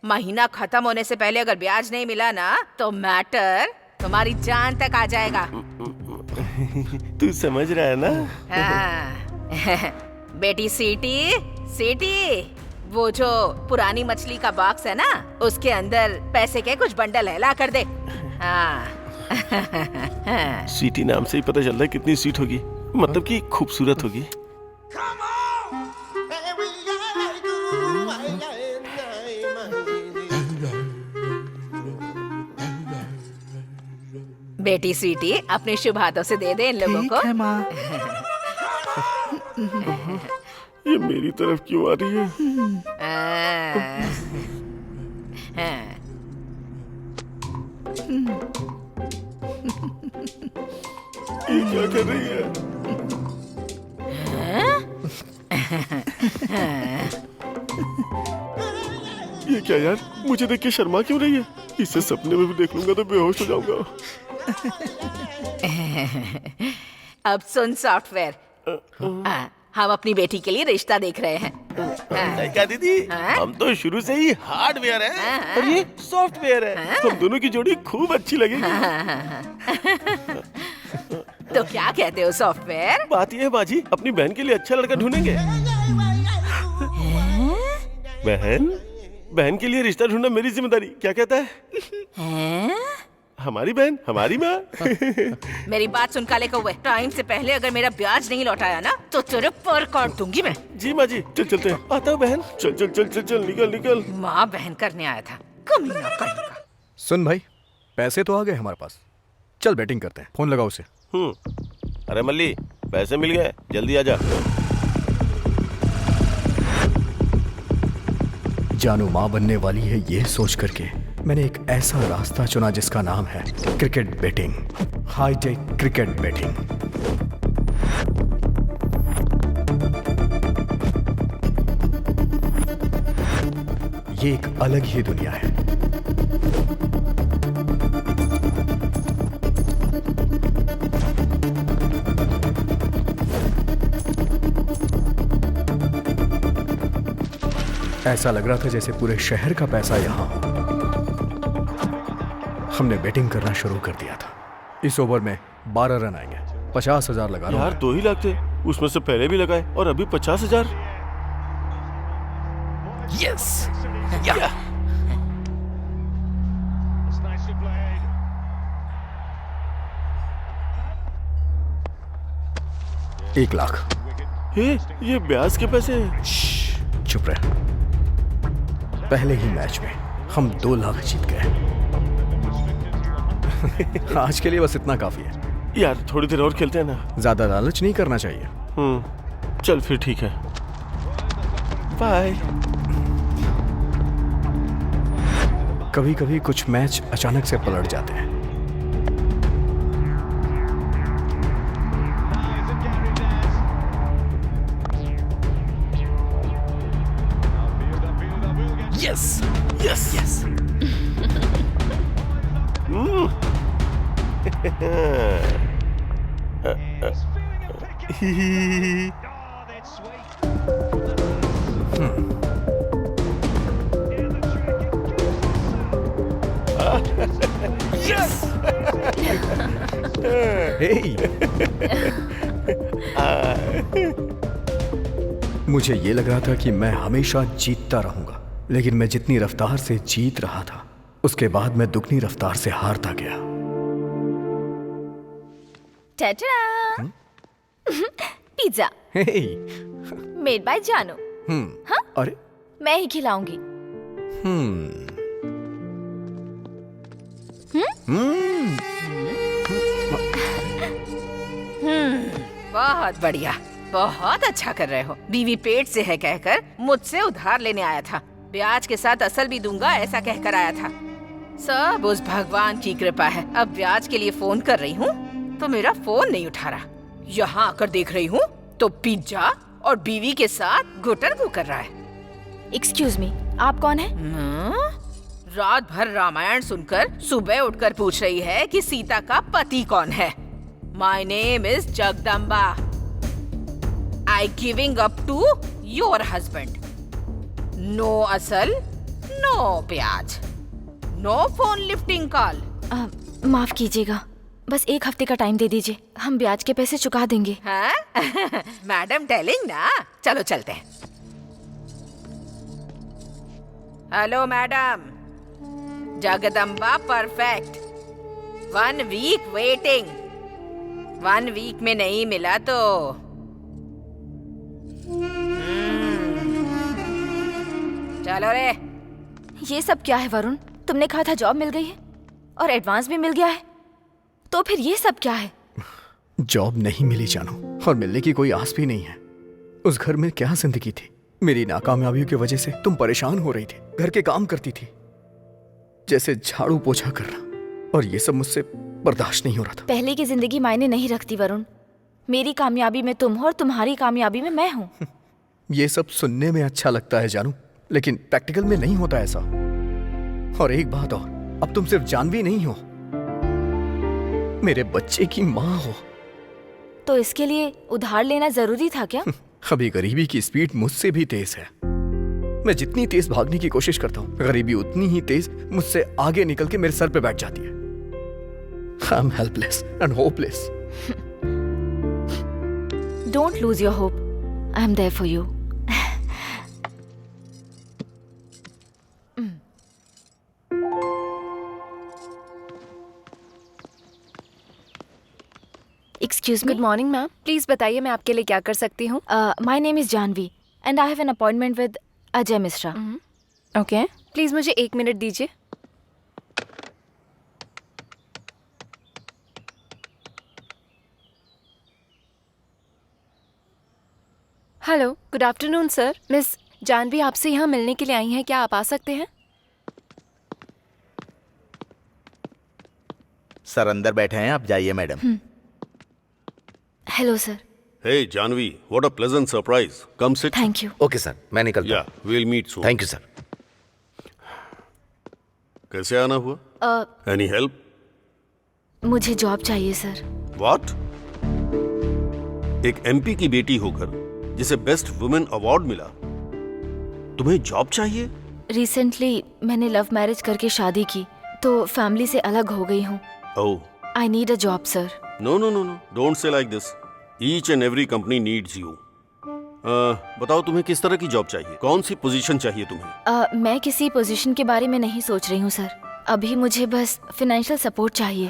महीना खत्म होने से पहले अगर ब्याज नहीं मिला ना तो मैटर तुम्हारी जान तक आ जाएगा। तू समझ रहा है ना? हाँ। बेटी सीटी, सीटी, वो जो पुरानी मछली का बॉक्स है ना, उसके अंदर पैसे के कुछ बंडल है, ला कर दे। हाँ। सीटी नाम से ही पता चल रहा है कितनी स्वीट होगी, मतलब कि खूबसूरत होगी। बेटी स्वीटी, अपने शुभ हाथों से दे दे इन लोगों को। है माँ। ये मेरी तरफ क्यों आ रही है? ये क्या कर रही है? ये क्या यार, मुझे देख के शर्मा क्यों रही है? इसे सपने में भी देख लूंगा तो बेहोश हो जाऊंगा। अब सुन सॉफ्टवेयर, हम अपनी बेटी के लिए रिश्ता देख रहे हैं। क्या दीदी, हम तो शुरू से ही हार्डवेयर है और ये सॉफ्टवेयर है। हम दोनों की जोड़ी खूब अच्छी लगेगी। तो क्या कहते हो सॉफ्टवेयर? बात ये है बाजी, अपनी बहन के लिए अच्छा लड़का ढूंढेंगे। बहन के लिए रिश्ता ढूंढना मेरी जिम्मेदारी, क्या कहता है? हमारी बहन हमारी माँ। मेरी बात सुन काले कौवे, टाइम से पहले अगर मेरा ब्याज नहीं लौटाया ना तो तेरे पर काट दूंगी मैं। जी माँ जी, चल चलते हैं। आता हूँ बहन, चल चल चल चल चल, निकल निकल। माँ बहन करने आया था, कमीना कहीं का। सुन भाई, पैसे तो आ गए हमारे पास, चल बैटिंग करते हैं। फोन लगाओ उसे। अरे मल्ली, पैसे मिल गए, जल्दी आजा। जानू माँ बनने वाली है, ये सोच करके मैंने एक ऐसा रास्ता चुना जिसका नाम है cricket batting, hi tech cricket batting. ये एक अलग ही दुनिया है। ऐसा लग रहा था जैसे पूरे शहर का पैसा यहाँ हो। हमने बैटिंग करना शुरू कर दिया था। इस ओवर में 12 रन आएंगे, 50,000 लगा रहा हूं। यार 2 ही लाख थे, उसमें से पहले भी लगाए और अभी 50,000। यस। एक लाख। ये ब्याज के पैसे हैं। चुप रह। पहले ही मैच में हम 2 लाख जीत गए। आज के लिए बस इतना काफी है। यार थोड़ी देर और खेलते हैं ना। ज्यादा लालच नहीं करना चाहिए। चल फिर ठीक है, बाय। कभी कभी कुछ मैच अचानक से पलट जाते हैं। Yes yes yes. यस। मुझे ये लग रहा था कि मैं हमेशा जीतता रहूंगा, लेकिन मैं जितनी रफ्तार से जीत रहा था उसके बाद मैं दुगनी रफ्तार से हारता गया। टाटा। पिज्जा मेड बाय जानू। हाँ? अरे मैं ही खिलाऊंगी। बहुत बढ़िया, बहुत अच्छा कर रहे हो। बीवी पेट से है कहकर मुझसे उधार लेने आया था, ब्याज के साथ असल भी दूंगा ऐसा कहकर आया था। सब उस भगवान की कृपा है। अब ब्याज के लिए फोन कर रही हूँ तो मेरा फोन नहीं उठा रहा। यहाँ आकर देख रही हूँ तो पिज्जा और बीवी के साथ गुटर गु कर रहा है। एक्सक्यूज मी, आप कौन है? रात भर रामायण सुनकर सुबह उठकर पूछ रही है कि सीता का पति कौन है। My name is Jagdamba. I giving up to your husband. No असल, नो ब्याज, नो फोन लिफ्टिंग कॉल। माफ कीजिएगा, बस 1 हफ्ते का टाइम दे दीजिए, हम ब्याज के पैसे चुका देंगे। हाँ? मैडम टेलिंग ना, चलो चलते हैं। Hello madam, Jagdamba perfect. 1 week waiting. 1 week में नहीं मिला तो चलो रे। ये सब क्या है वरुण? तुमने कहा था जॉब मिल गई है और एडवांस भी मिल गया है, तो फिर ये सब क्या है? जॉब नहीं मिली जानू, और मिलने की कोई आस भी नहीं है। उस घर में क्या जिंदगी थी? मेरी नाकामयाबियों की वजह से तुम परेशान हो रही थी, घर के काम करती थी जैसे झाड़ू पोछा करना, और ये सब मुझसे बर्दाश्त नहीं हो रहा था। पहले की जिंदगी मायने नहीं रखती वरुण। मेरी कामयाबी में तुम हो और तुम्हारी कामयाबी में मैं हूँ। ये सब सुनने में अच्छा लगता है जानू, लेकिन प्रैक्टिकल में नहीं होता ऐसा। और एक बात और, अब तुम सिर्फ जानवी नहीं हो, मेरे बच्चे की माँ हो। तो इसके लिए उधार लेना जरूरी था क्या? अभी गरीबी की स्पीड मुझसे भी तेज है। मैं जितनी तेज भागने की कोशिश करता हूँ, गरीबी उतनी ही तेज मुझसे आगे निकल के मेरे सर पे बैठ जाती है। I am helpless and hopeless. Don't lose your hope, I am there for you. Excuse me. Good morning ma'am, please बताइए मैं आपके लिए क्या कर सकती हूँ? My name is Janhvi and I have an appointment with Ajay Mishra. Okay, please मुझे 1 minute दीजिए। Hello, good afternoon sir. Miss Janhvi आपसे यहाँ मिलने के लिए आई हैं, क्या आप आ सकते हैं? सर अंदर बैठे हैं, आप जाइए madam. Hello sir. Hey Janvi, what a pleasant surprise. Come sit. Thank you. Okay sir, मैं निकलता हूँ। Yeah, we'll meet soon. Thank you sir. कैसे आना हुआ? Any help? मुझे जॉब चाहिए सर। What? एक एमपी की बेटी होकर जिसे बेस्ट वुमेन अवार्ड मिला, तुम्हें जॉब चाहिए? रिसेंटली मैंने लव मैरिज करके शादी की, तो फैमिली से अलग हो गई हूँ। Oh. I need a job sir. No, no, no, no. Don't say like this. Each and every company needs you. बताओ तुम्हें किस तरह की जॉब चाहिए? कौन सी पोजीशन चाहिए तुम्हें? मैं किसी पोजीशन के बारे में नहीं सोच रही हूँ सर। अभी मुझे बस फाइनेंशियल सपोर्ट चाहिए।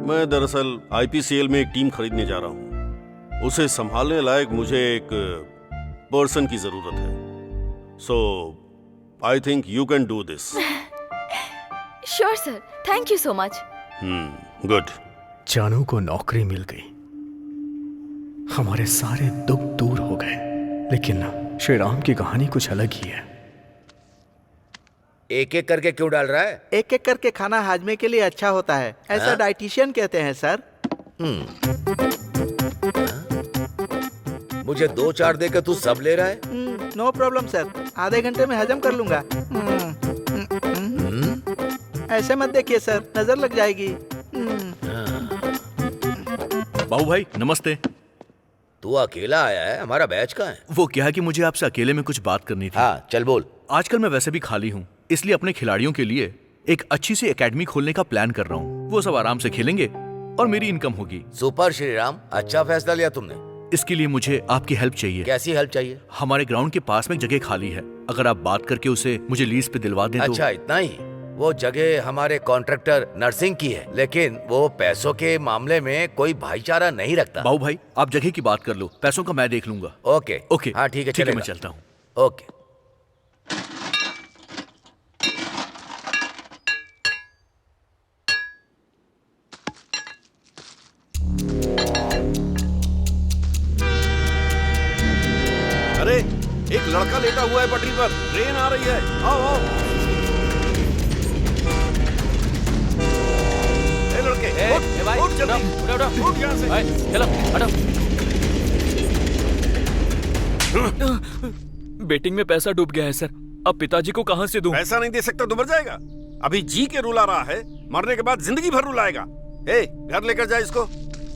मैं दरअसल आईपीसीएल में एक टीम खरीदने जा रहा हूँ। उसे संभालने लायक मुझे एक पर्सन की जरूरत है। So, I think you can do this. Sure sir, thank you so much. Good. जानू को नौकरी मिल गई, हमारे सारे दुख दूर हो गए। लेकिन श्री राम की कहानी कुछ अलग ही है। एक एक करके क्यों डाल रहा है? एक एक करके खाना हाजमे के लिए अच्छा होता है, ऐसा डाइटिशियन कहते हैं सर। मुझे 2-4 देकर तू सब ले रहा है? नो प्रॉब्लम सर, आधे घंटे में हजम कर लूंगा। ऐसे मत देखिए सर, नजर लग जाएगी। बाबू भाई नमस्ते। तू अकेला आया है? हमारा बैच कहाँ है? वो क्या है कि मुझे आपसे अकेले में कुछ बात करनी थी। हाँ चल बोल। आजकल मैं वैसे भी खाली हूँ, इसलिए अपने खिलाड़ियों के लिए एक अच्छी सी एकेडमी खोलने का प्लान कर रहा हूँ। वो सब आराम से खेलेंगे और मेरी इनकम होगी। सुपर श्रीराम, अच्छा फैसला लिया तुमने। इसके लिए मुझे आपकी हेल्प चाहिए। कैसी हेल्प चाहिए? हमारे ग्राउंड के पास में जगह खाली है, अगर आप बात करके उसे मुझे लीज पे दिलवा दें। अच्छा इतना ही? वो जगह हमारे कॉन्ट्रैक्टर नरसिंह की है, लेकिन वो पैसों के मामले में कोई भाईचारा नहीं रखता। बाबू भाई आप जगह की बात कर लो, पैसों का मैं देख लूंगा। ओके ओके हाँ ठीक है, ठीक है, मैं चलता हूँ। ओके। अरे एक लड़का लेटा हुआ है पटरी पर, ट्रेन आ रही है, आओ आओ। ए लड़के, उठ जल्दी, उठ यहाँ से। चलो हटो। बेटिंग में पैसा डूब गया है सर, अब पिताजी को कहाँ से दूं? पैसा नहीं दे सकता तो मर जाएगा। अभी जी के रुला रहा है, मरने के बाद जिंदगी भर रुलाएगा। ए घर लेकर जा इसको।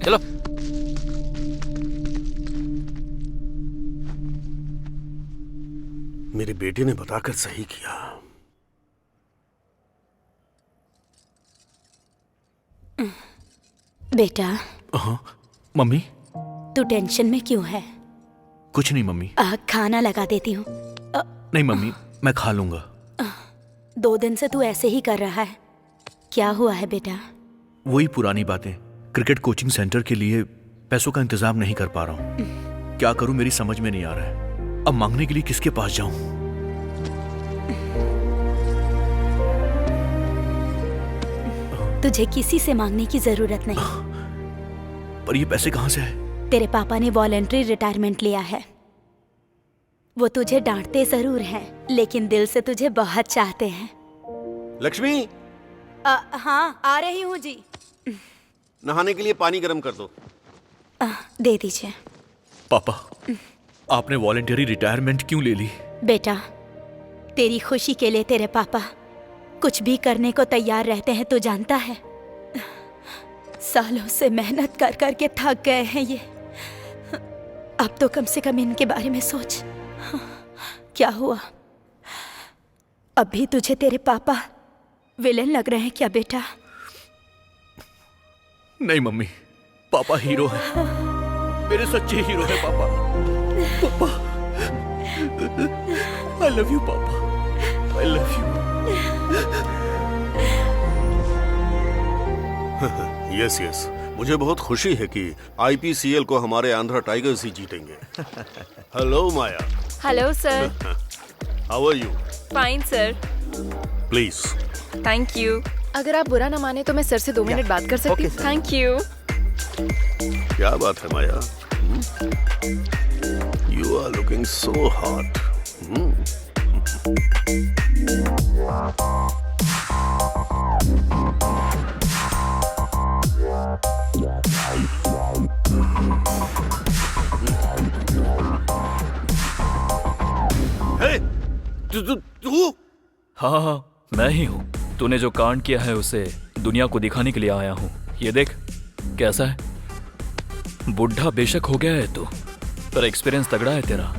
चलो। मेरे बेटे ने बताकर सही किया। बेटा। हाँ मम्मी। तू टेंशन में क्यों है? कुछ नहीं मम्मी। खाना लगा देती हूँ। नहीं मम्मी, मैं खा लूंगा। 2 दिन से तू ऐसे ही कर रहा है, क्या हुआ है बेटा? वही पुरानी बातें। क्रिकेट कोचिंग सेंटर के लिए पैसों का इंतजाम नहीं कर पा रहा हूँ। क्या करूं मेरी समझ में नहीं आ रहा है। अब मांगने के लिए किसके पास जाऊं? तुझे किसी से मांगने की जरूरत नहीं। पर ये पैसे कहाँ से आए? तेरे पापा ने वॉलंटरी रिटायरमेंट लिया है। वो तुझे डांटते जरूर हैं, लेकिन दिल से तुझे बहुत चाहते हैं। लक्ष्मी, हाँ आ रही हूँ जी। नहाने के लिए पानी गर्म कर दो। दे दीजिए। पापा, आपने वॉलंटरी रिटायरमेंट क्यों ले ली? बेटा, तेरी खुशी के लिए तेरे पापा कुछ भी करने को तैयार रहते हैं, तो जानता है। सालों से मेहनत कर कर के थक गए हैं ये। अब तो कम से कम इनके बारे में सोच। क्या हुआ? अभी तुझे तेरे पापा विलेन लग रहे हैं क्या बेटा? नहीं मम्मी, पापा हीरो है, मेरे सच्चे हीरो है पापा। पापा, आई लव यू पापा, I love you. Yes yes, मुझे बहुत खुशी है कि आईपीसीएल को हमारे आंध्रा टाइगर्स ही जीतेंगे। Hello Maya. Hello sir. How are you? Fine sir. Please. Thank you. अगर आप बुरा ना माने तो मैं सर से 2 मिनट बात कर सकती हूँ? Thank you. क्या बात है Maya? You are looking so hot. तू? हाँ, मैं ही हूँ। तूने जो कांड किया है उसे दुनिया को दिखाने के लिए आया हूँ। ये देख कैसा है। बुढ़ा बेशक हो गया है तू, पर एक्सपीरियंस तगड़ा है तेरा।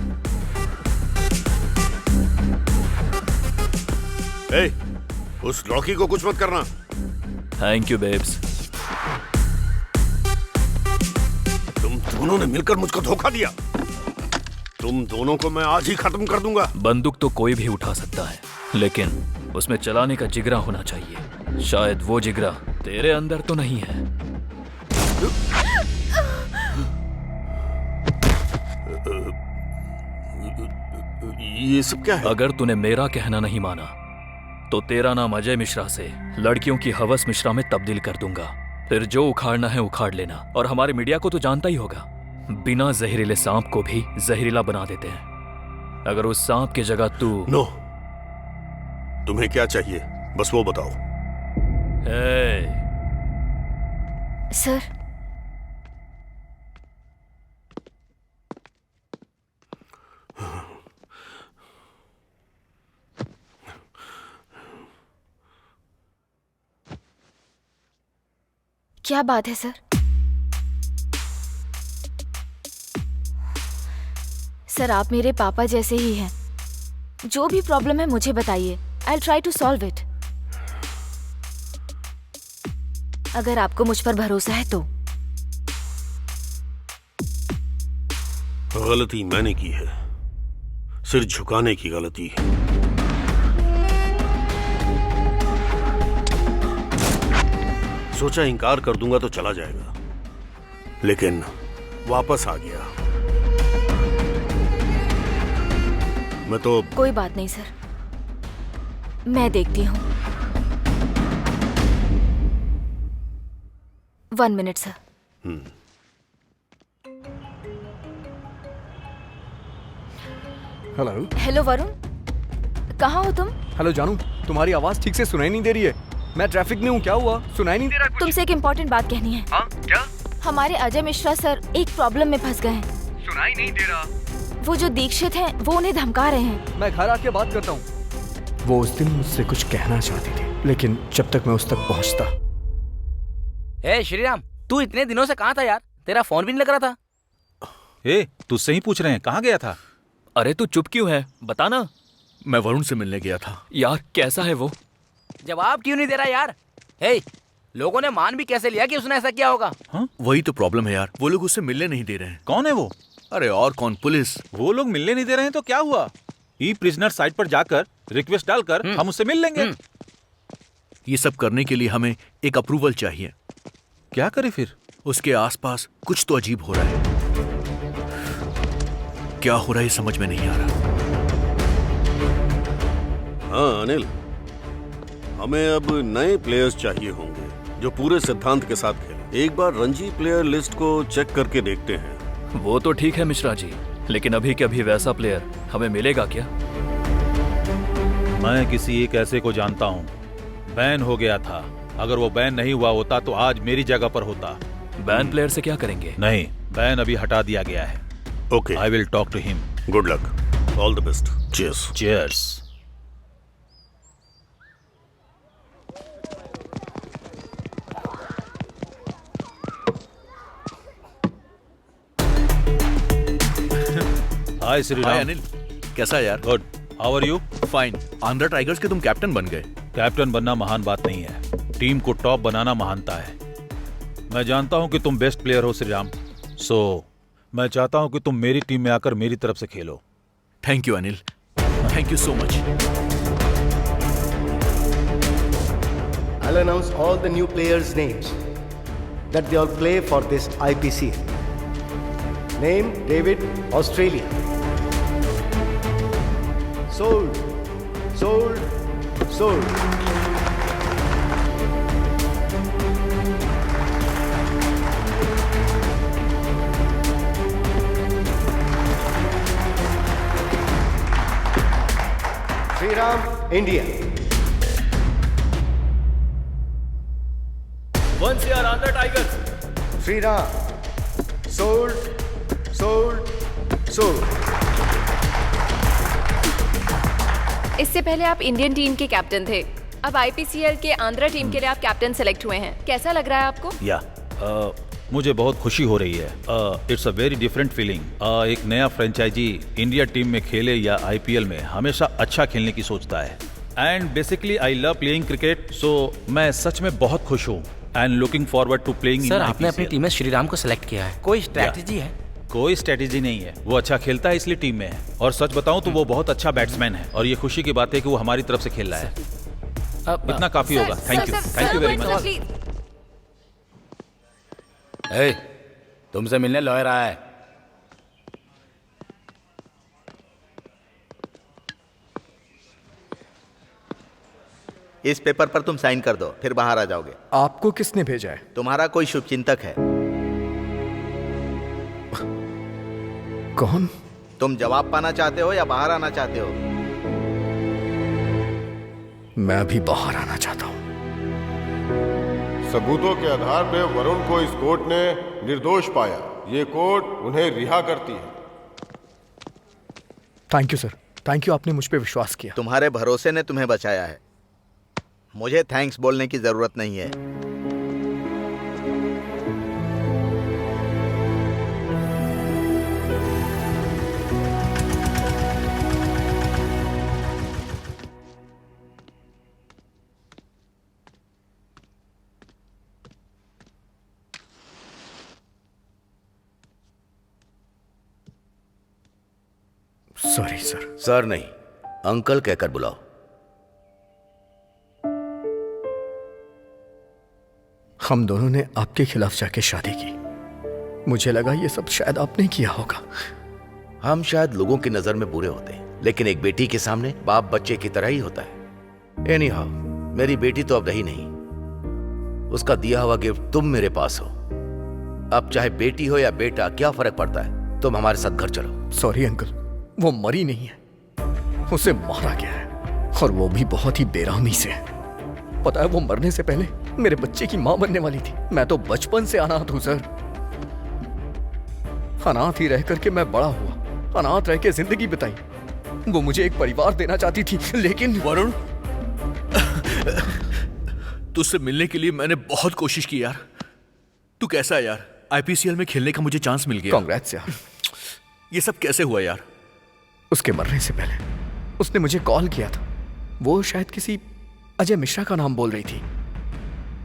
उस लौकी को कुछ मत करना। Thank you babes. तुम दोनों ने मिलकर मुझको धोखा दिया। तुम दोनों को मैं आज ही खत्म कर दूंगा। बंदूक तो कोई भी उठा सकता है, लेकिन उसमें चलाने का जिगरा होना चाहिए। शायद वो जिगरा तेरे अंदर तो नहीं है। ये सब क्या है? अगर तूने मेरा कहना नहीं माना तो तेरा नाम अजय मिश्रा से लड़कियों की हवस मिश्रा में तब्दील कर दूंगा। फिर जो उखाड़ना है उखाड़ लेना। और हमारे मीडिया को तो जानता ही होगा, बिना जहरीले सांप को भी जहरीला बना देते हैं। अगर उस सांप की जगह तू... नो, तुम्हें क्या चाहिए बस वो बताओ। सर, क्या बात है सर? सर, आप मेरे पापा जैसे ही हैं। जो भी प्रॉब्लम है मुझे बताइए, I will try to solve it. अगर आपको मुझ पर भरोसा है तो। गलती मैंने की है, सिर झुकाने की गलती। सोचा इनकार कर दूंगा तो चला जाएगा, लेकिन वापस आ गया। मैं तो... कोई बात नहीं सर, मैं देखती हूँ। 1 minute sir. Hello. Hello Varun, कहाँ हो तुम? हेलो जानू, तुम्हारी आवाज ठीक से सुनाई नहीं दे रही है। मैं ट्रैफिक में हूँ। क्या हुआ? सुनाई नहीं दे रहा कुछ। तुमसे एक इम्पोर्टेंट बात कहनी है। हाँ, क्या? हमारे अजय मिश्रा सर एक प्रॉब्लम में फंस गए हैं। सुनाई नहीं दे रहा। वो जो दीक्षित हैं, वो उन्हें धमका रहे हैं। मैं घर आके बात करता हूँ। वो उस दिन मुझसे कुछ कहना चाहती थी, लेकिन जब तक मैं उस तक पहुँचता। ए श्रीराम, तू इतने दिनों से कहाँ था यार? तेरा फोन भी नहीं लग रहा था। तुझसे ही पूछ रहे हैं, कहाँ गया था? अरे तू चुप क्यों है, बता ना। मैं वरुण से मिलने गया था। यार कैसा है वो? जवाब क्यों नहीं दे रहा यार? हे, लोगों ने मान भी कैसे लिया कि उसने ऐसा किया होगा? वही तो प्रॉब्लम है यार, वो लोग उससे मिलने नहीं दे रहे हैं। कौन है वो? अरे और कौन, पुलिस। वो लोग मिलने नहीं दे रहे हैं तो क्या हुआ? ई प्रिजनर साइट पर जाकर रिक्वेस्ट डालकर हम उससे मिल लेंगे। ये सब करने के लिए हमें एक अप्रूवल चाहिए। क्या करें फिर? उसके आसपास कुछ तो अजीब हो रहा है। क्या हो रहा है समझ में नहीं आ रहा। हाँ अनिल, हमें अब नए प्लेयर्स चाहिए होंगे जो पूरे सिद्धांत के साथ खेलें। एक बार रणजी प्लेयर लिस्ट को चेक करके देखते हैं। वो तो ठीक है मिश्रा जी, लेकिन अभी के अभी वैसा प्लेयर हमें मिलेगा क्या? मैं किसी एक ऐसे को जानता हूँ, बैन हो गया था। अगर वो बैन नहीं हुआ होता तो आज मेरी जगह पर होता। बैन प्लेयर से क्या करेंगे? नहीं, बैन अभी हटा दिया गया है। Okay, I will talk to him. Good luck, all the best. Cheers. Cheers. Hi Shri Ram. Anil, कैसा यार? Good, how are you? Fine. Andhra tigers के तुम कैप्टन बन गए। कैप्टन बनना महान बात नहीं है, टीम को टॉप बनाना महानता है। मैं जानता हूं कि तुम बेस्ट प्लेयर हो श्री राम, सो मैं चाहता हूं कि तुम मेरी टीम में आकर मेरी तरफ से खेलो। Thank you Anil, thank you so much. I'll announce all the new players' names that they all play for this IPCL. Name David, Australia. Sold, sold, sold. Sriram, India. Once you are on the Tigers. Sriram, sold, sold, sold. इससे पहले आप Indian team के captain थे, अब IPCL के Andhra team के लिए आप कैप्टन सेलेक्ट हुए हैं। कैसा लग रहा है आपको? मुझे बहुत खुशी हो रही है। It's a very different feeling. एक नया फ्रेंचाइजी इंडिया टीम में खेले या आईपीएल में हमेशा अच्छा खेलने की सोचता है। And basically I love playing cricket, so मैं सच में बहुत खुश हूँ and looking forward to playing. Sir, आपने अपनी टीम में श्रीराम को सिलेक्ट किया है, कोई स्ट्रैटेजी है? कोई स्ट्रेटेजी नहीं है, वो अच्छा खेलता है इसलिए टीम में है। और सच बताऊं तो वो बहुत अच्छा बैट्समैन है और ये खुशी की बात है कि वो हमारी तरफ से खेल रहा है। इतना काफी होगा। Thank you very much. तुमसे मिलने लॉयर आया है। इस पेपर पर तुम साइन कर दो, फिर बाहर आ जाओगे। आपको किसने भेजा है? तुम्हारा कोई शुभचिंतक है। कौन? तुम जवाब पाना चाहते हो या बाहर आना चाहते हो? मैं भी बाहर आना चाहता हूं। सबूतों के आधार पर वरुण को इस कोर्ट ने निर्दोष पाया। ये कोर्ट उन्हें रिहा करती है। Thank you sir, thank you, आपने मुझ पे विश्वास किया। तुम्हारे भरोसे ने तुम्हें बचाया है, मुझे थैंक्स बोलने की जरूरत नहीं है। Sorry sir. सर नहीं, अंकल कहकर बुलाओ। हम दोनों ने आपके खिलाफ जाके शादी की। मुझे लगा ये सब शायद आपने किया होगा। हम शायद लोगों की नजर में बुरे होते हैं, लेकिन एक बेटी के सामने बाप बच्चे की तरह ही होता है। एनीहाउ, मेरी बेटी तो अब रही नहीं। उसका दिया हुआ गिफ्ट तुम मेरे पास हो। अब चाहे बेटी हो या बेटा, क्या फर्क पड़ता है? तुम हमारे साथ घर चलो। सॉरी अंकल, वो मरी नहीं है, उसे मारा गया है, और वो भी बहुत ही बेरहमी से। पता है, वो मरने से पहले मेरे बच्चे की मां बनने वाली थी। मैं तो बचपन से अनाथ हूं सर। अनाथ ही रह करके मैं बड़ा हुआ, अनाथ रह के जिंदगी बिताई। वो मुझे एक परिवार देना चाहती थी, लेकिन वरुण, तुझसे मिलने के लिए मैंने बहुत कोशिश की यार। तू कैसा है यार? आईपीसीएल में खेलने का मुझे चांस मिल गया। कांग्रेट्स यार। ये सब कैसे हुआ यार? उसके मरने से पहले उसने मुझे कॉल किया था। वो शायद किसी अजय मिश्रा का नाम बोल रही थी।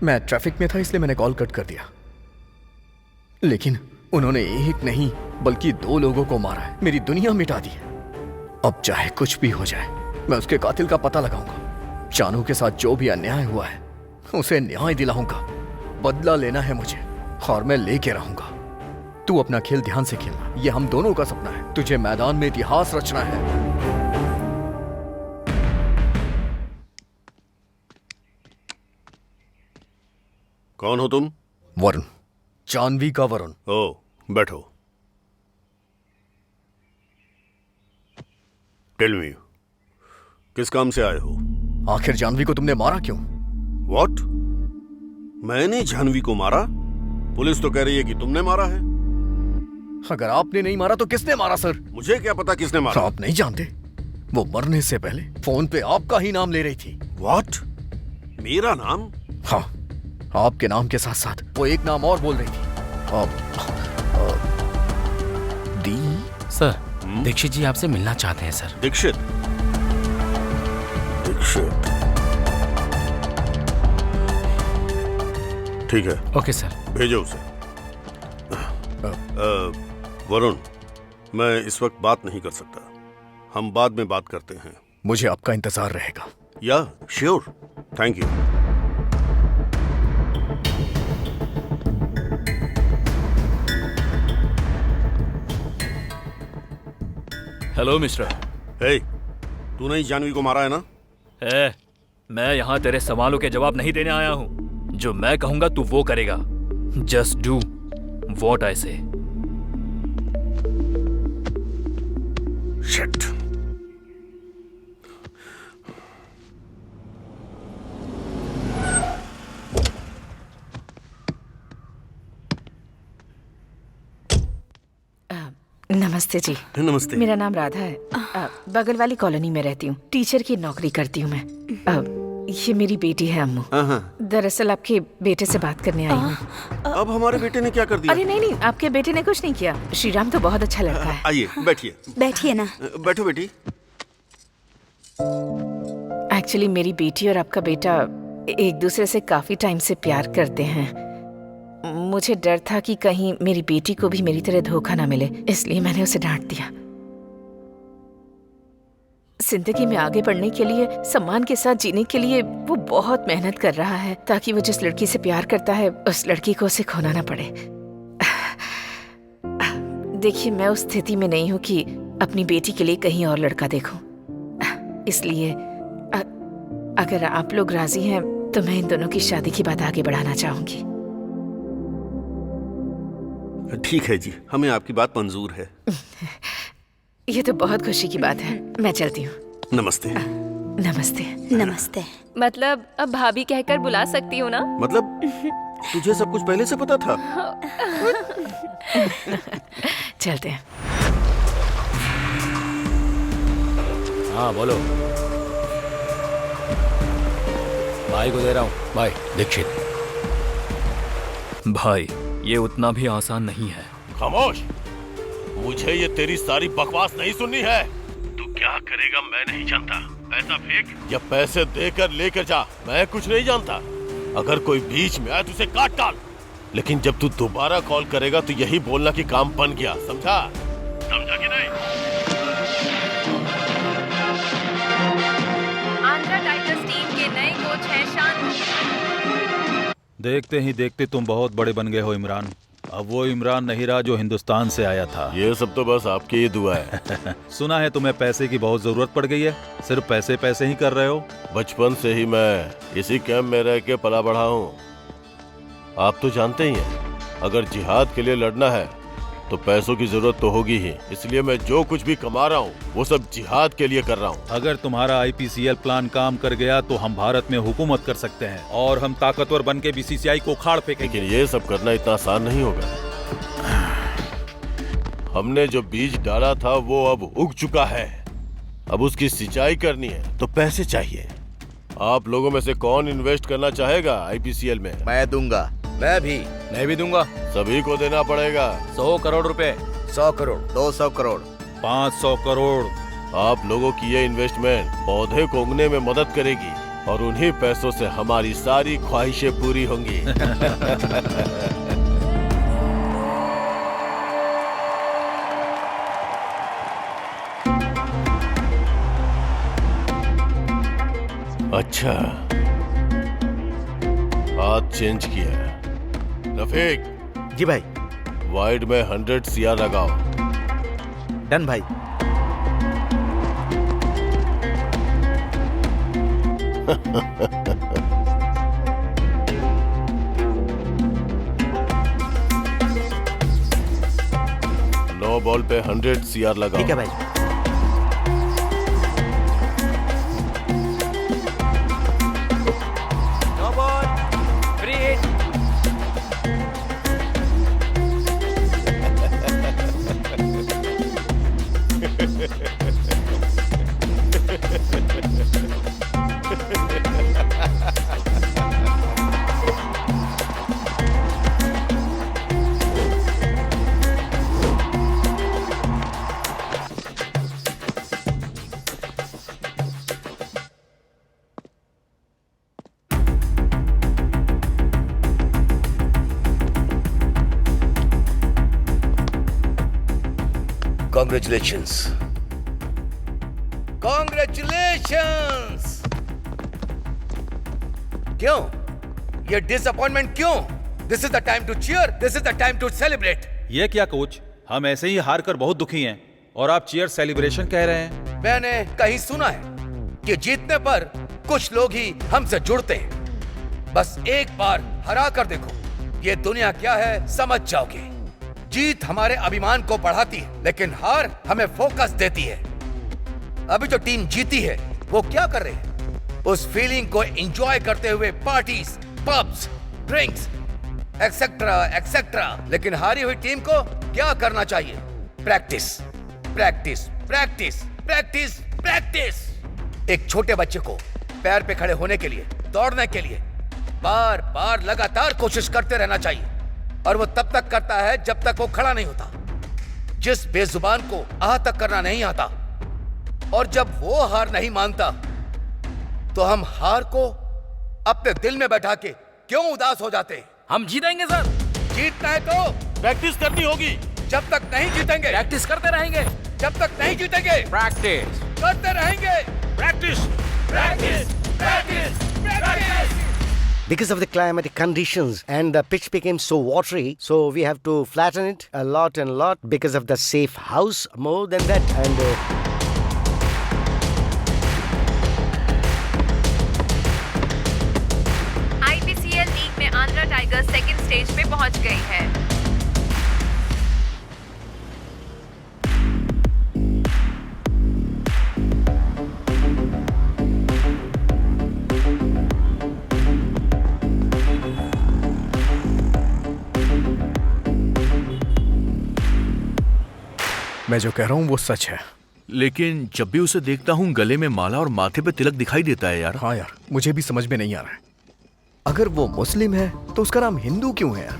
मैं ट्रैफिक में था इसलिए मैंने कॉल कट कर दिया, लेकिन उन्होंने एक नहीं बल्कि 2 लोगों को मारा है, मेरी दुनिया मिटा दी है। अब चाहे कुछ भी हो जाए मैं उसके कातिल का पता लगाऊंगा। जानू के साथ जो भी अन्याय हुआ है उसे न्याय दिलाऊंगा। बदला लेना है मुझे और मैं लेके रहूंगा। तू अपना खेल ध्यान से खेलना, ये हम दोनों का सपना है। तुझे मैदान में इतिहास रचना है। कौन हो तुम? वरुण, जानवी का वरुण। ओ, बैठो। टेल मी, किस काम से आए हो? आखिर जानवी को तुमने मारा क्यों? व्हाट? मैंने जानवी को मारा? पुलिस तो कह रही है कि तुमने मारा है। अगर आपने नहीं मारा तो किसने मारा सर? मुझे क्या पता किसने मारा। आप नहीं जानते? वो मरने से पहले फोन पे आपका ही नाम ले रही थी। व्हाट? मेरा नाम? हाँ, आपके नाम के साथ साथ वो एक नाम और बोल रही थी। दी सर, दीक्षित जी आपसे मिलना चाहते हैं सर। दीक्षित? दीक्षित, ठीक है। ओके सर, भेजो उसे। वरुण, मैं इस वक्त बात नहीं कर सकता, हम बाद में बात करते हैं। मुझे आपका इंतजार रहेगा। Yeah sure, thank you. Hello mister. Hey, तूने ही जानवी को मारा है ना? मैं यहाँ तेरे सवालों के जवाब नहीं देने आया हूँ। जो मैं कहूंगा तू वो करेगा। जस्ट डू व्हाट आई से। शिट। नमस्ते जी। नमस्ते। मेरा नाम राधा है। बगल वाली कॉलोनी में रहती हूँ। टीचर की नौकरी करती हूँ मैं। ये मेरी बेटी है अम्मू। दरअसल आपके बेटे से बात करने आई हूँ। अब हमारे बेटे ने क्या कर दिया? अरे नहीं, आपके बेटे ने कुछ नहीं किया। श्रीराम तो बहुत अच्छा लड़का है। आइए बैठिए। बैठिए ना। बैठो बेटी। एक्चुअली मेरी बेटी और आपका बेटा एक दूसरे से काफी टाइम से प्यार करते हैं। मुझे डर था कि कहीं मेरी बेटी को भी मेरी तरह धोखा ना मिले, इसलिए मैंने उसे डांट दिया। जिंदगी में आगे बढ़ने के लिए, सम्मान के साथ जीने के लिए वो बहुत मेहनत कर रहा है ताकि वो जिस लड़की से प्यार करता है उस लड़की को उसे खोना ना पड़े। देखिए, मैं उस स्थिति में नहीं हूँ कि अपनी बेटी के लिए कहीं और लड़का देखूं। इसलिए अगर आप लोग राजी हैं तो मैं इन दोनों की शादी की बात आगे बढ़ाना चाहूंगी। ठीक है जी, हमें आपकी बात मंजूर है। ये तो बहुत खुशी की बात है। मैं चलती हूँ। नमस्ते। नमस्ते। नमस्ते। मतलब अब भाभी कहकर बुला सकती हूँ ना? मतलब तुझे सब कुछ पहले से पता था? चलते हैं। हाँ बोलो। भाई को दे रहा हूँ। भाई दीक्षित। भाई, ये उतना भी आसान नहीं है। खामोश। मुझे ये तेरी सारी बकवास नहीं सुननी है। तू क्या करेगा मैं नहीं जानता। पैसा फेंक या पैसे देकर लेकर जा, मैं कुछ नहीं जानता। अगर कोई बीच में आए तो उसे काट डाल। लेकिन जब तू दोबारा कॉल करेगा तो यही बोलना कि काम बन गया, समझा? समझा कि नहीं? आंध्रा टाइगर्स टीम के नए कोच हैं शान। देखते ही देखते तुम बहुत बड़े बन गए हो इमरान। अब वो इमरान नहीं रहा जो हिंदुस्तान से आया था। ये सब तो बस आपकी ही दुआ है। सुना है तुम्हें पैसे की बहुत जरूरत पड़ गई है। सिर्फ पैसे पैसे ही कर रहे हो। बचपन से ही मैं इसी कैंप में रह के पला बढ़ा हूँ। आप तो जानते ही हैं, अगर जिहाद के लिए लड़ना है तो पैसों की जरूरत तो होगी ही। इसलिए मैं जो कुछ भी कमा रहा हूँ वो सब जिहाद के लिए कर रहा हूँ। अगर तुम्हारा IPCL प्लान काम कर गया तो हम भारत में हुकूमत कर सकते हैं और हम ताकतवर बन के BCCI को उखाड़ फेंकेंगे। लेकिन ये सब करना इतना आसान नहीं होगा। हमने जो बीज डाला था वो अब उग चुका है। अब उसकी सिंचाई करनी है तो पैसे चाहिए। आप लोगों में से कौन इन्वेस्ट करना चाहेगा IPCL में? मैं दूंगा। मैं भी दूंगा। सभी को देना पड़ेगा। 100 करोड़ रुपए। 100 करोड़। 200 करोड़। 500 करोड़। आप लोगों की ये इन्वेस्टमेंट पौधे को उगने में मदद करेगी। और उन्हीं पैसों से हमारी सारी ख्वाहिशें पूरी होंगी। अच्छा, हाथ चेंज किया। रफीक। जी भाई। वाइड में 100 CR लगाओ। डन भाई। नो बॉल पे 100 CR लगाओ। ठीक है भाई। Congratulations. Congratulations. क्यों? ये डिसअपॉइंटमेंट क्यों? This is the time to cheer. This is the time to celebrate. ये क्या कोच, हम ऐसे ही हार कर बहुत दुखी हैं और आप चीयर सेलिब्रेशन कह रहे हैं। मैंने कहीं सुना है कि जीतने पर कुछ लोग ही हमसे जुड़ते हैं। बस एक बार हरा कर देखो, ये दुनिया क्या है समझ जाओगे। जीत हमारे अभिमान को बढ़ाती है, लेकिन हार हमें फोकस देती है। अभी जो टीम जीती है वो क्या कर रहे हैं? उस फीलिंग को एंजॉय करते हुए parties, pubs, drinks, etcetera etcetera. लेकिन हारी हुई टीम को क्या करना चाहिए? Practice, practice, practice, practice, practice. एक छोटे बच्चे को पैर पे खड़े होने के लिए, दौड़ने के लिए बार बार लगातार कोशिश करते रहना चाहिए, और वो तब तक करता है जब तक वो खड़ा नहीं होता। जिस बेजुबान को आह तक करना नहीं आता और जब वो हार नहीं मानता, तो हम हार को अपने दिल में बैठा के क्यों उदास हो जाते? हम जीतेंगे सर। जीतना है तो प्रैक्टिस करनी होगी। जब तक नहीं जीतेंगे प्रैक्टिस करते रहेंगे। जब तक नहीं जीतेंगे प्रैक्टिस करते रहेंगे। Practice, practice, practice, practice. Because of the climatic conditions and the pitch became so watery, so we have to flatten it a lot and lot because of the safe house. More than that, and IPCL league में Andhra tigers second stage में पहुंच गई है। मैं जो कह रहा हूँ वो सच है। लेकिन जब भी उसे देखता हूँ गले में माला और माथे पे तिलक दिखाई देता है यार। हाँ यार, मुझे भी समझ में नहीं आ रहा है। अगर वो मुस्लिम है तो उसका नाम हिंदू क्यों है यार?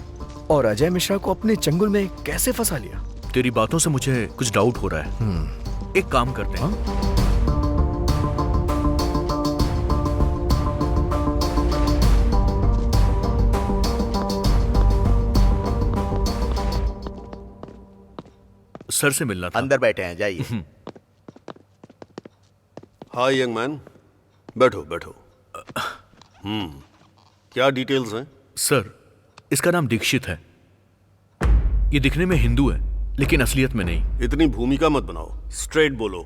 और अजय मिश्रा को अपने चंगुल में कैसे फंसा लिया? तेरी बातों से मुझे कुछ डाउट हो रहा है। एक काम करते हैं। सर से मिलना था। अंदर बैठे हैं, जाइए। हाय यंग मैन, बैठो बैठो। क्या डिटेल्स हैं? सर, इसका नाम दीक्षित है। ये दिखने में हिंदू है लेकिन असलियत में नहीं। इतनी भूमिका मत बनाओ, स्ट्रेट बोलो।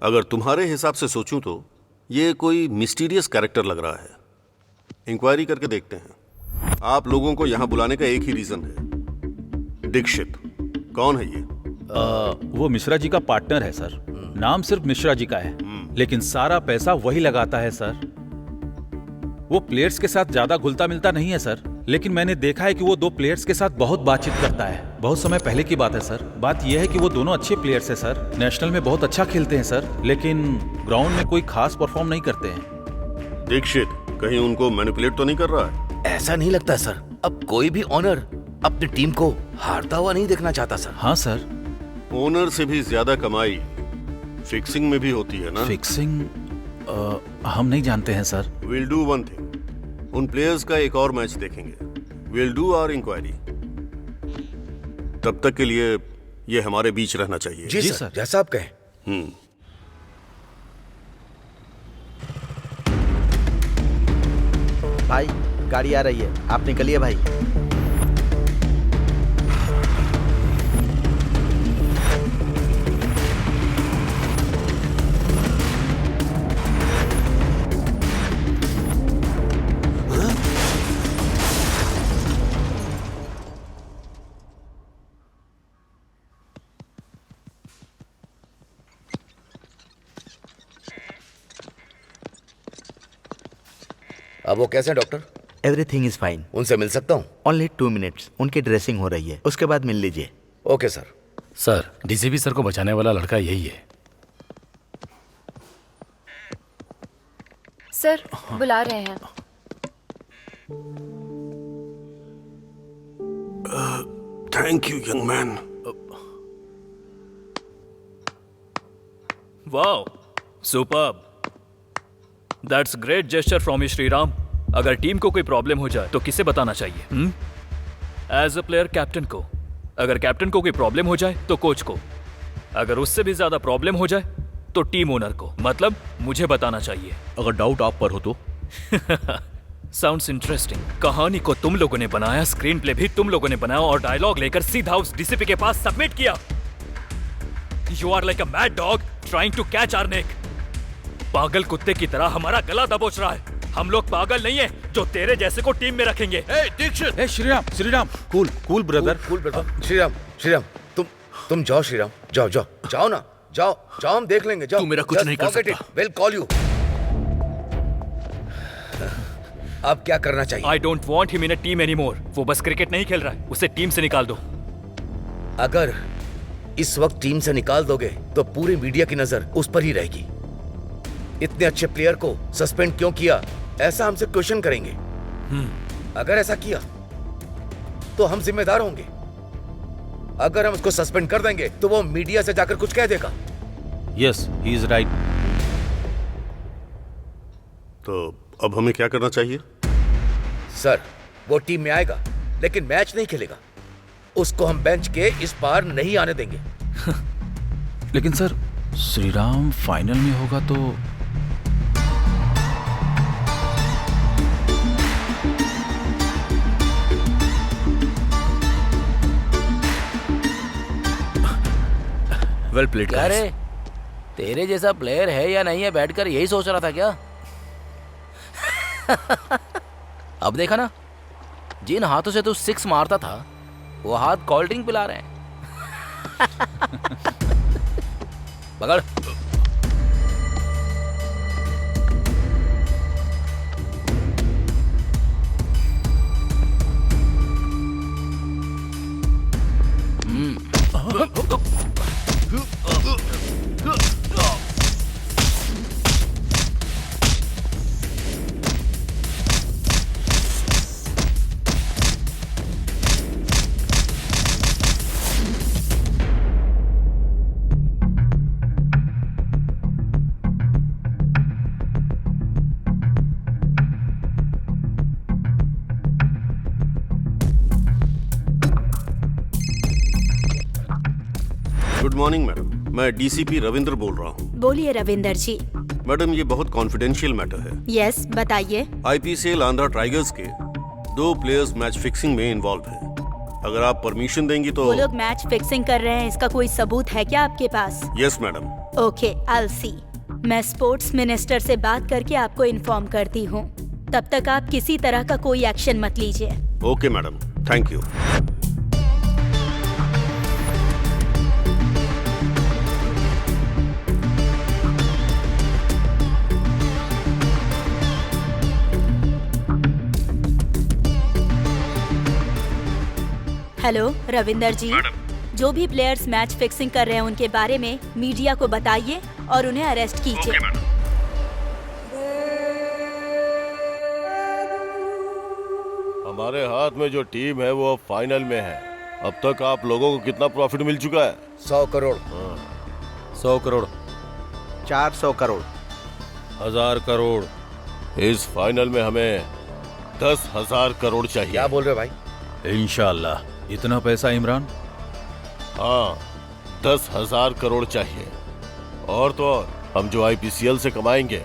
अगर तुम्हारे हिसाब से सोचूं तो ये कोई मिस्टीरियस कैरेक्टर लग रहा है। इंक्वायरी करके देखते हैं। आप लोगों को यहां बुलाने का एक ही रीजन है। दीक्षित कौन है ये? वो मिश्रा जी का पार्टनर है सर। नाम सिर्फ मिश्रा जी का है, लेकिन सारा पैसा वही लगाता है सर। वो प्लेयर्स के साथ ज्यादा घुलता मिलता नहीं है सर। लेकिन मैंने देखा है कि वो 2 प्लेयर्स के साथ बहुत बातचीत करता है। बहुत समय पहले की बात है सर। बात यह है कि वो दोनों अच्छे प्लेयर्स हैं सर, नेशनल में बहुत अच्छा खेलते हैं सर, लेकिन ग्राउंड में कोई खास परफॉर्म नहीं करते हैं। दीक्षित कहीं उनको मैनिपुलेट तो नहीं कर रहा है? ऐसा नहीं लगता सर। अब कोई भी ऑनर अपनी टीम को हारता हुआ नहीं देखना चाहता सर। हाँ सर। ओनर से भी ज्यादा कमाई फिक्सिंग में भी होती है ना? फिक्सिंग हम नहीं जानते हैं sir. Will do one thing, उन प्लेयर्स का एक और मैच देखेंगे। Will do our inquiry. तब तक के लिए ये हमारे बीच रहना चाहिए। जी सर, जैसा आप कहें। भाई गाड़ी आ रही है, आप निकलिए भाई। अब वो कैसे हैं डॉक्टर? Everything is fine. उनसे मिल सकता हूँ? Only 2 minutes. उनकी ड्रेसिंग हो रही है, उसके बाद मिल लीजिए। Okay sir. Sir, DCP sir को बचाने वाला लड़का यही है। सर बुला रहे हैं। Thank you young man. Wow, superb. That's great gesture from you Shriram. अगर टीम को कोई प्रॉब्लम हो जाए तो किसे बताना चाहिए? एज अ प्लेयर कैप्टन को। अगर कैप्टन को कोई प्रॉब्लम हो जाए तो कोच को। अगर उससे भी ज्यादा प्रॉब्लम हो जाए तो टीम ओनर को, मतलब मुझे बताना चाहिए। अगर डाउट आप पर हो तो? Sounds interesting. कहानी को तुम लोगों ने बनाया, स्क्रीन प्ले भी तुम लोगों ने बनाया और डायलॉग लेकर सीधा उस डीसीपी के पास सबमिट किया। You are like a mad dog trying to catch our neck. पागल कुत्ते की तरह हमारा गला दबोच रहा है। हम लोग पागल नहीं है जो तेरे जैसे को टीम में रखेंगे। Dixit, Shriram, cool brother. श्रीराम, तुम जाओ श्रीराम, जाओ ना, जाओ हम देख लेंगे। जाओ। तू मेरा कुछ नहीं कर सकता। Will call you. अब क्या करना चाहिए? I don't want him in a team anymore. वो बस क्रिकेट नहीं खेल रहा है, उसे टीम से निकाल दो। अगर इस वक्त टीम से निकाल दोगे तो पूरी मीडिया की नजर उस पर ही रहेगी। इतने अच्छे प्लेयर को सस्पेंड क्यों किया, ऐसा हमसे क्वेश्चन करेंगे। अगर ऐसा किया तो हम जिम्मेदार होंगे। अगर हम उसको सस्पेंड कर देंगे तो वो मीडिया से जाकर कुछ कह देगा। Yes, he is right. तो अब हमें क्या करना चाहिए? सर, वो टीम में आएगा लेकिन मैच नहीं खेलेगा। उसको हम बेंच के इस पार नहीं आने देंगे। लेकिन सर, श्रीराम फाइनल में होगा तो? Well played. क्या रे, तेरे जैसा प्लेयर है या नहीं है बैठकर यही सोच रहा था क्या? अब देखा ना, जिन हाथों से तू 6 मारता था वो हाथ कोल्ड ड्रिंक पिला रहे हैं। पकड़। गुड मॉर्निंग मैडम, मैं डीसीपी रविंद्र बोल रहा हूँ। बोलिए रविंदर जी। मैडम, ये बहुत कॉन्फिडेंशियल मैटर है। यस, बताइए। आईपीसीएल आंध्रा टाइगर्स के 2 प्लेयर्स मैच फिक्सिंग में इन्वॉल्व हैं। अगर आप परमिशन देंगी तो। वो लोग मैच फिक्सिंग कर रहे हैं, इसका कोई सबूत है क्या आपके पास? Yes madam. Okay, I see. मैं स्पोर्ट्स मिनिस्टर से बात करके आपको इन्फॉर्म करती हूँ। तब तक आप किसी तरह का कोई एक्शन मत लीजिए। Okay madam, thank you. Hello Ravinder ji, जो भी प्लेयर्स मैच फिक्सिंग कर रहे हैं उनके बारे में मीडिया को बताइए और उन्हें अरेस्ट कीजिए। हमारे हाथ में जो टीम है वो अब फाइनल में है। अब तक आप लोगों को कितना प्रॉफिट मिल चुका है? 100 करोड़। 100 करोड़, 400 करोड़, 1000 करोड़। इस फाइनल में हमें 10,000 करोड़ चाहिए। क्या बोल रहे हो भाई? इंशाल्लाह। इतना पैसा इमरान? हाँ, 10,000 करोड़ चाहिए। और तो और हम जो IPCL से कमाएंगे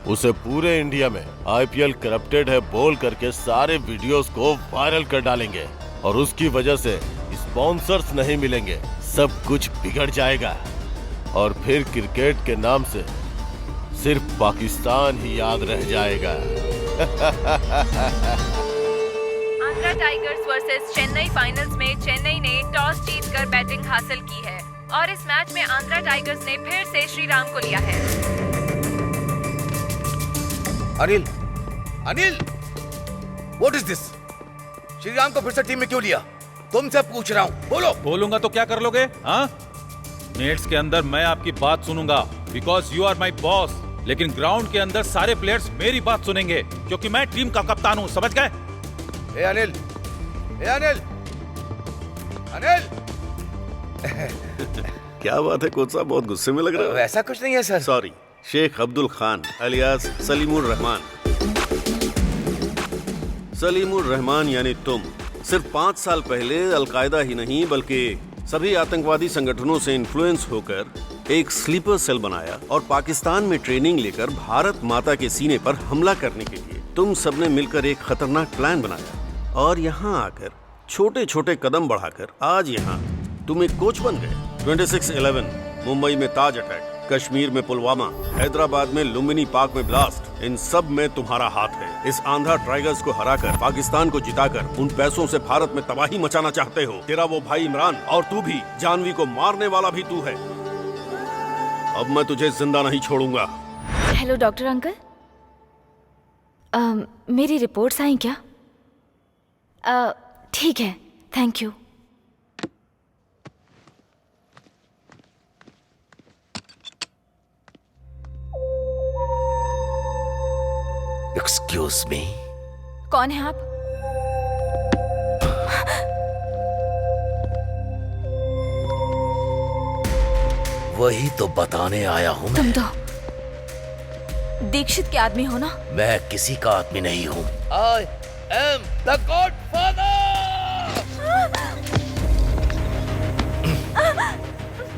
उसे पूरे इंडिया में IPL करप्टेड है बोल करके सारे वीडियोस को वायरल कर डालेंगे और उसकी वजह से स्पॉन्सर्स नहीं मिलेंगे, सब कुछ बिगड़ जाएगा और फिर क्रिकेट के नाम से सिर्फ पाकिस्तान ही याद रह जाएगा। Andhra tigers versus Chennai finals में चेन्नई ने टॉस जीतकर बैटिंग हासिल की है और इस मैच में आंध्रा टाइगर्स ने फिर से श्रीराम को लिया है। Anil, Anil, what is this? Shriram को फिर से टीम में क्यों लिया? तुमसे पूछ रहा हूँ, बोलो। बोलूंगा तो क्या कर लोगे? हाँ, नेट्स के अंदर मैं आपकी बात सुनूंगा because you are my boss, लेकिन ग्राउंड के अंदर सारे प्लेयर्स मेरी बात सुनेंगे क्योंकि मैं टीम का कप्तान हूँ, समझ गए? ए अनिल, ए अनिल, अनिल। क्या बात है कोच साहब, बहुत गुस्से में लग रहा है। वैसा कुछ नहीं है sir. Sorry, Sheikh Abdul Khan alias Salimur Rahman. Salimur Rahman यानी तुम सिर्फ 5 साल पहले अलकायदा ही नहीं बल्कि सभी आतंकवादी संगठनों से इन्फ्लुएंस होकर एक स्लीपर सेल बनाया और पाकिस्तान में ट्रेनिंग लेकर भारत माता के सीने पर हमला करने के लिए तुम सबने मिलकर एक खतरनाक प्लान बनाया और यहाँ आकर छोटे छोटे कदम बढ़ाकर आज यहाँ तुम एक कोच बन गए। 26/11 मुंबई में ताज अटैक, कश्मीर में पुलवामा, हैदराबाद में लुम्बिनी पार्क में ब्लास्ट, इन सब में तुम्हारा हाथ है। इस आंध्रा टाइगर्स को हराकर पाकिस्तान को जिताकर उन पैसों से भारत में तबाही मचाना चाहते हो। तेरा वो भाई इमरान और तू भी, जानवी को मारने वाला भी तू है। अब मैं तुझे जिंदा नहीं छोड़ूंगा। हेलो डॉक्टर अंकल, मेरी रिपोर्ट्स आई क्या? ठीक है, थैंक यू। Excuse me. कौन है आप? वही तो बताने आया हूँ तुम मैं। तो दीक्षित के आदमी हो ना? मैं किसी का आदमी नहीं हूँ। I am the godfather.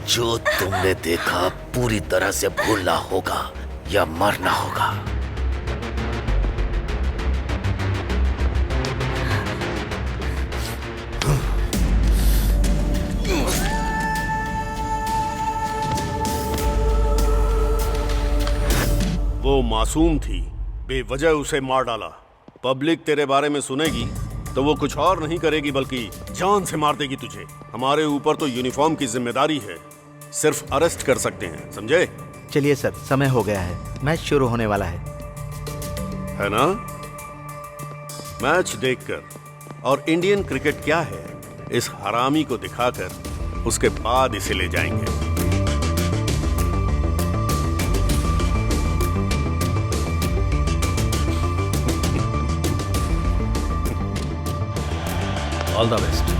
जो तुमने देखा पूरी तरह से भूलना होगा या मरना होगा। वो मासूम थी, बेवजह उसे मार डाला। पब्लिक तेरे बारे में सुनेगी तो वो कुछ और नहीं करेगी बल्कि जान से मार देगी तुझे। हमारे ऊपर तो यूनिफॉर्म की जिम्मेदारी है, सिर्फ अरेस्ट कर सकते हैं, समझे? चलिए सर, समय हो गया है, मैच शुरू होने वाला है ना? मैच देखकर और इंडियन क्रिकेट क्या है इस हरामी को दिखाकर उसके बाद इसे ले जाएंगे। All the best.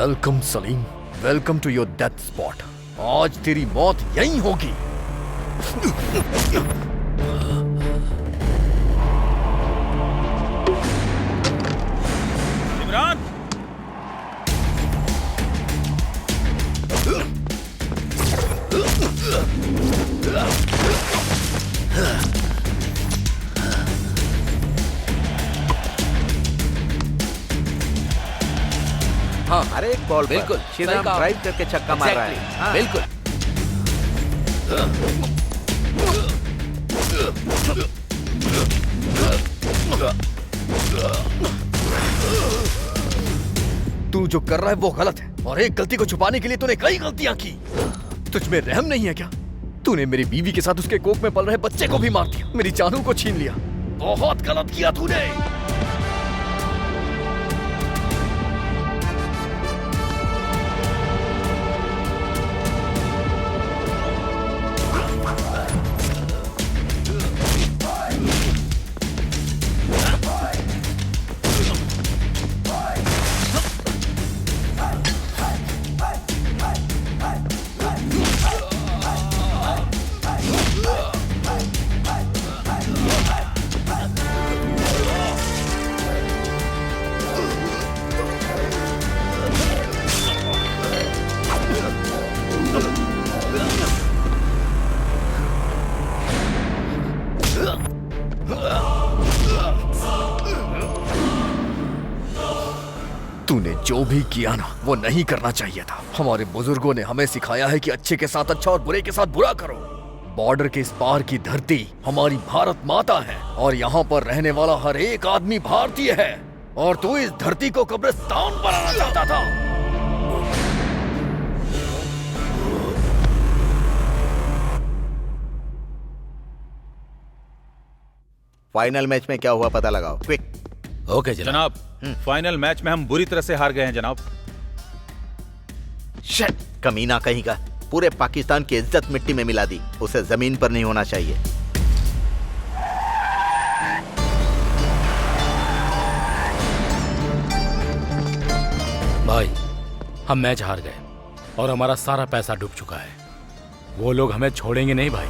Welcome Salim, welcome to your death spot. आज तेरी मौत यहीं होगी। इमरान, हाँ, अरे एक बॉल बिल्कुल, श्रीराम सही कहा। ड्राइव करके छक्का मार रहा है। Exactly, हाँ। बिल्कुल। तू जो कर रहा है वो गलत है, और एक गलती को छुपाने के लिए तूने कई गलतियां की। तुझ में रहम नहीं है क्या? तूने मेरी बीवी के साथ उसके कोख में पल रहे बच्चे को भी मार दिया, मेरी जानू को छीन लिया। बहुत गलत किया तूने। तूने जो भी किया ना, वो नहीं करना चाहिए था। हमारे बुजुर्गों ने हमें सिखाया है कि अच्छे के साथ अच्छा और बुरे के साथ बुरा करो। बॉर्डर के इस पार की धरती हमारी भारत माता है, और यहाँ पर रहने वाला हर एक आदमी भारतीय है, और तू इस धरती को कब्रिस्तान बनाना चाहता था। फाइनल मैच में क्या हुआ पता लगाओ, क्विक। ओके जनाब, फाइनल मैच में हम बुरी तरह से हार गए हैं जनाब। शिट, कमीना कहीं का, पूरे पाकिस्तान की इज्जत मिट्टी में मिला दी। उसे जमीन पर नहीं होना चाहिए। भाई, हम मैच हार गए और हमारा सारा पैसा डूब चुका है। वो लोग हमें छोड़ेंगे नहीं भाई।